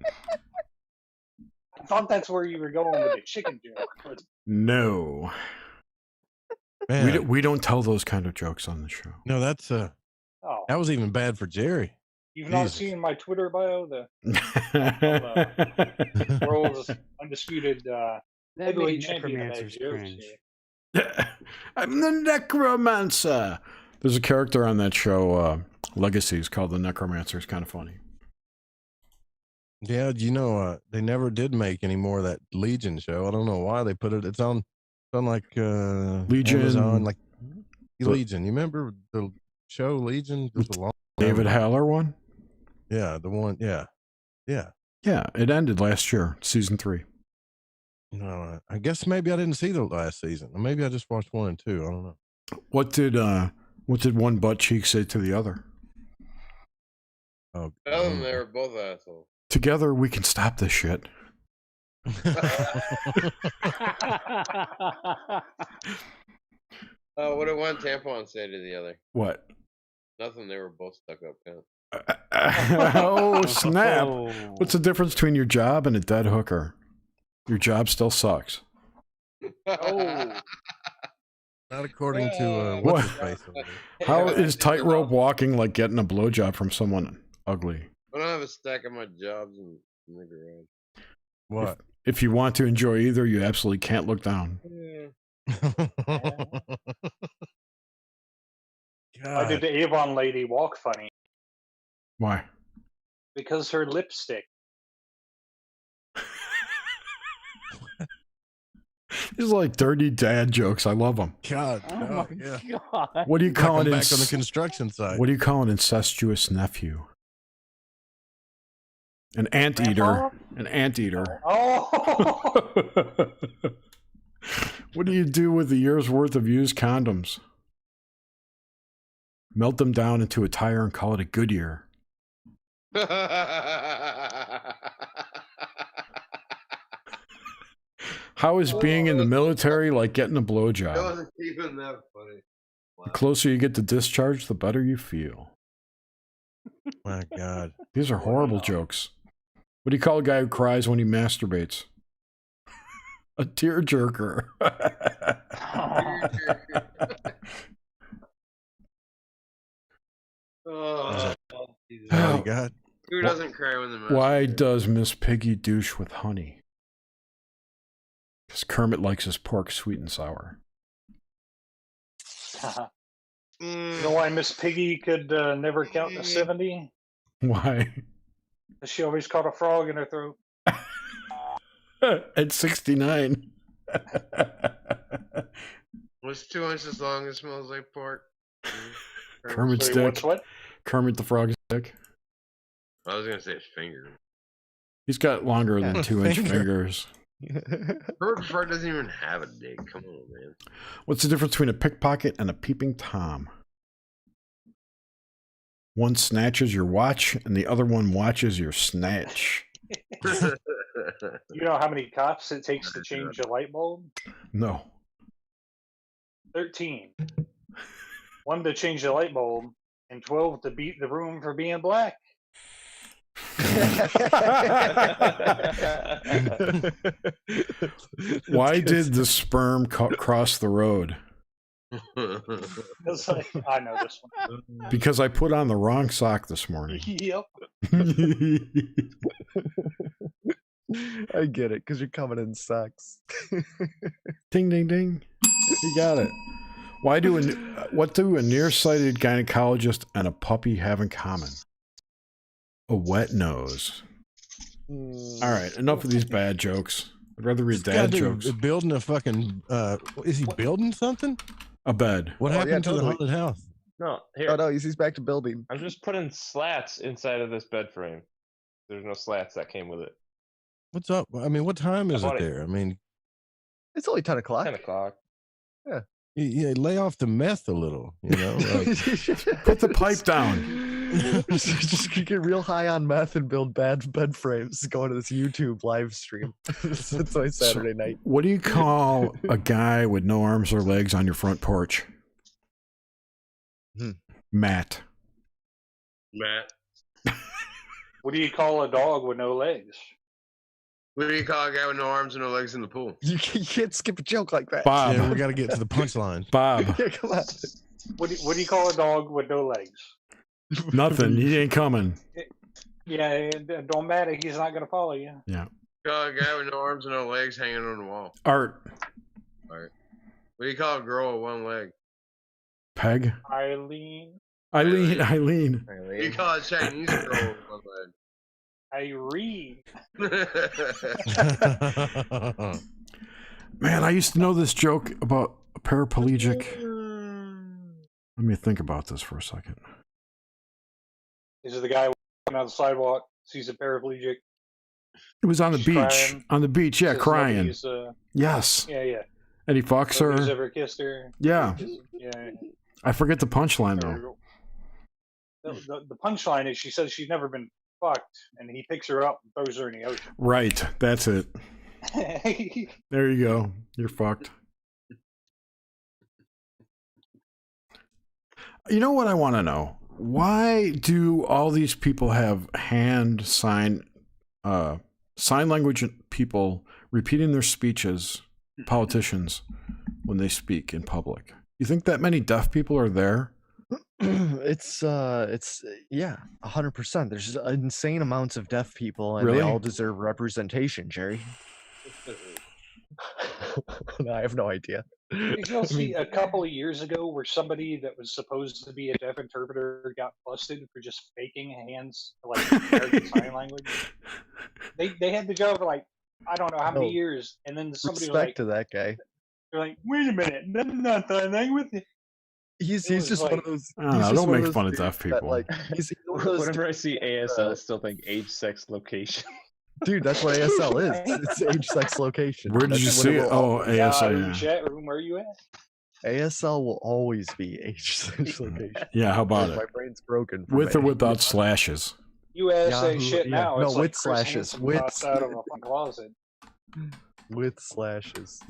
I thought that's where you were going with the chicken joke. But... No. Man. We don't tell those kind of jokes on the show. No, that's that was even bad for Jerry. You've not seen my Twitter bio, the world's undisputed heavyweight champion of jokes. I'm the necromancer. There's a character on that show, Legacies, called the Necromancer. It's kind of funny. Yeah, they never did make any more of that Legion show. I don't know why they put it. It's on like Legion, Amazon, like Legion. You remember the show Legion? David Haller one? Yeah, the one. Yeah. It ended last year, season 3. No, I guess maybe I didn't see the last season. Or maybe I just watched 1 and 2. I don't know. What did one butt cheek say to the other? Oh, they were both assholes. Together we can stop this shit. What did one tampon say to the other? What? Nothing. They were both stuck up. Oh, snap. What's the difference between your job and a dead hooker? Your job still sucks. Oh. Not according to what's his face over there. How is tightrope walking like getting a blowjob from someone ugly? I don't have a stack of my jobs in the garage. What? If you want to enjoy either, you absolutely can't look down. Yeah. Why did the Avon lady walk funny? Why? Because her lipstick. These are like dirty dad jokes. I love them. God. Oh my God. What do you call it? Back on the construction site. What do you call an incestuous nephew? An anteater. An anteater. Oh. What do you do with a year's worth of used condoms? Melt them down into a tire and call it a Goodyear. How is being in the military like getting a That blowjob? wasn't even that funny. The closer you get to discharge, the better you feel. My God. These are horrible jokes. What do you call a guy who cries when he masturbates? A tearjerker. Oh, Is that all you got? who doesn't cry when the Why does Miss Piggy douche with honey? Because Kermit likes his pork sweet and sour. You know why Miss Piggy could never count to 70? Why? She always caught a frog in her throat. At 69. What's 2 inches long and smells like pork? Kermit's Wait, dick. what's what? Kermit the Frog's dick. I was gonna say his finger. He's got longer than 2-inch fingers. Kermit the Frog doesn't even have a dick. Come on, man. What's the difference between a pickpocket and a peeping Tom? One snatches your watch and the other one watches your snatch. You know how many cops it takes to change a light bulb? No. 13. 1 to change the light bulb, and 12 to beat the room for being black. Why did the sperm cross the road? It's like, I know this one. Because I put on the wrong sock this morning. Yep. I get it, because you're coming in socks. Ding, ding, ding. You got it. What do a nearsighted gynecologist and a puppy have in common? A wet nose. All right, enough of these bad jokes. I'd rather read dad jokes. Building a fucking. Is he building something? A bed. What happened to the haunted house? No, here. Oh no, he's back to building. I'm just putting slats inside of this bed frame. There's no slats that came with it. What's up? I mean, what time is it bought it. there? I mean, It's only 10 o'clock. 10 o'clock. Yeah. yeah, lay off the meth a little, you know? Like, Put the pipe down. Just get real high on meth and build bad bed frames. Going to this YouTube live stream. It's my Saturday night. What do you call a guy with no arms or legs on your front porch? Matt. Matt. What do you call a dog with no legs? What do you call a guy with no arms and no legs in the pool? You can't skip a joke like that. Bob. yeah, we got to get to the punchline. Bob. Yeah, come on. What do you call a dog with no legs? Nothing. He ain't coming. Yeah, it don't matter. He's not gonna follow you. Yeah. Call a guy with no arms and no legs hanging on the wall. Art. Art. What do you call a girl with one leg? Peg. Eileen. Eileen. What do you call a Chinese girl with one leg? Irene. Man, I used to know this joke about a paraplegic. Let me think about this for a second. This is the guy walking on the sidewalk, sees a paraplegic. It was on the She's beach. crying. On the beach, yeah, Says crying. nobody's, Yes. Yeah. And he fucks Nobody's her. ever kissed her. Yeah. Yeah. I forget the punchline though. The punchline is she says she's never been fucked, and he picks her up and throws her in the ocean. Right. That's it. There you go. You're fucked. You know what I want to know? Why do all these people have sign language people repeating their speeches, politicians, when they speak in public? You think that many deaf people are there? It's yeah, 100%. There's insane amounts of deaf people, and Really? they all deserve representation, Jerry. I have no idea. Did you see a couple of years ago where somebody that was supposed to be a deaf interpreter got busted for just faking hands, like American Sign Language? They had the job for like, I don't know how many years, and then somebody was Respect like, to that guy. they're like, wait a minute, that's not sign language. He's was just like- one of those. I don't know, don't make fun of deaf people. Like, he's one of those Whenever I see ASL, I still think age, sex, location. dude, that's what ASL is. It's age, sex, location. Where did That's you what see it? will Oh, ASL. Yeah. Chat room, where are you at? ASL will always be age, sex, location. Yeah, how about My it? brain's broken. from With or it. without slashes? You ask that Yahoo, shit yeah. now. No, It's like with Chris slashes. Hansen With pops out of a fucking closet. with slashes.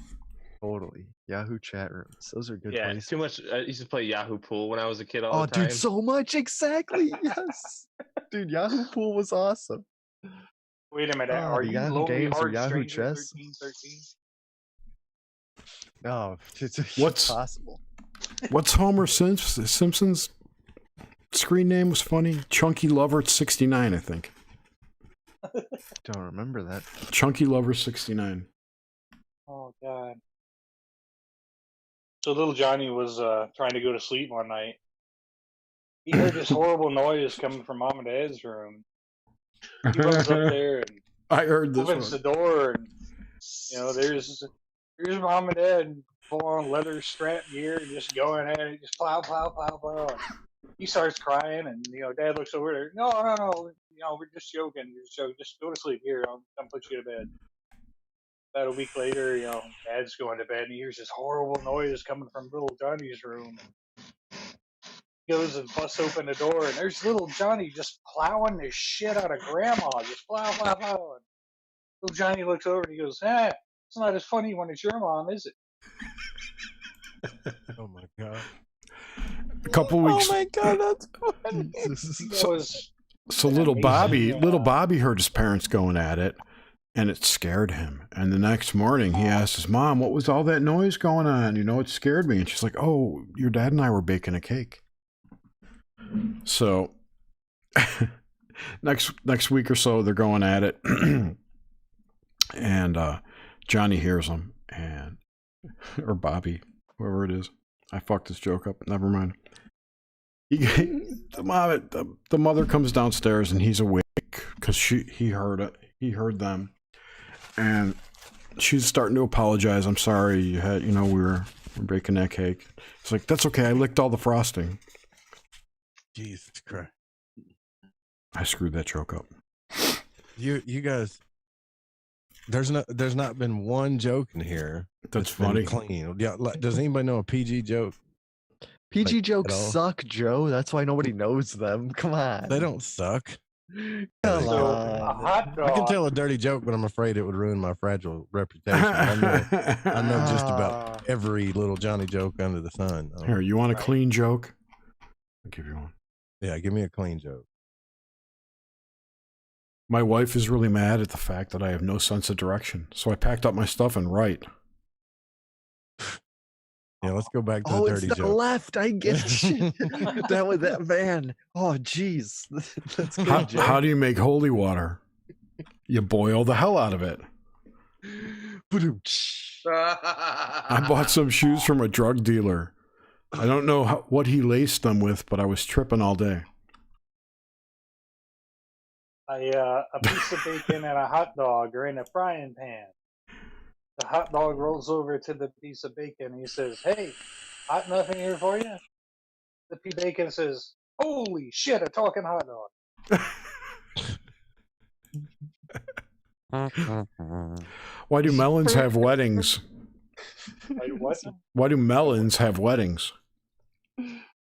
Totally. Yahoo chat rooms. Those are good Yeah, places. too much. I used to play Yahoo Pool when I was a kid all Oh, the time. dude, so much. Exactly. Yes. Dude, Yahoo Pool was awesome. Wait a minute. Oh, Are the you Yahoo Lonely Games or Heart Yahoo Stranger Chess? 1313? No, it's What's- possible. What's Homer Simpson's screen name was funny? Chunky Lover 69, I think. Don't remember that. Chunky Lover 69. Oh God. So little Johnny was trying to go to sleep one night. He heard this horrible noise coming from Mom and Dad's room. He runs up there and I heard this opens one. the door, and there's Mom and Dad full on leather strap gear, just going at it, just plow, plow, plow, plow. He starts crying, and Dad looks over there. No, we're just joking. Just go to sleep. Here, I'll come put you to bed. About a week later, Dad's going to bed, and he hears this horrible noise coming from little Johnny's room. He goes and busts open the door, and there's little Johnny just plowing the shit out of Grandma, just plow, plow, plow. And little Johnny looks over and he goes, it's not as funny when it's your mom, is it? Oh my god. A couple weeks. Oh my god, that's funny. That was So an little amazing, Bobby heard his parents going at it, and it scared him. And the next morning, he asked his mom, "What was all that noise going on? It scared me." And she's like, "Oh, your dad and I were baking a cake." So next week or so, they're going at it, and Johnny hears them, or Bobby, whoever it is. I fucked this joke up. Never mind. The mother comes downstairs and he's awake because he heard it. He heard them, and she's starting to apologize. "I'm sorry. You had, we're baking that cake." It's like, "That's okay. I licked all the frosting." Jesus Christ. I screwed that joke up. You guys, there's not been one joke in here That's been funny. clean. Yeah, does anybody know a PG joke? PG jokes at all? suck, Joe. That's why nobody knows them. Come on. They don't suck. Come so on. a hot dog. I can tell a dirty joke, but I'm afraid it would ruin my fragile reputation. I know just about every little Johnny joke under the sun. Here, you want a clean joke? I'll give you one. Yeah, give me a clean joke. My wife is really mad at the fact that I have no sense of direction, so I packed up my stuff and write. Yeah, let's go back to Oh, the it's dirty the joke. left. I get you. That was that man. Oh, jeez. That's good, Joe. How do you make holy water? You boil the hell out of it. I bought some shoes from a drug dealer. I don't know what he laced them with, but I was tripping all day. A piece of bacon and a hot dog are in a frying pan. The hot dog rolls over to the piece of bacon and he says, "Hey, hot nothing here for you?" The piece of bacon says, "Holy shit, a talking hot dog." Why do melons have weddings? What? Why do melons have weddings?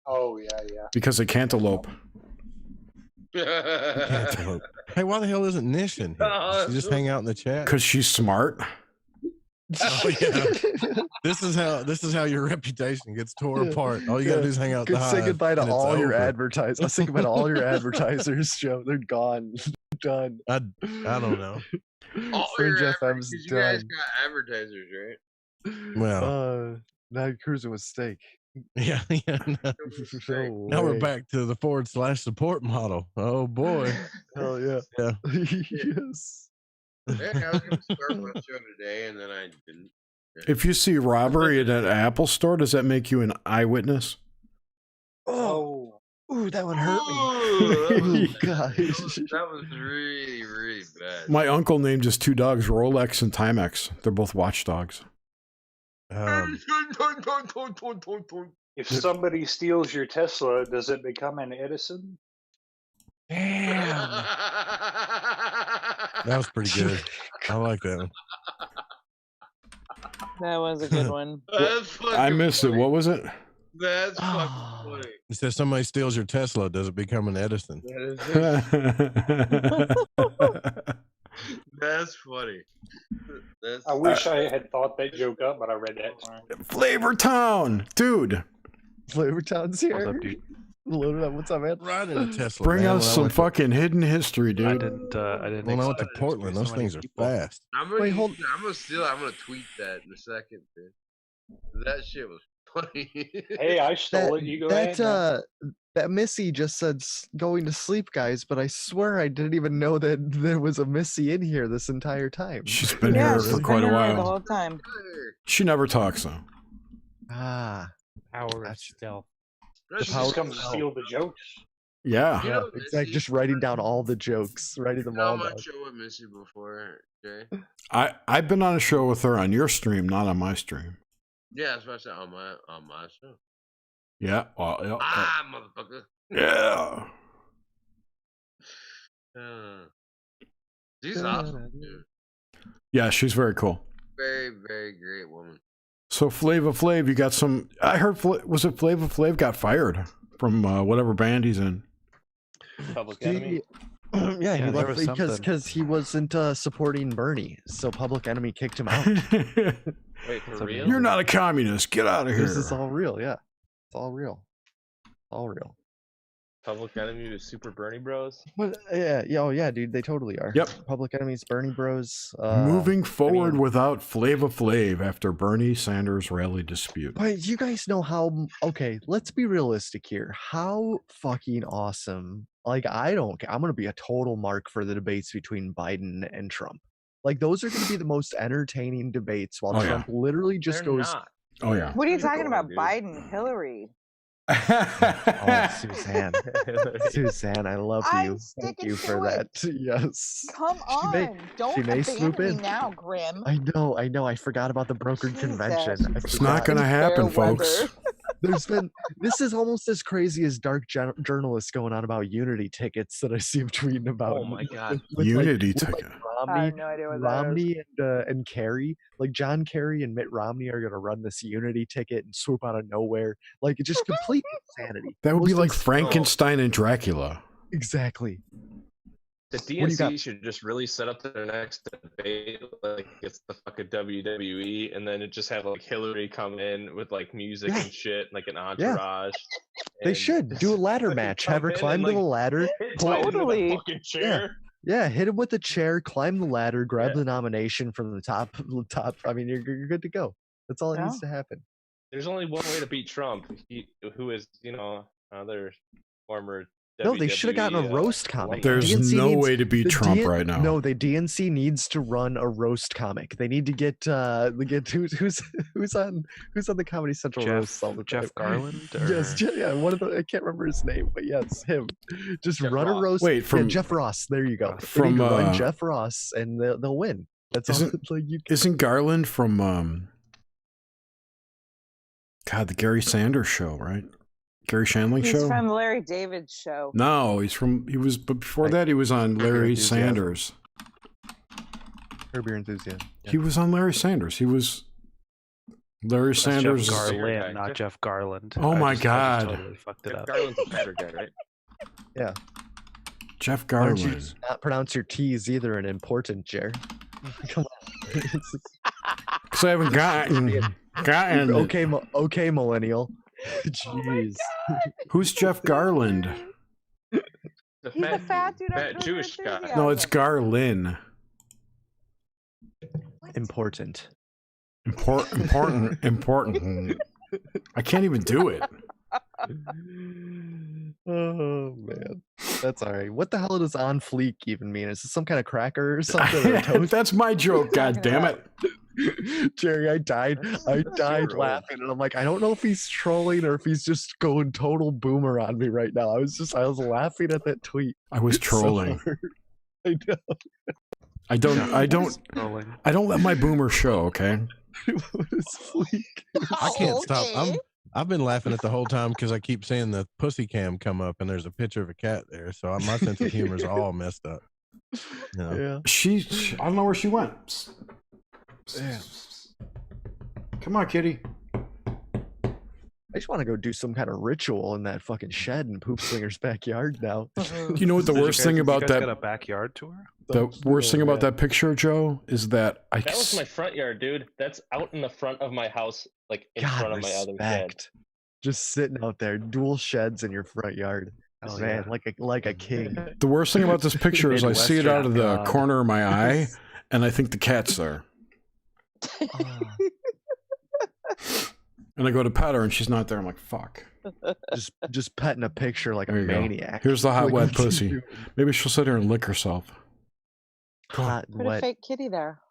Oh, yeah. Because they cantaloupe. Cantaloupe. Hey, why the hell isn't Nish in here? Does she just hang out in the chat? Because she's smart. Oh, yeah. This is how your reputation gets tore apart. All you gotta do is hang out. Good. Say goodbye to and it's all your over. advertisers. Say goodbye to all your advertisers, Joe. They're gone. Done. I don't know. All Fringe your FM's you guys done. got advertisers, right? Well, now cruising with steak. yeah. No Now we're way. back to the /support model. Oh boy. Hell yeah. Yeah. Yes. Yeah, I was gonna start my show today, and then I didn't. If you see robbery at an Apple store, does that make you an eyewitness? Oh. Ooh, that one hurt me. Ooh, Gosh. that was really, really bad. My uncle named his two dogs Rolex and Timex. They're both watchdogs. If somebody steals your Tesla, does it become an Edison? Damn. That was pretty good. I like that one. That was a good one. That's fucking I missed funny. it. What was it? That's fucking funny. It says somebody steals your Tesla, does it become an Edison? That's funny. I wish I had thought that joke up, but I read that tomorrow. Flavor Town, dude. Flavor Town's here. What's up, dude? Loaded up. What's up, man? Riding a Tesla. Bring man, us some fucking hidden history, dude. I didn't. When I went to expect Portland, so those many things are people. fast. I'm gonna Wait, use- hold- I'm gonna tweet that in a second, dude. That shit was funny. Hey, I stole it. You go ahead. man. That Missy just said going to sleep, guys, but I swear I didn't even know that there was a Missy in here this entire time. She's been Yeah, here she's for been quite a here the while. whole time. She never talks though. Ah, Power of stealth. She power just comes to of steal the jokes. Yeah. You yeah, know, exactly. Missy- Just writing down all the jokes, writing them been on all my down. show with Missy before, Jay. I've been on a show with her on your stream, not on my stream. Yeah, that's what I said on my show. Yeah. Well, yeah. Motherfucker. Yeah. She's awesome, dude. Yeah, she's very cool. Very, very great woman. So Flava Flav, you got some. I heard was it Flava Flav got fired from whatever band he's in. Public Enemy. Yeah, Yeah, he there left was something. because he wasn't supporting Bernie, so Public Enemy kicked him out. Wait, for real? You're not a communist. Get out of here. This is all real, yeah. It's all real. All real. Public Enemy to Super Bernie Bros. But oh yeah, dude, they totally are. Yep. Public Enemies, Bernie Bros. Moving forward without Flava Flav after Bernie Sanders rally dispute. But you guys know how? Okay, let's be realistic here. How fucking awesome! Like, I'm gonna be a total mark for the debates between Biden and Trump. Like, those are gonna be the most entertaining debates, while Oh, yeah. Trump literally just They're goes, not. Oh yeah. What are you Keep talking going, about? dude. Biden, Hillary. "Oh, Suzanne, Suzanne, I love I'm you. Thank sticking you for to it. that." Yes. Come She may- on. Don't she may swoop abandon me in. now, Grim. I know. I forgot about the brokered Jesus. convention. I It's not forgot. gonna happen, Fair weather. folks. This is almost as crazy as dark journalists going on about Unity tickets that I see him tweeting about. Oh my god. With, Unity with, ticket. I Romney, have no idea what that is. Romney and Kerry, like John Kerry and Mitt Romney are gonna run this Unity ticket and swoop out of nowhere, like it's just complete insanity. That would be Most like ins- Frankenstein and Dracula. Exactly. The do you got? DNC should just really set up their next debate like it's the fucking WWE, and then it just have like Hillary come in with like music Yeah. and shit, like an Yeah. entourage. They and should do a just ladder fucking match. Have her come in climb and, to the like, ladder. hit pull- Biden with a Totally. fucking chair. Yeah, hit him with a chair, climb the ladder, grab Yeah. the nomination from the top. I mean, you're good to go. That's all that needs to happen. There's only one way to beat Trump. Who is another former. No, they should have gotten a WWE, roast comic. There's DNC no needs- way to beat the Trump right now. No, the DNC needs to run a roast comic. They need to get who's on the Comedy Central roast all the time. Jeff Garland. Yes, yeah, one of the I can't remember his name, but yes, him. Just Jeff run Ross. a roast. Wait, yeah, from- Jeff Ross. There you go. They from, need to run uh, Jeff Ross, and they'll win. That's all. Isn't- Like you. Isn't Garland from God, the Gary Sanders show, right? Gary Shandling He's show? from the Larry David show. No, but before that he was on Larry Enthusiasm. Sanders. Curb Your Enthusiasm. Yeah. He was on Larry Sanders. He was Larry That's Sanders. Jeff Garland. Garland, not Jeff Garland. Oh my I just God. totally fucked it Jeff up. Garland's a better guy, right? Jeff Why don't you Garland. not pronounce your T's either? An important, Jer. Come on. Because I haven't gotten. Okay, millennial. Jeez. Who's Jeff Garland? The He's a fat dude. on fat Curb Your Jewish guy. Enthusiasm. No, it's Garlin. Important. Important. I can't even do it. Oh man, that's all right. What the hell does on fleek even mean? Is this some kind of cracker or something? Or a toast? That's my joke. God damn it. Jerry, I died laughing, and I'm like, I don't know if he's trolling or if he's just going total boomer on me right now. I was laughing at that tweet. I was So trolling. hard. I know. I don't let my boomer show, okay? What is fleek? I can't stop. Okay. I've been laughing at the whole time because I keep seeing the pussy cam come up and there's a picture of a cat there. So my sense of humor is all messed up. You know? Yeah. She I don't know where she went. Yeah. Come on, kitty. I just want to go do some kind of ritual in that fucking shed in Poop Slinger's backyard now. Do you know what the worst thing about you guys got a backyard tour? The worst thing about that picture, Joe, is that that was my front yard, dude. That's out in the front of my house, like in front of my other shed. Just sitting out there, dual sheds in your front yard. Oh man, like a king. The worst thing about this picture is I see it out of the corner of my eye, and I think the cat's there. And I go to pet her, and she's not there. I'm like, fuck. Just petting a picture like a maniac. Here's the hot, wet pussy. Maybe she'll sit here and lick herself. Hot, Put wet. a fake kitty there.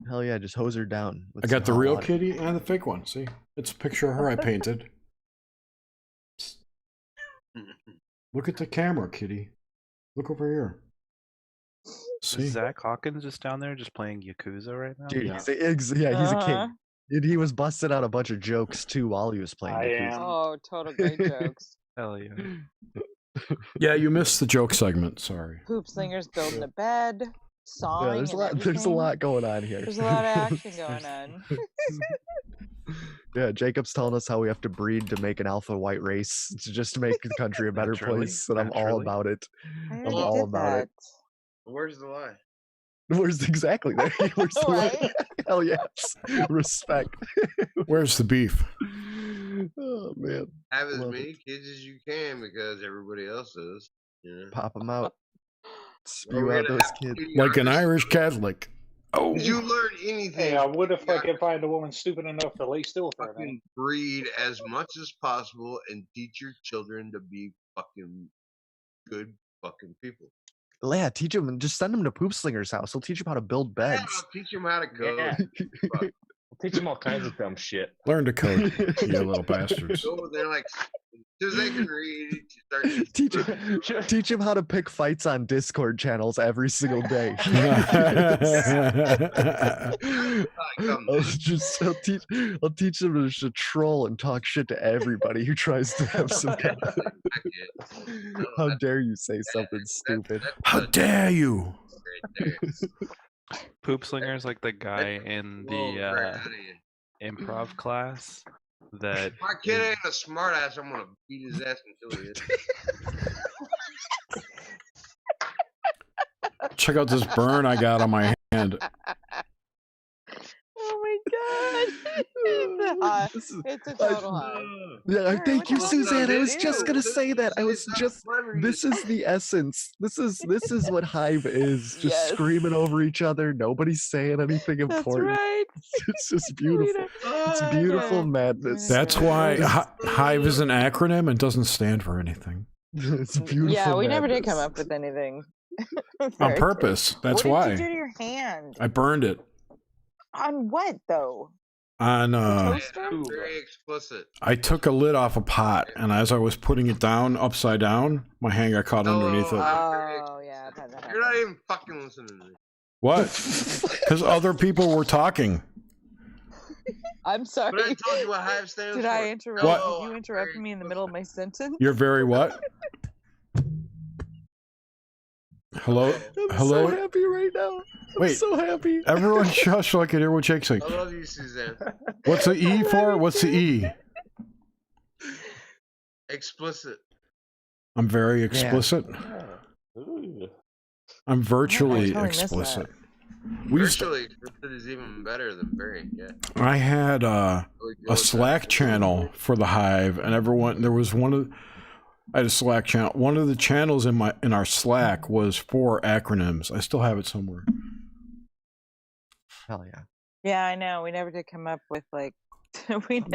Hell yeah, just hose her down. I got the real kitty and the fake one. See? It's a picture of her I painted. Look at the camera, kitty. Look over here. See? Is Zach Hawkins just down there just playing Yakuza right now? Dude, he's a king. Dude, he was busting out a bunch of jokes too while he was playing Yakuza. Oh, total great jokes. Hell yeah. Yeah, you missed the joke segment. Sorry. Poop slingers building a bed, sawing. Yeah, there's a lot going on here. There's a lot of action going on. Yeah, Jacob's telling us how we have to breed to make an alpha white race just to make the country a better place, and I'm all about it. I'm all about it. Where's the lie? Where's exactly there? Where's the lie? Hell yes. Respect. Where's the beef? Oh man. Have as many kids as you can because everybody else does. Yeah. Pop them out. Spew out those kids. Like an Irish Catholic. Oh. Did you learn anything? Hey, I would if I could find a woman stupid enough to lay still for a minute. Breed as much as possible and teach your children to be fucking good fucking people. Yeah, teach them and just send them to Poop Slinger's house. He'll teach them how to build beds. Yeah, I'll teach them how to code. Yeah. We'll teach them all kinds of dumb shit. Learn to code, you little bastards. So they're like, as they can read, teach them how to pick fights on Discord channels every single day. I'll teach them to just troll and talk shit to everybody who tries to have some kind of. How dare you say something stupid? How dare you? Poop Slinger is like the guy in the improv class that. My kid ain't a smart ass. I'm gonna beat his ass until he is. Check out this burn I got on my hand. Oh my god. It's a total high. Yeah, thank you, Suzanne. I was just gonna say that. This is the essence. This is what Hive is. Just screaming over each other. Nobody's saying anything important. That's right. It's just beautiful. It's beautiful madness. That's why Hive is an acronym and doesn't stand for anything. It's beautiful. Yeah, we never did madness. come up with anything. On purpose. That's what why. What did you do to your hand? I burned it. On what though? On very explicit. I took a lid off a pot, and as I was putting it down upside down, my hand got caught underneath it. Oh yeah, you're not even fucking listening to me. What? Because other people were talking. I'm sorry. But I told you what Hive stands for. Did I interrupt? What? Did you interrupt me in the middle of my sentence? You're very what? Hello? I'm Hello? so happy right now. I'm so happy. Everyone shush so I can hear what Jake's saying. I love you, Suzanne. What's the E for? What's the E? Explicit. I'm very explicit. I'm virtually explicit. Virtually explicit is even better than very, yeah. I had a Slack channel for the Hive, and I had a Slack channel. One of the channels in our Slack was for acronyms. I still have it somewhere. Hell yeah. Yeah, I know. We never did come up with like. I haven't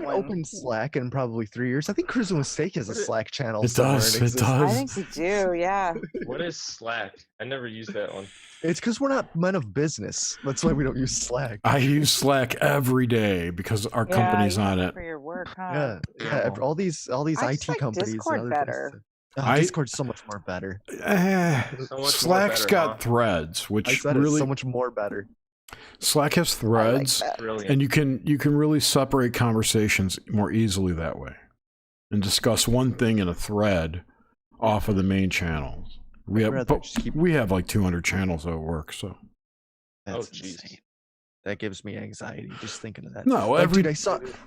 opened Slack in probably 3 years. I think Cruising with Steak has a Slack channel. It does. It does. I think we do. Yeah. What is Slack? I never used that one. It's because we're not men of business. That's why we don't use Slack. I use Slack every day because our company's on it. For your work, huh? Yeah. All these IT companies. Discord better. Discord's so much more better. Slack's got threads, which really so much more better. Slack has threads, and you can really separate conversations more easily that way, and discuss one thing in a thread off of the main channels. We have like 200 channels at work, so. That's jeez. That gives me anxiety just thinking of that. No, Like, every dude,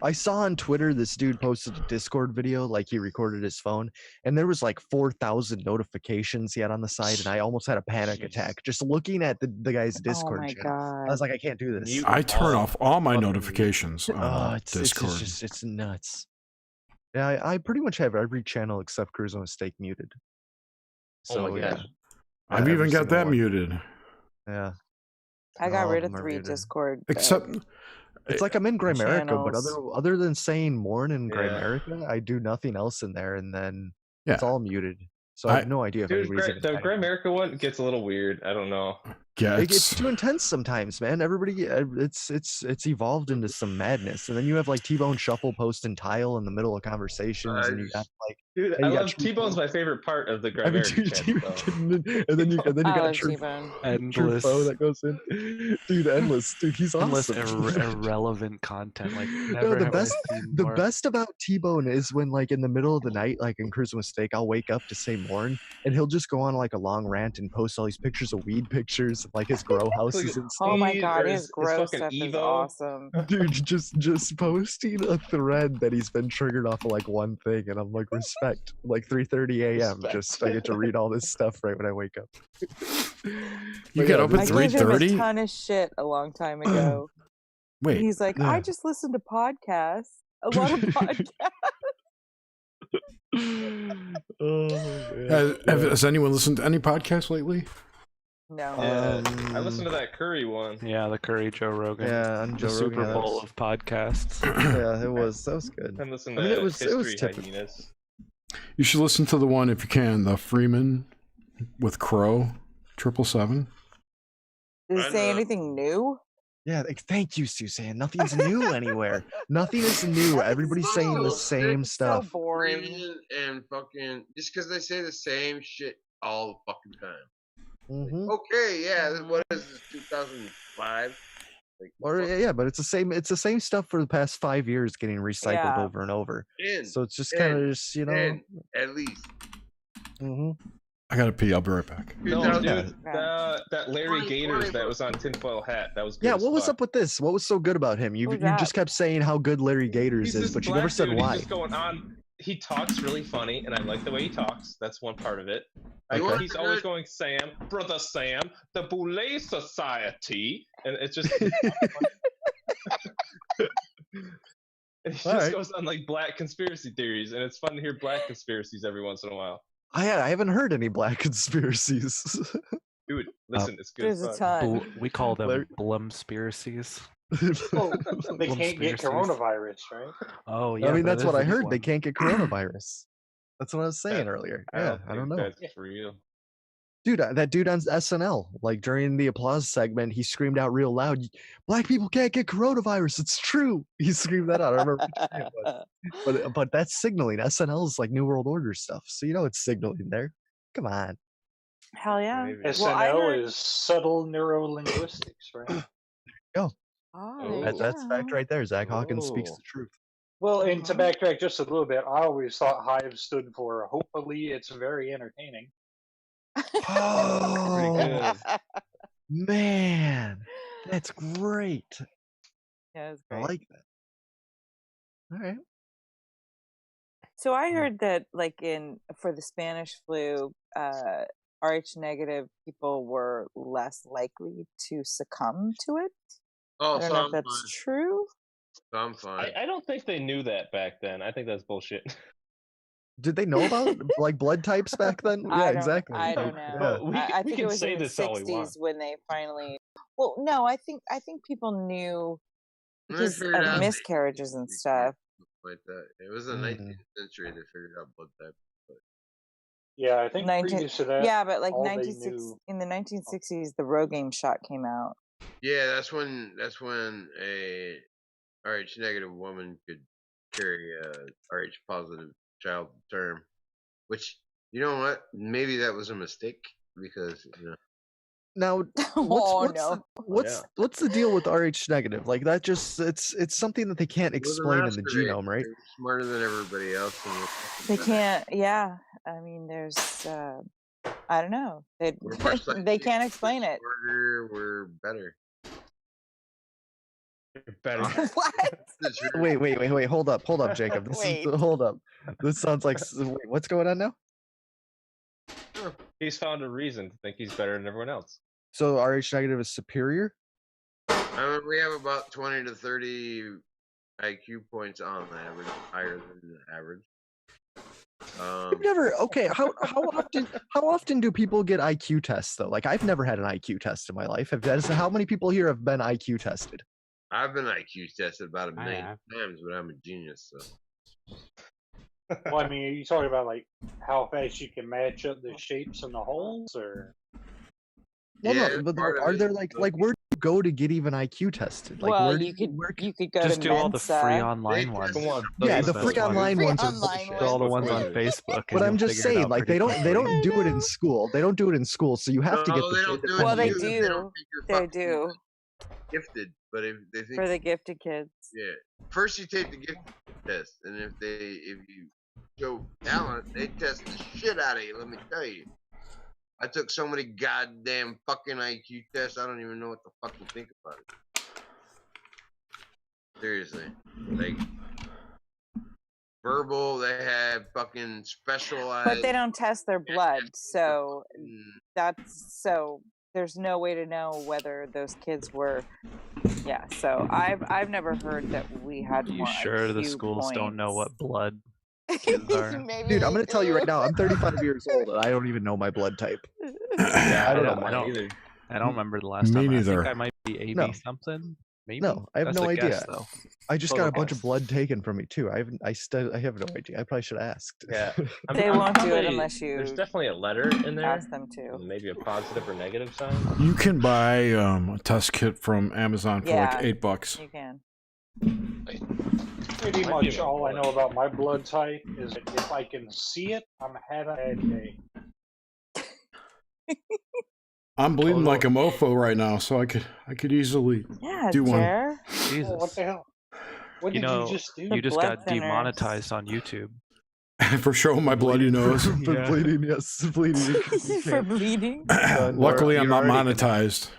I saw on Twitter this dude posted a Discord video, like he recorded his phone, and there was like 4,000 notifications he had on the side, and I almost had a panic attack just looking at the guy's Oh Discord my channel. I god. was like, I can't do this. Mute I them turn all. off all my Fucking mute. notifications on Discord. It's nuts. Yeah, I pretty much have every channel except Cruise and Mistake muted. Oh So my yeah, gosh. I've every even got single that one. muted. Yeah, I got all rid of of them are 3 muted. Discord Except It's like I'm in Grimerica, but channels. other than saying Morn in Yeah. Grimerica, I do nothing else in there, and then it's yeah, all muted. So I have no idea if Dude, anybody's even the typing. Grimerica one gets a little weird. I don't know. It's too intense sometimes, man. Everybody, it's evolved into some madness, and then you have like T-Bone Shuffle posting tile in the middle of conversations, and you got like, Dude, and I you got love T-Bone's my favorite part of the I mean, Grimerica channel, though. and then you I got love True T-Bone. Endless, that goes in, dude. Endless, dude. He's endless awesome. irrelevant content. Like No, never the have best, I seen the more. best about T-Bone is when, like, in the middle of the night, like in Cruise Mistake, I'll wake up to say Morn, and he'll just go on like a long rant and post all these pictures of weed pictures, of, like his grow houses and stuff. Oh my Weed god, or his his gross fucking stuff is Evo. awesome. Dude, just posting a thread that he's been triggered off of like one thing, and I'm like, respect. Like 3:30 a.m. Respect. Just I get to read all this stuff right when I wake up. You But get yeah, up at I this- gave him a 3:30. ton of shit a long time ago. Wait, He's like, Yeah. I just listen to podcasts. A lot of podcasts. Oh, man. has anyone listened to any podcasts lately? No. Yeah, I listened to that Curry one. Yeah, the Curry Joe Rogan. Yeah, on the Joe Super Rogan, yeah, Bowl of podcasts. Yeah, that was good. And listen I to mean, it was History typical. Hyenas. You should listen to the one if you can, the Freeman with Crow 777. Does it say anything new? Yeah, thank you, Suzanne. Nothing's new anywhere. Nothing is new. Everybody's saying the same stuff. So boring. Freeman and fucking just because they say the same shit all the fucking time. Mm-hmm. Okay, yeah. What is this? 2005. Like, Or yeah, but it's the same stuff for the past 5 years, getting recycled Yeah. over and over. 10, So it's just kind of just 10, at least. Mm-hmm. I gotta pee. I'll be right back. No, Yeah. dude, that Larry Gators that was on Tinfoil Hat, that was good. Yeah, as what was fuck. up with this? What was so good about him? You Who's you that? just kept saying how good Larry Gators He's is, this but you black never said dude, why. He's just going on. He talks really funny, and I like the way he talks. That's one part of it. Okay. He's always going, Sam, brother Sam, the Boulay Society, and it's just. And he just goes on like black conspiracy theories, and it's fun to hear black conspiracies every once in a while. I haven't heard any black conspiracies. Dude, listen, it's good. There's a ton. We call them Larry- blumspiracies. Well, they can't get coronavirus, right? Oh yeah, I mean, that's that what is I a big heard. They one. can't get coronavirus. That's what I was saying earlier. Yeah, I don't know. That's real. Dude, that dude on SNL, like during the applause segment, he screamed out real loud, "Black people can't get coronavirus. It's true." He screamed that out. I remember which one it was. But that's signaling. SNL is like New World Order stuff, so you know it's signaling there. Come on. Hell yeah. Maybe. Well, I SNL heard- is subtle neurolinguistics, right? Go. Oh, That's fact right there. Zach Hawkins speaks Oh. the truth. Well, and to backtrack just a little bit, I always thought Hive stood for hopefully it's very entertaining. Oh man, that's great. Yeah, it's I great. like that. All right. So I heard that, like, for the Spanish flu, Rh negative people were less likely to succumb to it. Oh, I don't so know I'm if that's fine. true. So I'm fine. I don't think they knew that back then. I think that's bullshit. Did they know about like blood types back then? Yeah, exactly. I don't Like, know. yeah. I we think can it was say in the this all we want. 60s when they finally. Well, no, I think people knew They because figured of out miscarriages and stuff. like that. It was the 19th century they figured out blood type. But Yeah, I think 19 previous to that, yeah, but like all they 1960 knew. in the 1960s, the Rogaine shot came out. yeah, that's when a Rh negative woman could carry a Rh positive child to term. Which, you know what? Maybe that was a mistake because Now, what's the deal with Rh negative? Like that just it's something that they can't it was a explain in the masquerade. genome, right? They're smarter than everybody else. They can't. Yeah, I mean, there's. I don't know. They can't explain it. Smarter, we're better. Better. What? Wait. Hold up, Jacob. Wait. Hold up. This sounds like. Wait, what's going on now? He's found a reason to think he's better than everyone else. So Rh negative is superior? We have about 20 to 30 IQ points on average, higher than the average. I've never. Okay, how often do people get IQ tests though? Like I've never had an IQ test in my life. How many people here have been IQ tested? I've been IQ tested about a million times, but I'm a genius. So. Well, I mean, are you talking about like how fast you can match up the shapes and the holes, or? Well, yeah, no, but are there like where do you go to get even IQ tested? Like, well, where you could go just to do all the Mensa. free online ones. Yeah, the free online ones are bullshit. All the ones on Facebook. But I'm just saying, like they don't do it in school. They don't do it in school, so you have to get the. Well, they do. They do. Gifted, but if they think for the gifted kids. Yeah. First, you take the gifted test, and if you show talent, they test the shit out of you. Let me tell you. I took so many goddamn fucking IQ tests, I don't even know what to fucking think about it. Seriously. Like, verbal, they have fucking specialized... But they don't test their blood, so there's no way to know whether those kids were... Yeah, so I've never heard that we had more sure IQ the schools points. don't know what blood Dude, I'm gonna tell you right now, I'm 35 years old and I don't even know my blood type. Yeah, I don't know mine either. I don't remember the last time. I think I might be AB something. Maybe. No, I have That's no a idea. guess, though. I just got a bunch of blood taken from me too. I have no idea. I probably should have asked. Yeah, they won't do it unless you. There's definitely a letter in there. Ask them to. Maybe a positive or negative sign. You can buy a test kit from Amazon for like $8. You can. Pretty much all I know about my blood type is that if I can see it, I'm having a bad day. I'm bleeding like a mofo right now, so I could easily do one. Jesus. Oh, what the hell? What did you just do? You just got demonetized on YouTube. For showing my bloody nose. For bleeding, yes, bleeding. For bleeding. Luckily, I'm not monetized.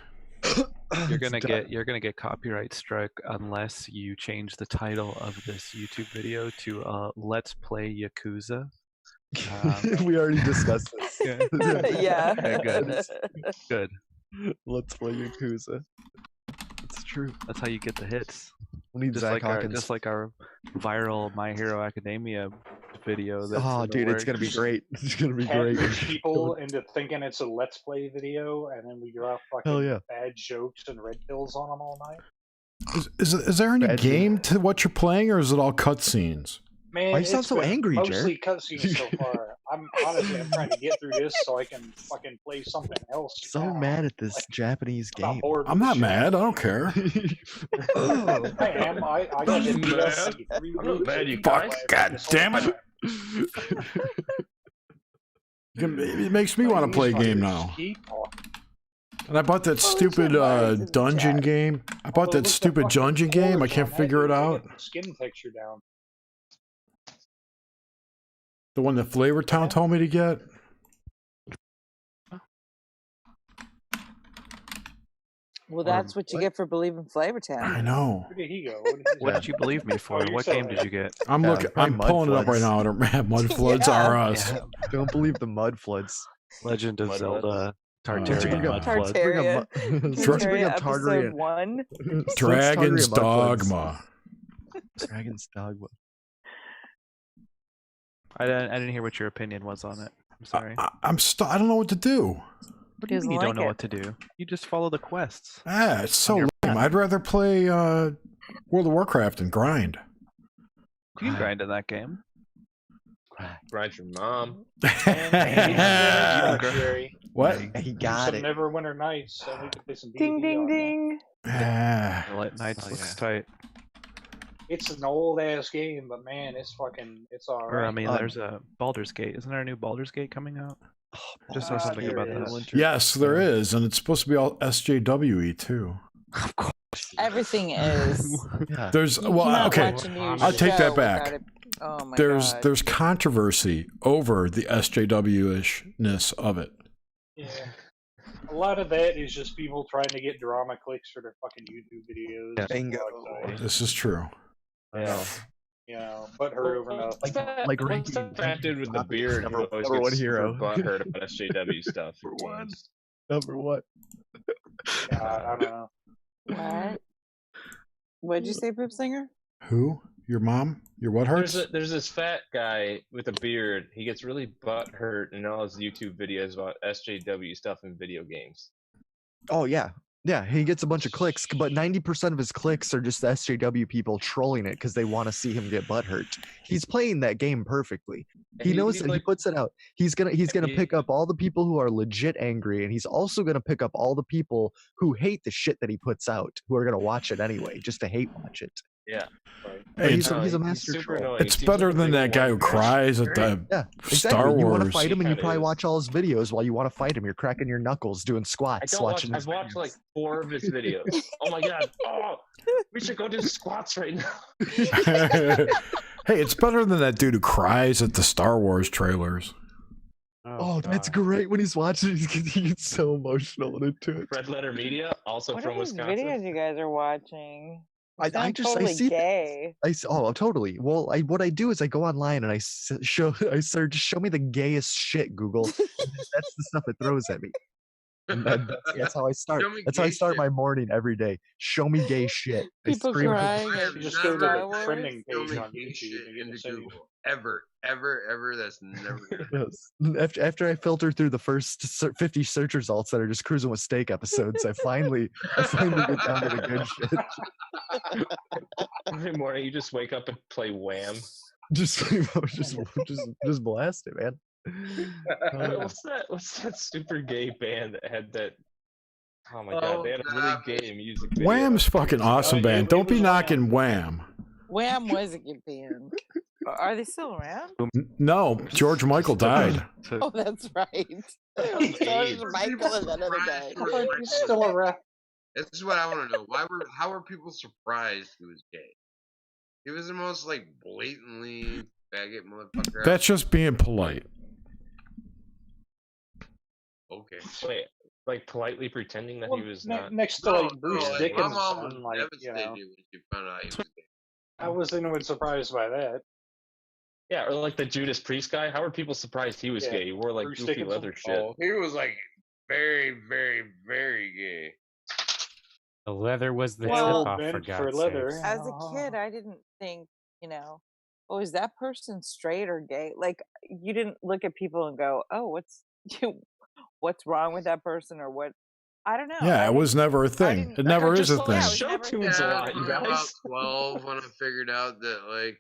You're gonna get copyright struck unless you change the title of this YouTube video to "Let's Play Yakuza." We already discussed this. Yeah. Okay, good. Let's Play Yakuza. It's true. That's how you get the hits. We need Zach Hawkins. Just like our viral My Hero Academia video. Oh, dude, it's gonna be great. It's gonna be great. People into thinking it's a Let's Play video, and then we drop fucking bad jokes and red pills on them all night. Is there any game to what you're playing, or is it all cutscenes? Man, why you sound so angry, Jared? Mostly cutscenes so far. I'm trying to get through this so I can fucking play something else. So mad at this Japanese game. I'm not mad. I don't care. I am. I got to DLC. I'm not mad, you Fuck! guys. God damn it! It makes me want to play a game now. And I bought that stupid dungeon game. I bought that stupid dungeon game. I can't figure it out. Skin texture down. The one that Flavor Town told me to get. Well, that's what you get for believing Flavor Town. I know. Where did he go? What did you believe me for? What game did you get? I'm looking. I'm pulling it up right now. I don't have Mud Floods R Us. Don't believe the Mud Floods. Legend of Zelda. Tartarian Mud Floods. Tartaria episode 1. Dragon's Dogma. Dragon's Dogma. I didn't hear what your opinion was on it. I'm sorry. I don't know what to do. What do you mean you don't know what to do? You just follow the quests. It's so lame. I'd rather play World of Warcraft and grind. You can grind in that game. Grind your mom. What? He got it. Neverwinter Nights. So we can play some Ding, ding, ding. Light Nights looks tight. It's an old ass game, but man, it's alright. I mean, there's a Baldur's Gate. Isn't there a new Baldur's Gate coming out? I just saw something about that. Yes, there is, and it's supposed to be all SJWE too. Of course. Everything is. There's okay. I'll take that back. Oh my God. God. There's controversy over the SJW-ishness of it. Yeah. A lot of that is just people trying to get drama clicks for their fucking YouTube videos. Yeah, bingo. This is true. I know. You know, butthurt over nothing. Like what's that dude with the beard who always gets super butthurt about SJW stuff? Number one. I don't know. What? What'd you say, Poop Singer? Who? Your mom? Your what hurts? There's this fat guy with a beard. He gets really butthurt in all his YouTube videos about SJW stuff in video games. Oh yeah. Yeah, he gets a bunch of clicks, but 90% of his clicks are just SJW people trolling it because they want to see him get butthurt. He's playing that game perfectly. He knows that he puts it out. He's gonna pick up all the people who are legit angry, and he's also gonna pick up all the people who hate the shit that he puts out, who are gonna watch it anyway, just to hate watch it. Yeah. Hey, he's a master troll. It's better than that guy who cries at the Star Wars. You want to fight him, and you probably watch all his videos while you want to fight him. You're cracking your knuckles, doing squats, watching. I've watched like 4 of his videos. Oh my god! Oh, we should go do squats right now. Hey, it's better than that dude who cries at the Star Wars trailers. Oh, that's great. When he's watching, he gets so emotional and into it. Red Letter Media, also What from are these Wisconsin. videos you guys are watching? I Totally see gay. totally. Well, what I do is I go online and I search, show me the gayest shit, Google. And that's the stuff it throws at me. And that's how I start. That's how I start my morning every day. Show me gay shit. People crying at Just go to Star the Wars. trending Show page me on gay YouTube shit and get into to see. Google. Ever. That's never gonna Yes. After I filter through the first 50 search results that are just cruising with steak episodes, I finally get down to the good shit. Every morning, you just wake up and play Wham. just blast it, man. What's that super gay band that had that? Oh my god, they had a really gay music video. Wham's fucking awesome band. Don't be knocking Wham. Wham was a good band. Are they still around? No, George Michael died. Oh, that's right. George Michael and that other guy. He's still around. This is what I want to know. How were people surprised he was gay? He was the most like blatantly faggot motherfucker. That's just being polite. Okay. Wait, like politely pretending that he was not. Next to like Bruce my Dickinson, mom was like, devastated when she found out he was gay. I wasn't even surprised by that. Yeah, or like the Judas Priest guy. How are people surprised he was gay? He wore like Bruce goofy Dickinson? leather shit. Oh, he was like very, very, very gay. The leather was the Well, tip-off, for meant for God's leather. sakes. As a kid, I didn't think, oh, is that person straight or gay? Like, you didn't look at people and go, oh, what's wrong with that person or what? I don't know. Yeah, it was never a thing. It never is a thing. Show tunes a lot, you About guys. 12 when I figured out that like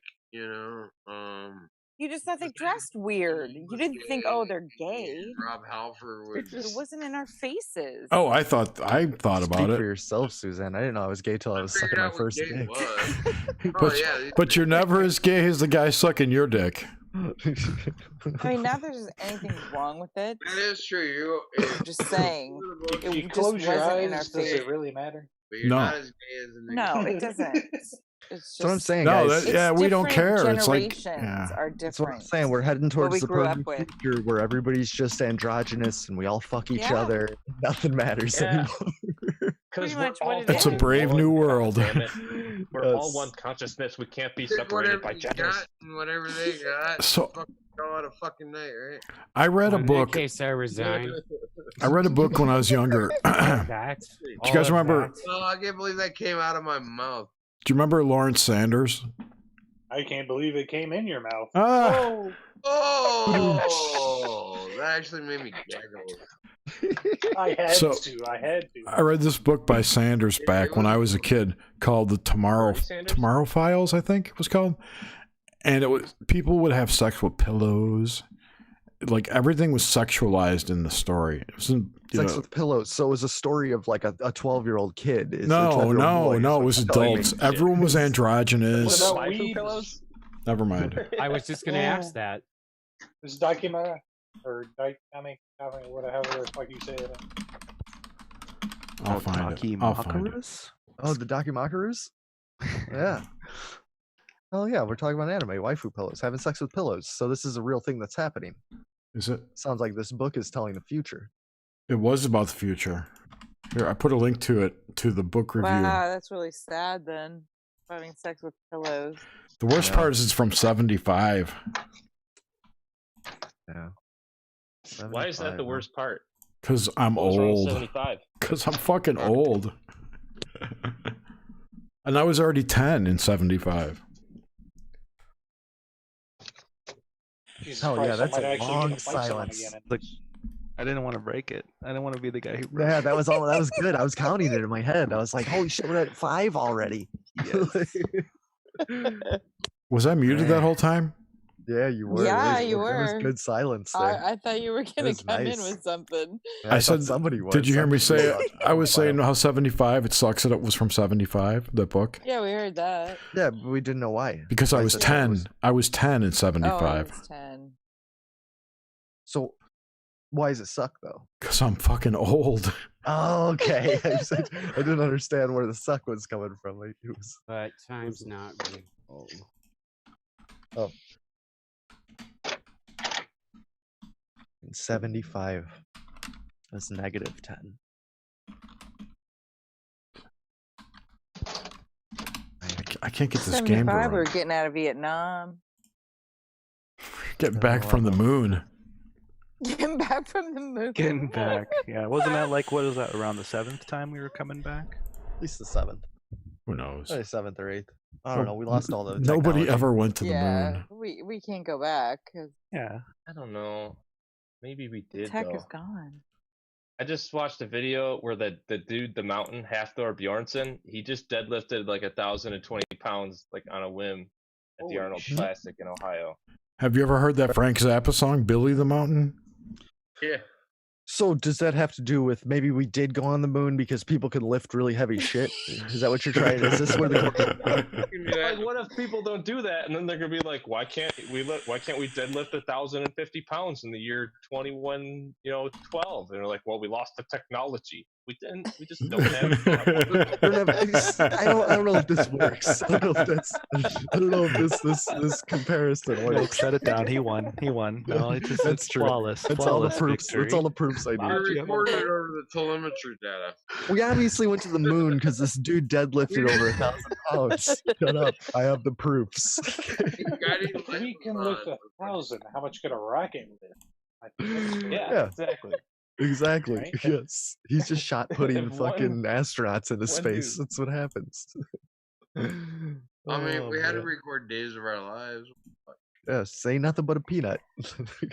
you just thought they dressed weird. You didn't think, oh, they're gay. Rob Halford was It wasn't in our faces. Oh, I thought about Speak it. for yourself, Suzanne. I didn't know I was gay till I was sucking my first dick. But you're never as gay as the guy sucking your dick. I mean, not that there's anything wrong with it. That is true. I'm just saying. If It you just close your wasn't in our eyes, does face. it really matter? But you're No. not as gay as a nigga. No, it doesn't. It's That's what I'm just saying, No, guys. that- we don't care. different It's like, generations are different. That's what I'm saying. We're heading towards we the grew up perfect with. future where everybody's just androgynous and we all fuck each Yeah. other. Nothing matters Yeah. anymore. Pretty We're much what all it It's a is. brave one, new world. God damn it. We're all Yes. one consciousness. We can't be Take separated whatever by you genders. got and whatever they got. So- fucking go out a fucking night, right? I read a In book. that case, I resign. I read a book when I was younger. Do That. you all guys of remember? that. Oh, I can't believe that came out of my mouth. Do you remember Lawrence Sanders? I can't believe it came in your mouth. Ah, Oh, that actually made me gag a little. I had So- to. I had to. I read this book by Sanders back when I was a kid called the Tomorrow Files, I think it was called. And it was people would have sex with pillows. Like everything was sexualized in the story. It wasn't, Sex with pillows. So it was a story of like a 12-year-old kid. It's a no, 12-year-old boy. it was adults. Everyone was androgynous. What about Waifu weeds? pillows? Never mind. I was just going to ask that. This document or whatever the fuck you say it. I'll find it. I'll find it. Oh, the Dakimakarus? Yeah. Oh yeah, we're talking about anime, waifu pillows, having sex with pillows. So this is a real thing that's happening. Is it? Sounds like this book is telling the future. It was about the future. Here, I put a link to it, to the book review. Wow, that's really sad then. Having sex with pillows. The worst part is it's from 75. Yeah. Why is that the worst part? Because I'm What was wrong with old. 75? Because I'm fucking old. And I was already 10 in 75. Jesus Oh Christ, yeah, I that's might a actually long get to fight someone silence. again. Look, I didn't want to break it. I didn't want to be the guy who broke Yeah, it. that was all. That was good. I was counting it in my head. I was like, "Holy shit, we're at 5 already." Yes. Was I muted that Man. whole time? Yeah, you were. Yeah, There you was were. good silence there. I thought you were gonna was come in nice. with something. Yeah, I thought said somebody was. Did you hear me say it? I was saying while. how 75, it sucks that it was from 75, the book. Yeah, we heard that. Yeah, but we didn't know why. Because I was said that 10. I was 10 in Oh, 75. it's 10. So, why does it suck though? Because I'm fucking old. Oh, okay. I didn't understand where the suck was coming from. Like, it was. But time's not really old. Oh. 75. That's negative 10. I can't get this game to 75, we run. were getting out of Vietnam. Getting back from the moon. Getting back from the moon. Getting back. Yeah, wasn't that like, what was that, around the 7th time we were coming back? At least the 7th. Who knows? Probably 7th or 8th. I don't know. We lost all the Nobody technology. ever went to the Yeah, moon. we can't go back because Yeah. I don't know. Maybe we did, tech though. is gone. I just watched a video where the dude, the mountain, Halfdor Bjornsson, he just deadlifted like 1,020 pounds like on a whim at the Holy Arnold shit. Classic in Ohio. Have you ever heard that Frank Zappa song, Billy the Mountain? Yeah. So does that have to do with maybe we did go on the moon because people could lift really heavy shit? Is that what you're trying? Is this where the Like, what if people don't do that? And then they're gonna be like, why can't we deadlift 1,050 pounds in the year 2112? And they're like, well, we lost the technology. We didn't. We just don't have. I don't know if this works. I don't know if this comparison Nope, works. shut it down. He won. He won. No, it's just That's it's true. flawless. That's all the Flawless proofs. victory. That's all the proofs I We need. recorded over the telemetry data. We obviously went to the moon because this dude deadlifted over 1,000 pounds. Shut up! I have the proofs. If we can lift 1,000, how much could a rocket lift? Yeah. Exactly. Exactly. Right? Yes. He's just shot putting If one- fucking astronauts into one space. dude- That's what happens. I mean, we had to man. record days of our lives. Yeah, say nothing but a peanut.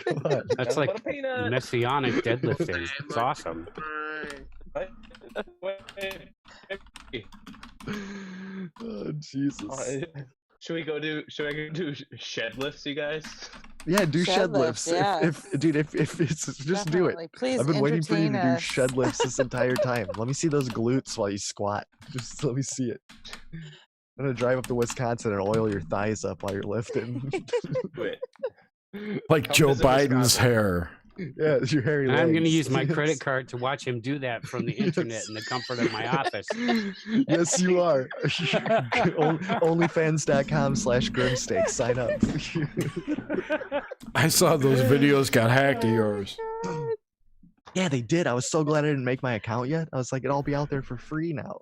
Come on. That's What like a peanut. messianic deadlifting. It's awesome. Oh, Jesus. Should I go do shed lifts, you guys? Yeah, do Shed shed lifts, lifts. yeah. If it's just do it. Definitely. Please I've been waiting for you to entertain do us. shed lifts this entire time. Let me see those glutes while you squat. Just let me see it. I'm gonna drive up to Wisconsin and oil your thighs up while you're lifting. Do it. Like Come Joe visit Biden's Wisconsin. hair. Yeah, it's your hairy And legs. I'm going to use my Yes. credit card to watch him do that from the internet Yes. in the comfort of my office. Yes, you are. Onlyfans.com/grimsteak. Sign up. I saw those videos got hacked of yours. Yeah, they did. I was so glad I didn't make my account yet. I was like, it'll all be out there for free now.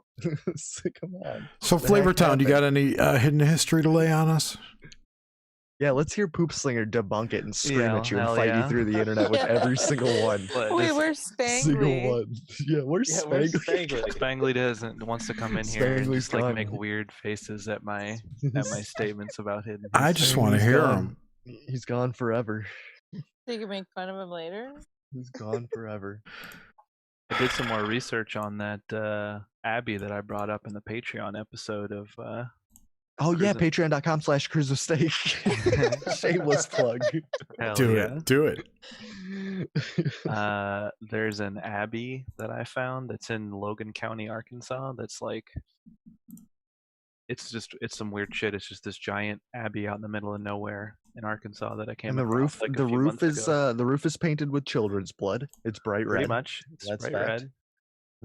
So, come on. So What the heck Flavortown, do you got happened? any hidden history to lay on us? Yeah, let's hear Poop Slinger debunk it and scream Yeah, at you and hell fight yeah. you through the internet with every single one. But Wait, this- where's Single Spangly? one. Yeah, where's Yeah, where's Spangly? Spangly? Spangly wants to come in here and Spangly's just like gone. make weird faces at my statements about hidden I history. just want to Spangly's hear gone. him. He's gone forever. So you can make fun of him later? He's gone forever. I did some more research on that Abby that I brought up in the Patreon episode of Oh yeah, Cruise patreon.com/cruise of steak. Shameless plug. Hell Do yeah. it. Do it. There's an abbey that I found that's in Logan County, Arkansas. That's like, it's some weird shit. It's just this giant abbey out in the middle of nowhere in Arkansas that I came And the across, roof, like, a the few roof months is ago. the roof is painted with children's blood. It's bright Pretty red. much. It's That's bright fact. red.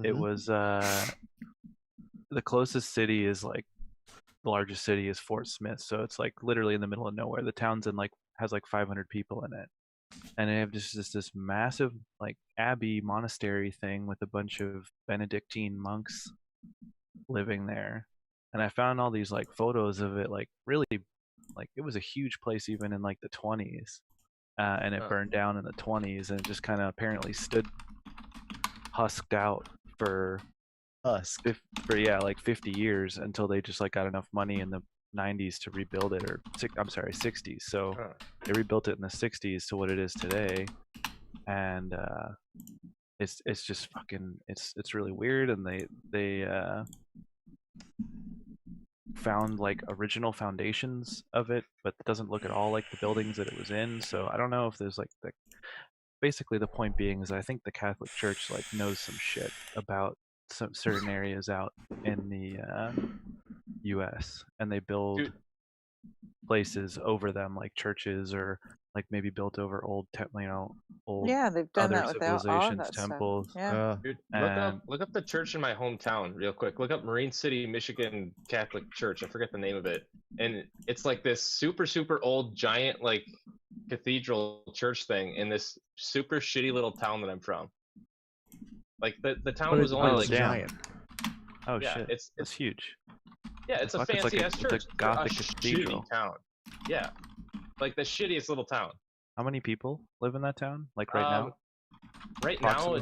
It Mhm. was the closest city is like, the largest city is Fort Smith, so it's like literally in the middle of nowhere. The town's in like has like 500 people in it. and they have just this massive like abbey monastery thing with a bunch of Benedictine monks living there. And I found all these like photos of it, like really, like it was a huge place even in like the 20s, and it burned down in the 20s, and it just kind of apparently stood husked out for like 50 years until they just like got enough money in the 90s to rebuild it, or I'm sorry, 60s. So they rebuilt it in the 60s to what it is today, and it's just fucking it's really weird. And they found like original foundations of it, but it doesn't look at all like the buildings that it was in. So I don't know if there's like basically the point being is I think the Catholic Church like knows some shit about some certain areas out in the US, and they build places over them, like churches, or like maybe built over old old Yeah, they've done other that with all of civilizations, that stuff. temples. Yeah. Dude, And look up the church in my hometown real quick. Look up Marine City, Michigan Catholic Church. I forget the name of it. And it's like this super old giant like cathedral church thing in this super shitty little town that I'm from. Like the town was only like giant. Oh yeah, shit! It's huge. Yeah, it's a fancy ass church. It's a Gothic a cathedral. Shitty town. Yeah, like the shittiest little town. How many people live in that town? Like right now? Right now,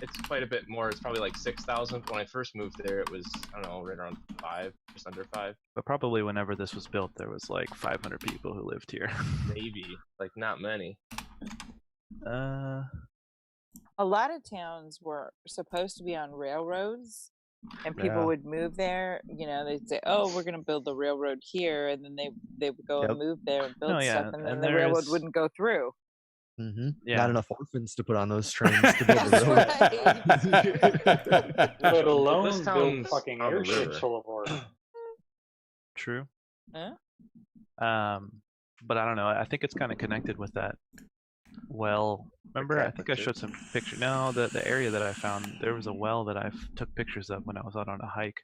it's quite a bit more. It's probably like 6,000. When I first moved there, it was, I don't know, right around 5, just under 5. But probably whenever this was built, there was like 500 people who lived here. Maybe, like not many. A lot of towns were supposed to be on railroads, and people would move there. You know, they'd say, "Oh, we're going to build the railroad here," and then they would go and move there and build stuff, and then the railroad wouldn't go through. Mm-hmm. Yeah. Not enough orphans to put on those trains to build the road. Let alone this build town's fucking on the airships river. full of order. True. Huh? But I don't know. I think it's kind of connected with that. Well, remember, I think I showed some pictures. No, the area that I found, there was a well that I took pictures of when I was out on a hike.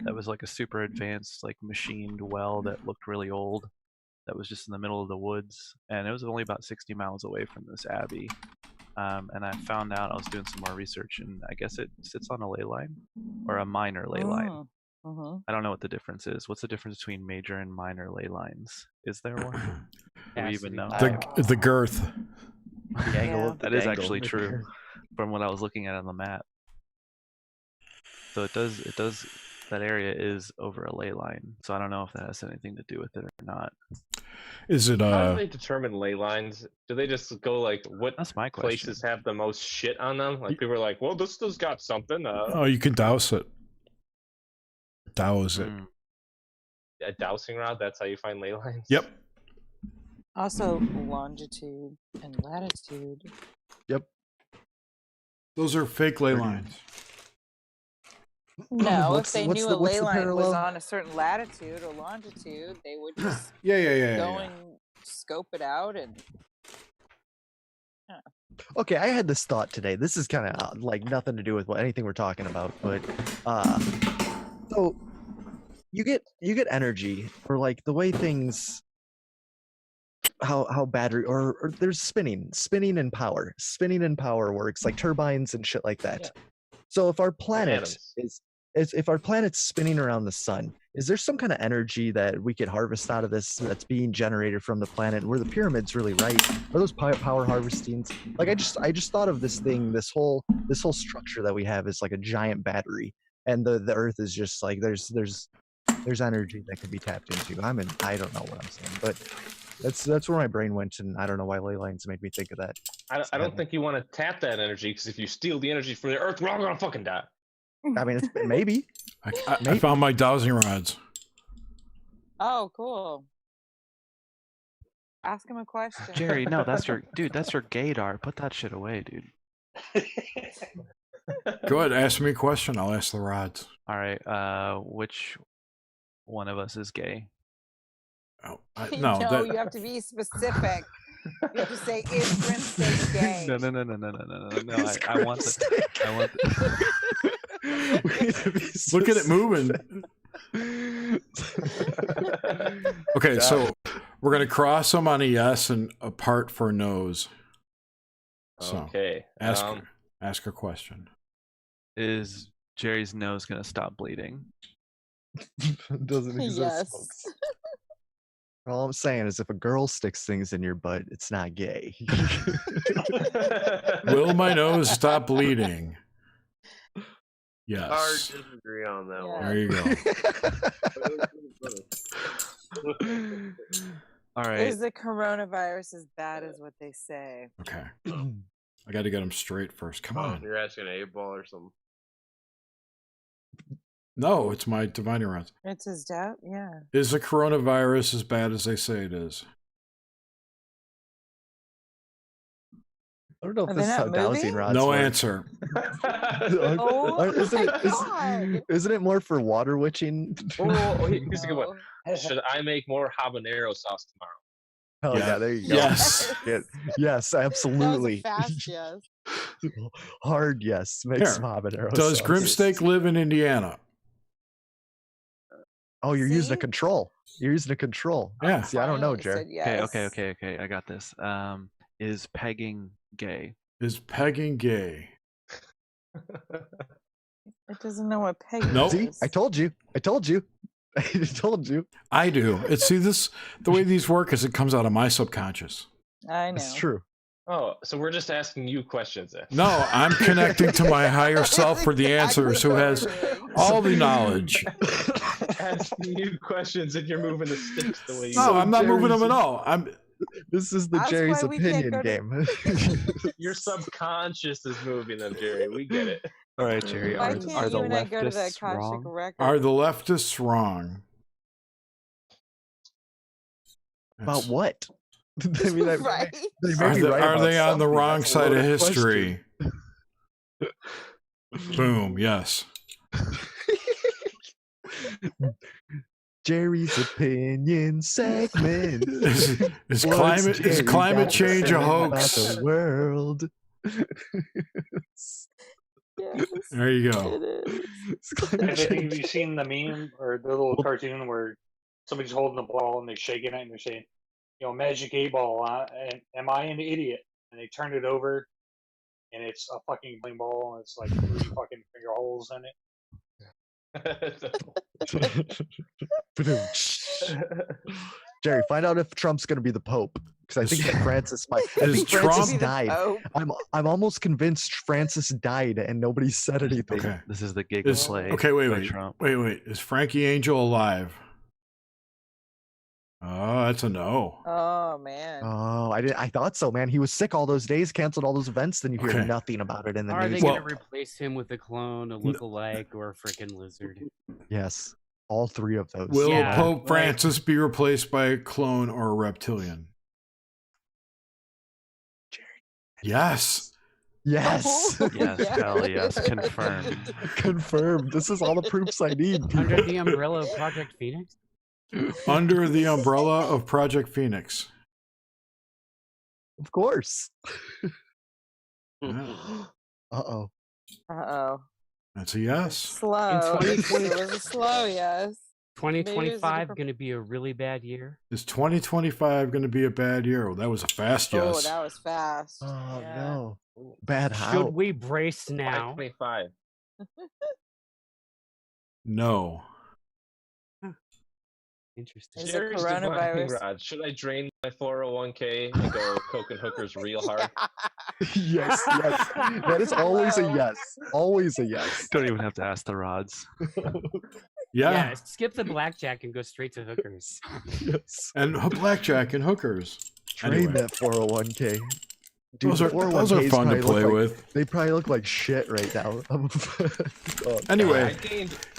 That was like a super advanced, like machined well that looked really old. That was just in the middle of the woods, and it was only about 60 miles away from this abbey. And I found out, I was doing some more research, and I guess it sits on a ley line, or a minor ley line. I don't know what the difference is. What's the difference between major and minor ley lines? Is there one? Do we even know? The girth. The angle of that is actually true from what I was looking at on the map. So it does that area is over a ley line. So I don't know if that has anything to do with it or not. Is it How do they determine ley lines? Do they just go like, what That's my places have the most shit on them? Like people are like, well, this has got something. Oh, you can douse it. Douse it. A dowsing rod, that's how you find ley lines? Yep. Also, longitude and latitude. Yep. Those are fake ley lines. No, if they knew a ley line was on a certain latitude or longitude, they would just go and scope it out and. Okay, I had this thought today. This is kind of like nothing to do with anything we're talking about, but so you get energy, or like the way things, how battery or there's spinning and power works, like turbines and shit like that. Yeah. So if our planet if our planet's spinning around the sun, is there some kind of energy that we could harvest out of this that's being generated from the planet? Were the pyramids really right? Are those power harvestings? Like I just thought of this thing. This whole structure that we have is like a giant battery, and the Earth is just like there's energy that can be tapped into. I don't know what I'm saying, but that's where my brain went, and I don't know why ley lines made me think of that. I don't think you want to tap that energy, because if you steal the energy from the Earth, we're all gonna fucking die. I mean, maybe. I found my dowsing rods. Oh, cool. Ask him a question. Jerry, no, that's your gaydar. Put that shit away, dude. Go ahead, ask me a question. I'll ask the rods. All right. Which one of us is gay? Oh, no, you have to be specific. You have to say, is Grimsteak gay? No. I want the. Look at it moving. Okay, so we're gonna cross them on a yes and apart for no's. So Okay. ask a question. Is Jerry's nose gonna stop bleeding? Doesn't exist, Yes. folks. All I'm saying is if a girl sticks things in your butt, it's not gay. Will my nose stop bleeding? Hard Yes. disagree on that Yeah. one. There you go. All right. Is the coronavirus as bad as what they say? Okay. I got to get them straight first. Come Oh, on. you're asking A-ball or something. No, it's my divining rods. It's his doubt. Yeah. Is the coronavirus as bad as they say it is? I don't know if Are this they is how not dowsing moving? rods No work. answer. Oh Isn't my God. isn't it more for water witching? Here's a good one. Should I make more habanero sauce tomorrow? Oh Yeah. yeah, there you go. Yes. Yes, That was a absolutely. fast yes. Hard yes. Make Here. some habanero Does sauce. Grimsteak live in Indiana? Oh, you're using a See? control. You're using a control. Yeah. See, I don't know, Finally Jer. said yes. Okay. I got this. Is pegging gay? Is pegging gay? It doesn't know what pegging Nope. See, is. I told you. I told you. I told you. I do. The way these work is it comes out of my subconscious. I know. It's true. Oh, so we're just asking you questions then. No, I'm connecting to my higher self for the answers, who has all the knowledge. Asking you questions and you're moving the sticks the way you No, do. I'm not moving them at all. This is the That's Jerry's why we can't opinion go to- game. Your subconscious is moving them, Jerry. We get it. All right, Jerry. Why Are can't the you and I go to the leftists Akashic wrong? record? Are the leftists wrong? About what? I mean, Right? they may Are be they, right are about they on the something. wrong That's a side of loaded history? question. Boom. Yes. Jerry's opinion segment. Is What's climate Jerry got to change say a about hoax? the world. Yes, There you it go. is. It's climate Have change. you seen the meme or the little cartoon where somebody's holding the ball and they're shaking it and they're saying, magic 8-ball, and am I an idiot? And they turn it over and it's a fucking bling ball and it's like 3 fucking finger holes in it. Jerry, find out if Trump's going to be the Pope, because I think that Francis might. I Is think Trump- Francis Be the died. Pope. I'm almost convinced Francis died and nobody said anything. Okay. This is the gig Is- play. okay, by wait. Trump. Wait. Is Frankie Angel alive? Oh, that's a no. Oh man. Oh, I thought so, man. He was sick all those days, canceled all those events. Then you hear Okay. nothing about it in the Are they news. going Well- to replace him with a clone, a lookalike, or a freaking lizard? Yes, all 3 of those. Will Yeah, Pope like- Francis be replaced by a clone or a reptilian? Yes. Yes. Yes, hell yes, confirmed. Confirmed. This is all the proofs I need. Under the umbrella of Project Phoenix? Under the umbrella of Project Phoenix. Of course. Yeah, Uh-oh. Uh-oh. that's a yes. Slow. It was a slow yes. 2025 going to be a really bad year? Is 2025 going to be a bad year? Well, that was a fast Oh, yes. that was fast. Oh, Yeah. no. Bad how? Should we brace now? 525. No. Interesting. Is it Jerry's divining coronavirus? rod. Should I drain my 401k and go coke and hookers real hard? Yes. That is always a Hello. yes. Always a yes. Don't even have to ask the rods. Yeah. Yeah, skip the blackjack and go straight to hookers. Yes. And blackjack and hookers. Trade Anyway. that 401k. Dude, Those the are 401ks fun to probably play look like- with. They probably look like shit right now. Oh, Anyway,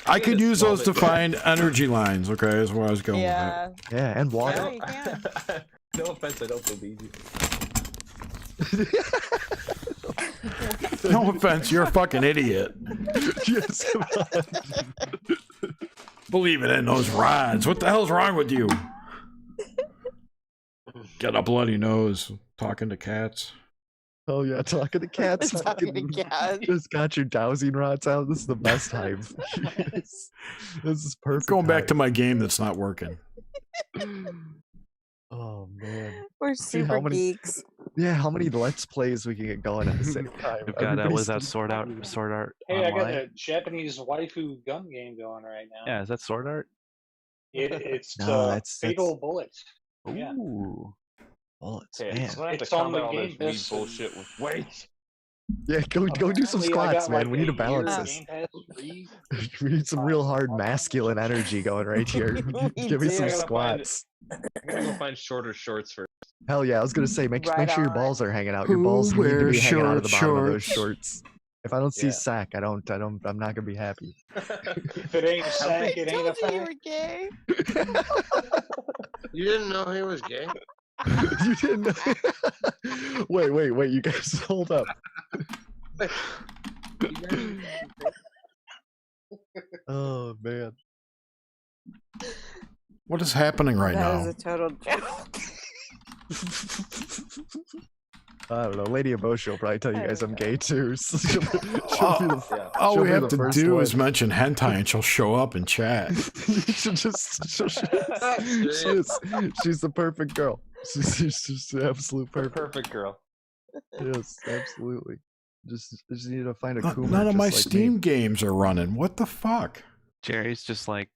I could gained a use small those to bit. find energy lines. Okay, is where I was going Yeah. yeah, and Yeah, water. you can. No offense, I don't believe you. with it. No offense, you're a fucking idiot. Yes. Believing in those rods. What the hell's wrong with you? Get a bloody nose. Talking to cats. Oh yeah, talking to cats. Talking to fucking- cats. Just got your dowsing rods out. This is the best time. Yes. This is perfect. Going back to time. my game that's not working. Oh man. We're See super how many- geeks. Yeah, how many Let's Plays we can get going at the same time? We've got was that Sword Art Hey, I got Online? a Japanese waifu gun game going right now. Yeah, is that Sword Art? It's No, that's Fatal Bullets. Yeah. Ooh. Bullets, Okay, man. so I have to It's on combat the all Game this weed Pass. bullshit with weights. Yeah, go do some Apparently, I squats, got, man. like, We need to a balance year this. Game Pass free. We need some real hard masculine energy going right here. We Give me some do. squats. I gotta go find shorter shorts first. Hell yeah, I was gonna say make Right sure your on. balls are hanging out. Your Who balls need to be wears hanging out of the short bottom of those shorts? shorts. If I don't see Yeah. sack, I'm not gonna be happy. If it ain't I sack, it ain't a told you you fact. were gay. You didn't know he was gay? You didn't know. Wait, you guys hold up. Oh man. What is happening right That now? is a total joke. I don't know. Lady Eboshi will probably tell you I guys don't I'm gay too. So she'll be the, All she'll we be have the to first do one. is mention hentai and she'll show up and chat. She's the perfect girl. She's just the absolute The perfect. perfect girl. Yes, absolutely. Just need to find a None coomer of just my like Steam me. games are running. What the fuck? Jerry's just like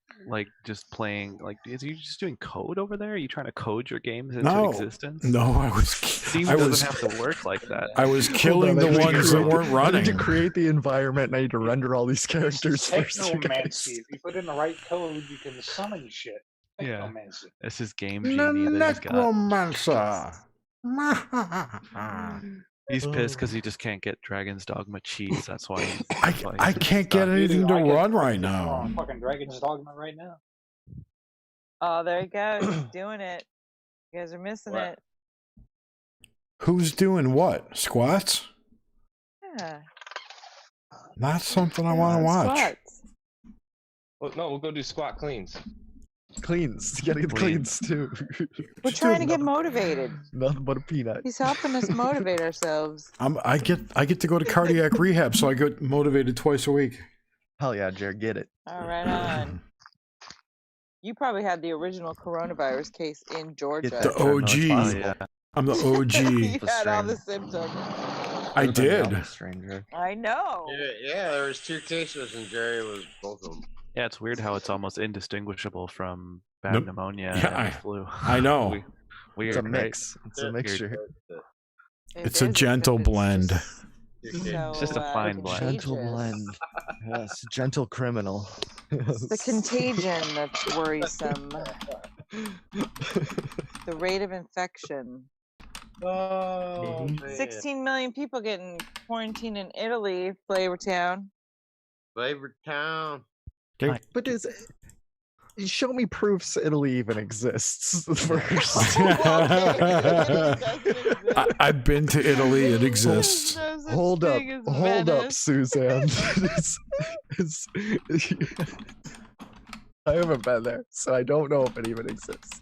just playing is you just doing code over there? Are you trying to code your games into No, existence? no, Steam I doesn't was have to work like that. I was Hold killing on, I the need to ones that create- weren't I need to running. create the environment and I need to render all these characters first. You guys. Technomancy. If you put in the right code, you can summon shit. Yeah. Technomancy. This is Game Genie that he's got. Necromancer. He's pissed because he just can't get Dragon's Dogma cheese. That's why. I can't get anything to run right now. Fucking Dragon's Dogma right now. Oh, there he goes. He's doing it. You guys are missing What? it. Who's doing what? Squats? Yeah. Not something I Doing want to some watch. squats. Well, no, we'll go do squat cleans. Cleans. You gotta get the cleans too. We're trying to get motivated. Nothing but a peanut. He's helping us motivate ourselves. I get to go to cardiac rehab, so I get motivated twice a week. Hell yeah, Jared, get it. All right on. You probably had the original coronavirus case in Georgia. The OG. Yeah. I'm the You OG. had all the symptoms. I did. Stranger. I know. Yeah, there was 2 cases and Jerry was both of them. Yeah, it's weird how it's almost indistinguishable from bad Nope. pneumonia Yeah, and the flu. I know. Weird, It's a right? mix. It's a Yeah. mixture. It's a gentle blend. It's just a fine blend. Gentle blend. Yes, gentle criminal. It's the contagion that's worrisome. The rate of infection. Oh, man. 16 million people getting quarantined in Italy, Flavortown. Favorite town. But show me proofs Italy even exists first. I've been to Italy. It exists. Hold up, Suzanne. I haven't been there, so I don't know if it even exists.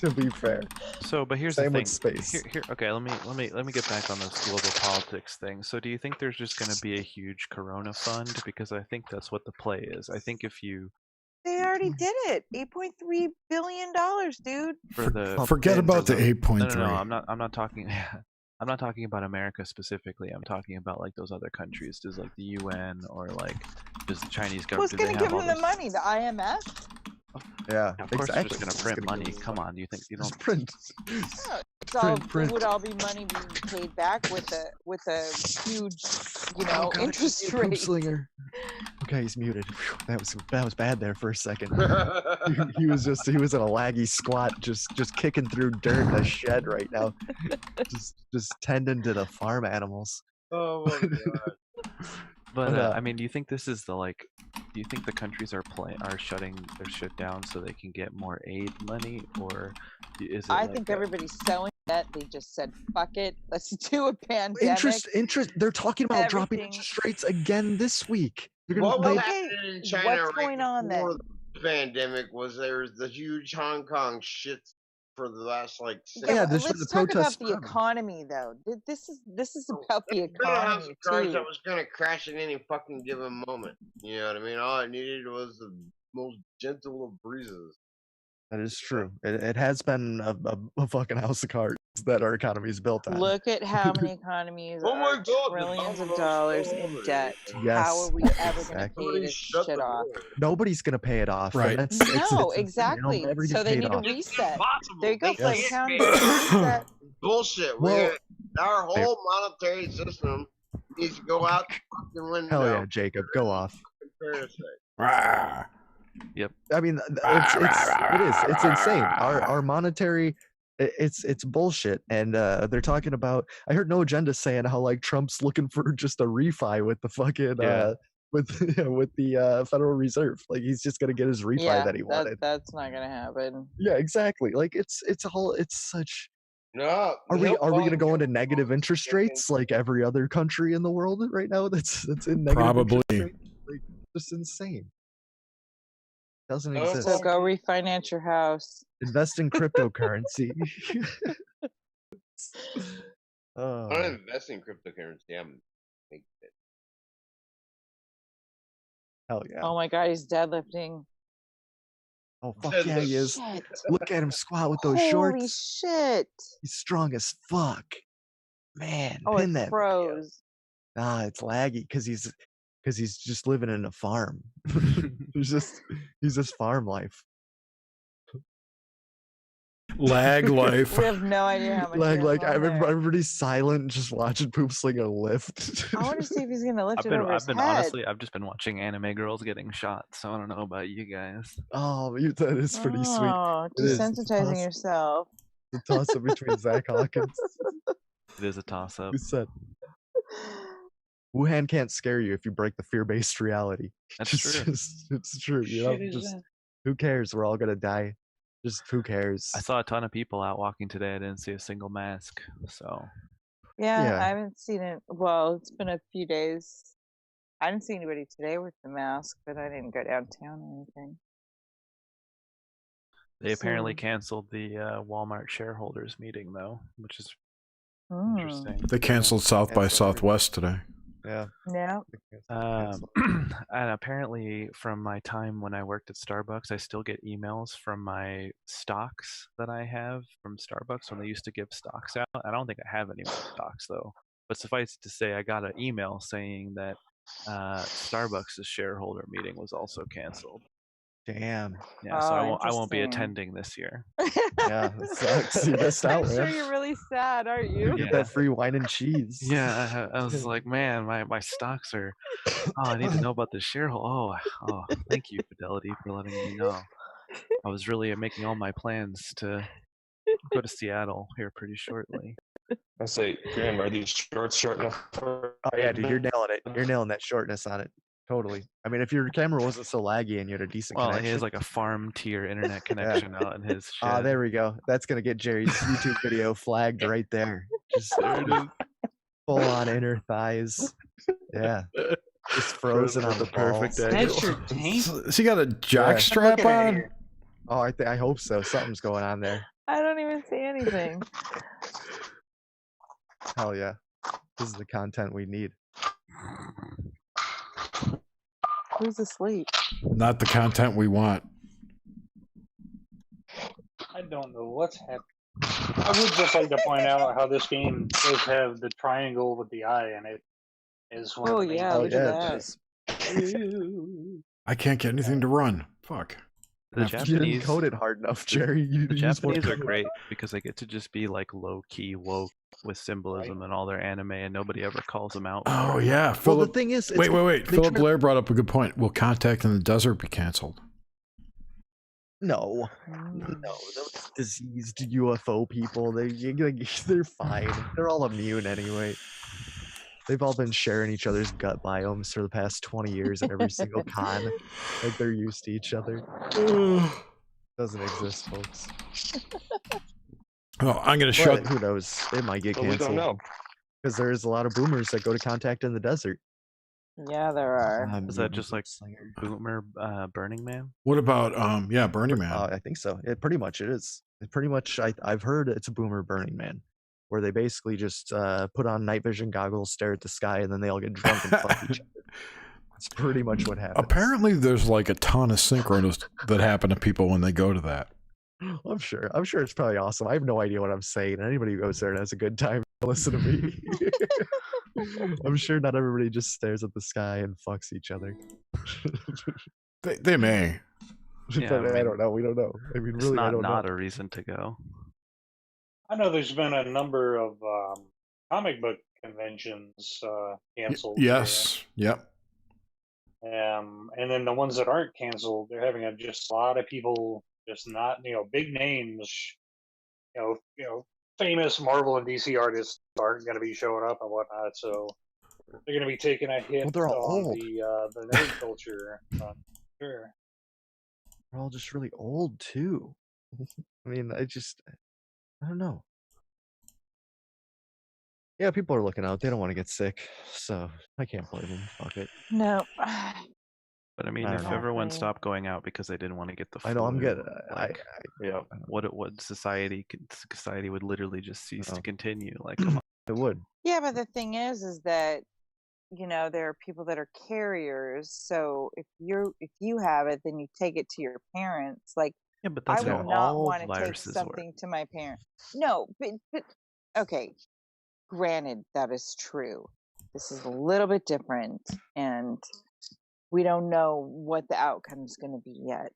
To be fair. So, but here's Same the thing. with space. Here, okay, let me get back on this global politics thing. So, do you think there's just going to be a huge Corona fund? Because I think that's what the play is. I think if you They already did it. $8.3 billion, dude. for the Forget about the no, 8.3. no, I'm not talking. I'm not talking about America specifically. I'm talking about like those other countries. Does like the UN or like does the Chinese government? Who's going to give them the money? The IMF? Yeah, Of course, they're just exactly. going to print money. Come on, do you think you don't? Just print. It's all, Print. It would all be money being paid back with a huge, interest Poop rate. slinger. Okay, he's muted. Whew, that was bad there for a second. he was in a laggy squat, just kicking through dirt in a shed right now, just tending to the farm animals. Oh my god. But But, I mean, do you think this is the do you think the countries are shutting their shit down so they can get more aid money, or is it? I think everybody's so that they just said, "Fuck it, let's do a pandemic." Interest. They're talking about dropping Everything. interest rates again this week. They're What gonna was they- happening in China What's right going on before then? the pandemic was there was the huge Hong Kong shit for the last like 6 Yeah, but this was let's the talk about protests the forever. economy, though. This is about the It's been a house economy of cards too. that was gonna crash at any fucking given moment. You know what I mean? All I needed was the most gentle of breezes. That is true. It has been a fucking house of cards. that our economy is built on. Look at how many economies Oh my are God, the trillions of dominoes dollars fell in over debt. Yes, How are we ever going to exactly. pay Somebody this shut shit the off? door. Nobody's gonna pay it off. Right. And that's, No, it's insane. exactly. It'll never So get they paid need a off. It's reset. impossible. There you go, They Flight can't Town. pay There's it. a reset. Bullshit. Well, Our whole monetary system needs to go out the fucking window. hell yeah, Jacob, go off. Parasite. Rah. I mean, it's insane. Our monetary, it's bullshit. And they're talking about. I heard No Agenda saying how like Trump's looking for just a refi with the fucking Yeah. with the Federal Reserve. Like he's just gonna get his refi Yeah, that he wanted. that's not going to happen. Yeah, exactly. Like it's such. No. Are we he'll gonna probably go get into negative interest rates like every other country in the world right now? That's in negative Probably. interest rate? Like, just insane. Doesn't No, exist. So go refinance your house. Invest in cryptocurrency. I Oh, don't invest in cryptocurrency. I'm making it. hell yeah. Oh my God, he's deadlifting. Oh, fuck yeah, he is. Shit. Look at him squat with those Holy shorts. shit. He's strong as fuck. Man, Oh, pin it that video. froze. Nah, it's laggy because he's just living in a farm. he's just farm life. Lag life. We have no idea how much. Like on there. everybody's silent, just watching Poop sling a lift. I want to see if he's gonna lift it over his head. Honestly, I've just been watching anime girls getting shot, so I don't know about you guys. Oh, that is pretty sweet. Oh, It is. It's desensitizing toss- yourself. The toss up between Zach Hawkins. It is a toss up. Who said Wuhan can't scare you if you break the fear-based reality. That's Just- true. it's true. You know, just who cares? We're all gonna die. Just who cares? I saw a ton of people out walking today. I didn't see a single mask. So Yeah, Yeah. I haven't seen it. Well, it's been a few days. I didn't see anybody today with the mask, but I didn't go downtown or anything. they apparently So- canceled the Walmart shareholders meeting, though, which is Hmm. interesting. They canceled South by Canceled everything. Southwest today. Yeah. Yeah. And apparently, from my time when I worked at Starbucks, I still get emails from my stocks that I have from Starbucks when they used to give stocks out. I don't think I have any more stocks though. But suffice it to say, I got an email saying that Starbucks' shareholder meeting was also canceled. Damn. Yeah, so Oh, I won't be interesting. attending this year. Yeah, that sucks. You missed out, I'm sure man. you're really sad, aren't you? You get that free wine and cheese. Yeah, I was like, man, my stocks are. Oh, I need to know about the shareholder. Oh, thank you, Fidelity, for letting me know. I was really making all my plans to go to Seattle here pretty shortly. I say, Graham, are these shorts short enough for? Oh yeah, dude, you're nailing it. You're nailing that shortness on it. Totally. I mean, if your camera wasn't so laggy and you had a decent Well, he connection. has like a farm tier internet connection out in his shed. Ah, there we go. That's gonna get Jerry's YouTube video flagged right there. Just full on inner thighs. Yeah. Just frozen on the perfect balls. angle. That's your tank. Has he got a jock Yeah. strap Looking at on? here. Oh, I hope so. Something's going on there. I don't even see anything. Hell yeah. This is the content we need. Who's asleep? Not the content we want. I don't know what's happening. I would just like to point out how this game does have the triangle with the eye in it. Is one Oh of the main yeah, Oh, look yeah, at it that. I can't get anything to run. Fuck. The You didn't Japanese, code it hard enough, Jerry. the You just Japanese are weren't- great because they get to just be like low key woke with symbolism and all their anime, and nobody ever calls them out. Oh yeah, Well, Philip. the thing is, wait. they Philip try- Blair brought up a good point. Will Contact in the Desert be canceled? No, Mm. no, those diseased UFO people, they're fine. They're all immune anyway. They've all been sharing each other's gut biomes for the past 20 years at every single con. Like they're used to each other. Doesn't exist, folks. Oh, I'm gonna But shut. who knows? It might get But we don't canceled know. because there's a lot of boomers that go to Contact in the Desert. Yeah, there are. Is that just like Boomer Burning Man? What about Burning Man? I think so. It pretty much it is. It pretty much I've heard it's a boomer Burning Man, where they basically just put on night vision goggles, stare at the sky, and then they all get drunk and fuck each other. That's pretty much what happens. Apparently, there's like a ton of synchronos that happen to people when they go to that. I'm sure it's probably awesome. I have no idea what I'm saying. Anybody who goes there and has a good time, listen to me. I'm sure not everybody just stares at the sky and fucks each other. They may. Yeah, But I I mean, don't know. We don't know. I mean, it's really, I not don't know. a reason to go. I know there's been a number of comic book conventions canceled. Yes. Yep. And then the ones that aren't canceled, they're having just a lot of people, just not big names, famous Marvel and DC artists aren't going to be showing up and whatnot. So they're going to be taking a hit Well, they're all on old. the nerd culture. Sure. They're all just really old too. I mean, I don't know. Yeah, people are looking out. They don't want to get sick, so I can't blame them. Fuck it. No. But I mean, I if don't know. everyone Exactly. stopped going out because they didn't want to get the flu, I know I'm good. like, Yeah. what society would literally just cease Oh. to continue. Like, come on. It would. Yeah, but the thing is that there are people that are carriers. So if you have it, then you take it to your parents. Like, Yeah, but I that's would how not all want to take viruses something work. to my parents. No, but okay. Granted, that is true. This is a little bit different, and we don't know what the outcome is going to be yet.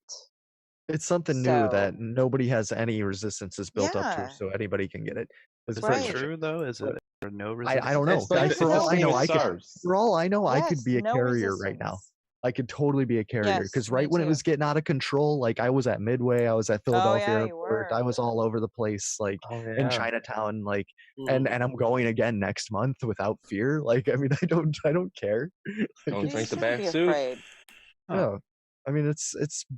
It's something new that So, nobody has any resistances built up to, yeah, so anybody can get it. It's Is pretty that much true though? Is it there no resistance? I don't know. It's like Guys, for all I know, I could yes, be a no carrier right now. resistance. I could totally be a carrier Yes, because me right when it too. was getting out of control, like I was at Midway, I was at Oh Philadelphia yeah, you Airport, were. I was all over the place, like Oh, in yeah. Chinatown, like, and I'm going again next month without fear. Like, I mean, I don't care. Don't You drink the shouldn't bath be soup. afraid. No, I mean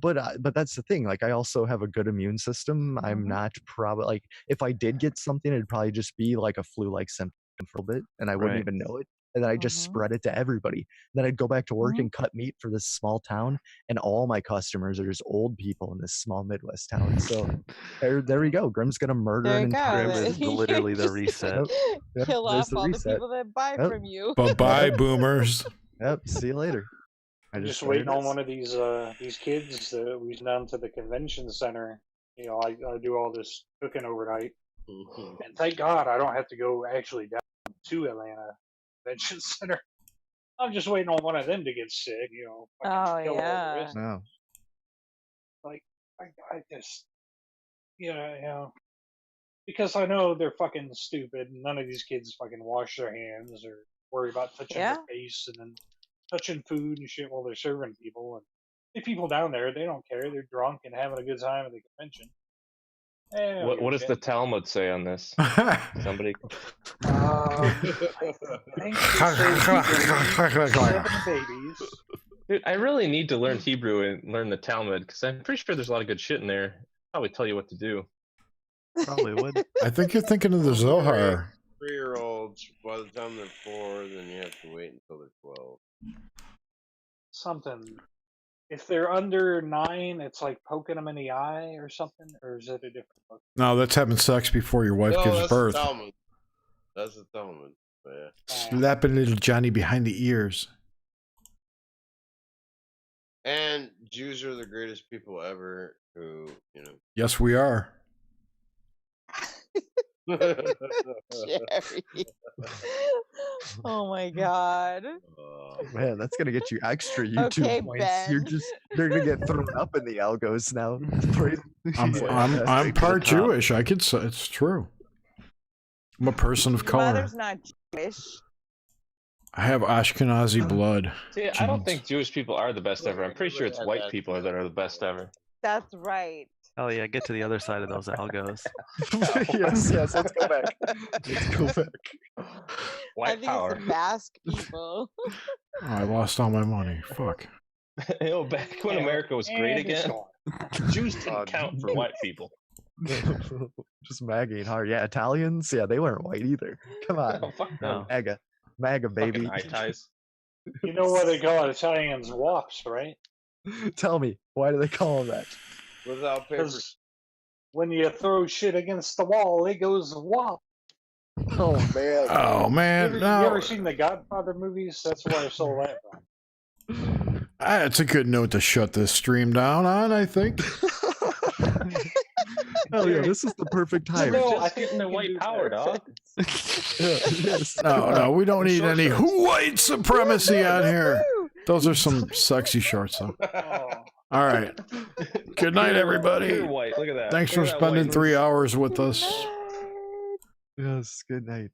but that's the thing. Like, I also have a good immune system. I'm Mhm. not probably like if I did get something, it'd probably just be like a flu-like symptom for a bit, and I wouldn't Right. even know it. And then I just Mhm. spread it to everybody. Then I'd go back to work Mhm. and cut meat for this small town, and all my customers are just old people in this small Midwest town. So there we go. Grim's gonna murder There an you go. entire Grim is city. You're literally the just reset. gonna Yep, kill there's off the all the reset. people that buy Yep. from you. Bye-bye, boomers. Yep. See you later. I'm just there waiting it on is. one of these kids that we's down to the convention center. I do all this cooking overnight, and thank God I don't have to go actually down to Atlanta Convention Center. I'm just waiting on one of them to get sick. Fucking Oh kill all the yeah. rest. No. Like I just because I know they're fucking stupid. None of these kids fucking wash their hands or worry about touching Yeah. their face and then touching food and shit while they're serving people. And the people down there, they don't care. They're drunk and having a good time at the convention. What does the Talmud say on this? Somebody. I think it says you can eat 7 babies. Dude, I really need to learn Hebrew and learn the Talmud because I'm pretty sure there's a lot of good shit in there. Probably tell you what to do. Probably would. I think you're thinking of the Zohar. 3-year-olds, by the time they're 4, then you have to wait until they're 12. Something. If they're under 9, it's like poking them in the eye or something, or is it a different book? No, that's having sex before your wife No, gives that's birth. the Talmud. That's the Talmud. But yeah. Slapping little Johnny behind the ears. And Jews are the greatest people ever who, Yes, we are. Jerry. Oh my God. Man, that's gonna get you extra YouTube Okay, points. They're gonna get thrown up in the algos now. I'm part Jewish. I could say it's true. I'm a person of Your color. mother's not Jewish. I have Ashkenazi blood. See, I don't think Jewish people are the best ever. I'm pretty sure it's white people that are the best ever. That's right. Hell yeah, get to the other side of those algos. yes, let's go back. Let's go back. White I think power. it's the Basque people. Oh, I lost all my money. Fuck. Back when America was great again, Jews didn't count for white people. Just magging hard. Yeah, Italians. Yeah, they weren't white either. Come on. Oh, fuck no. MAGA baby. Fucking eye ties. You know why they call Italians wops, right? Tell me, why do they call them that? Without paper. Because when you throw shit against the wall, it goes wop. Oh man. Oh man. You No. ever seen the Godfather movies? That's where I stole that from. It's a good note to shut this stream down on, I think. Hell yeah, this is the perfect time. No, I think the white power, dog. Yes. No, we don't need Short any shorts. white supremacy on here. Those are some sexy shorts, though. All right. Good night, everybody. Pure white. Look at that. Thanks Look for at that white. spending 3 hours with us. Yes, good night.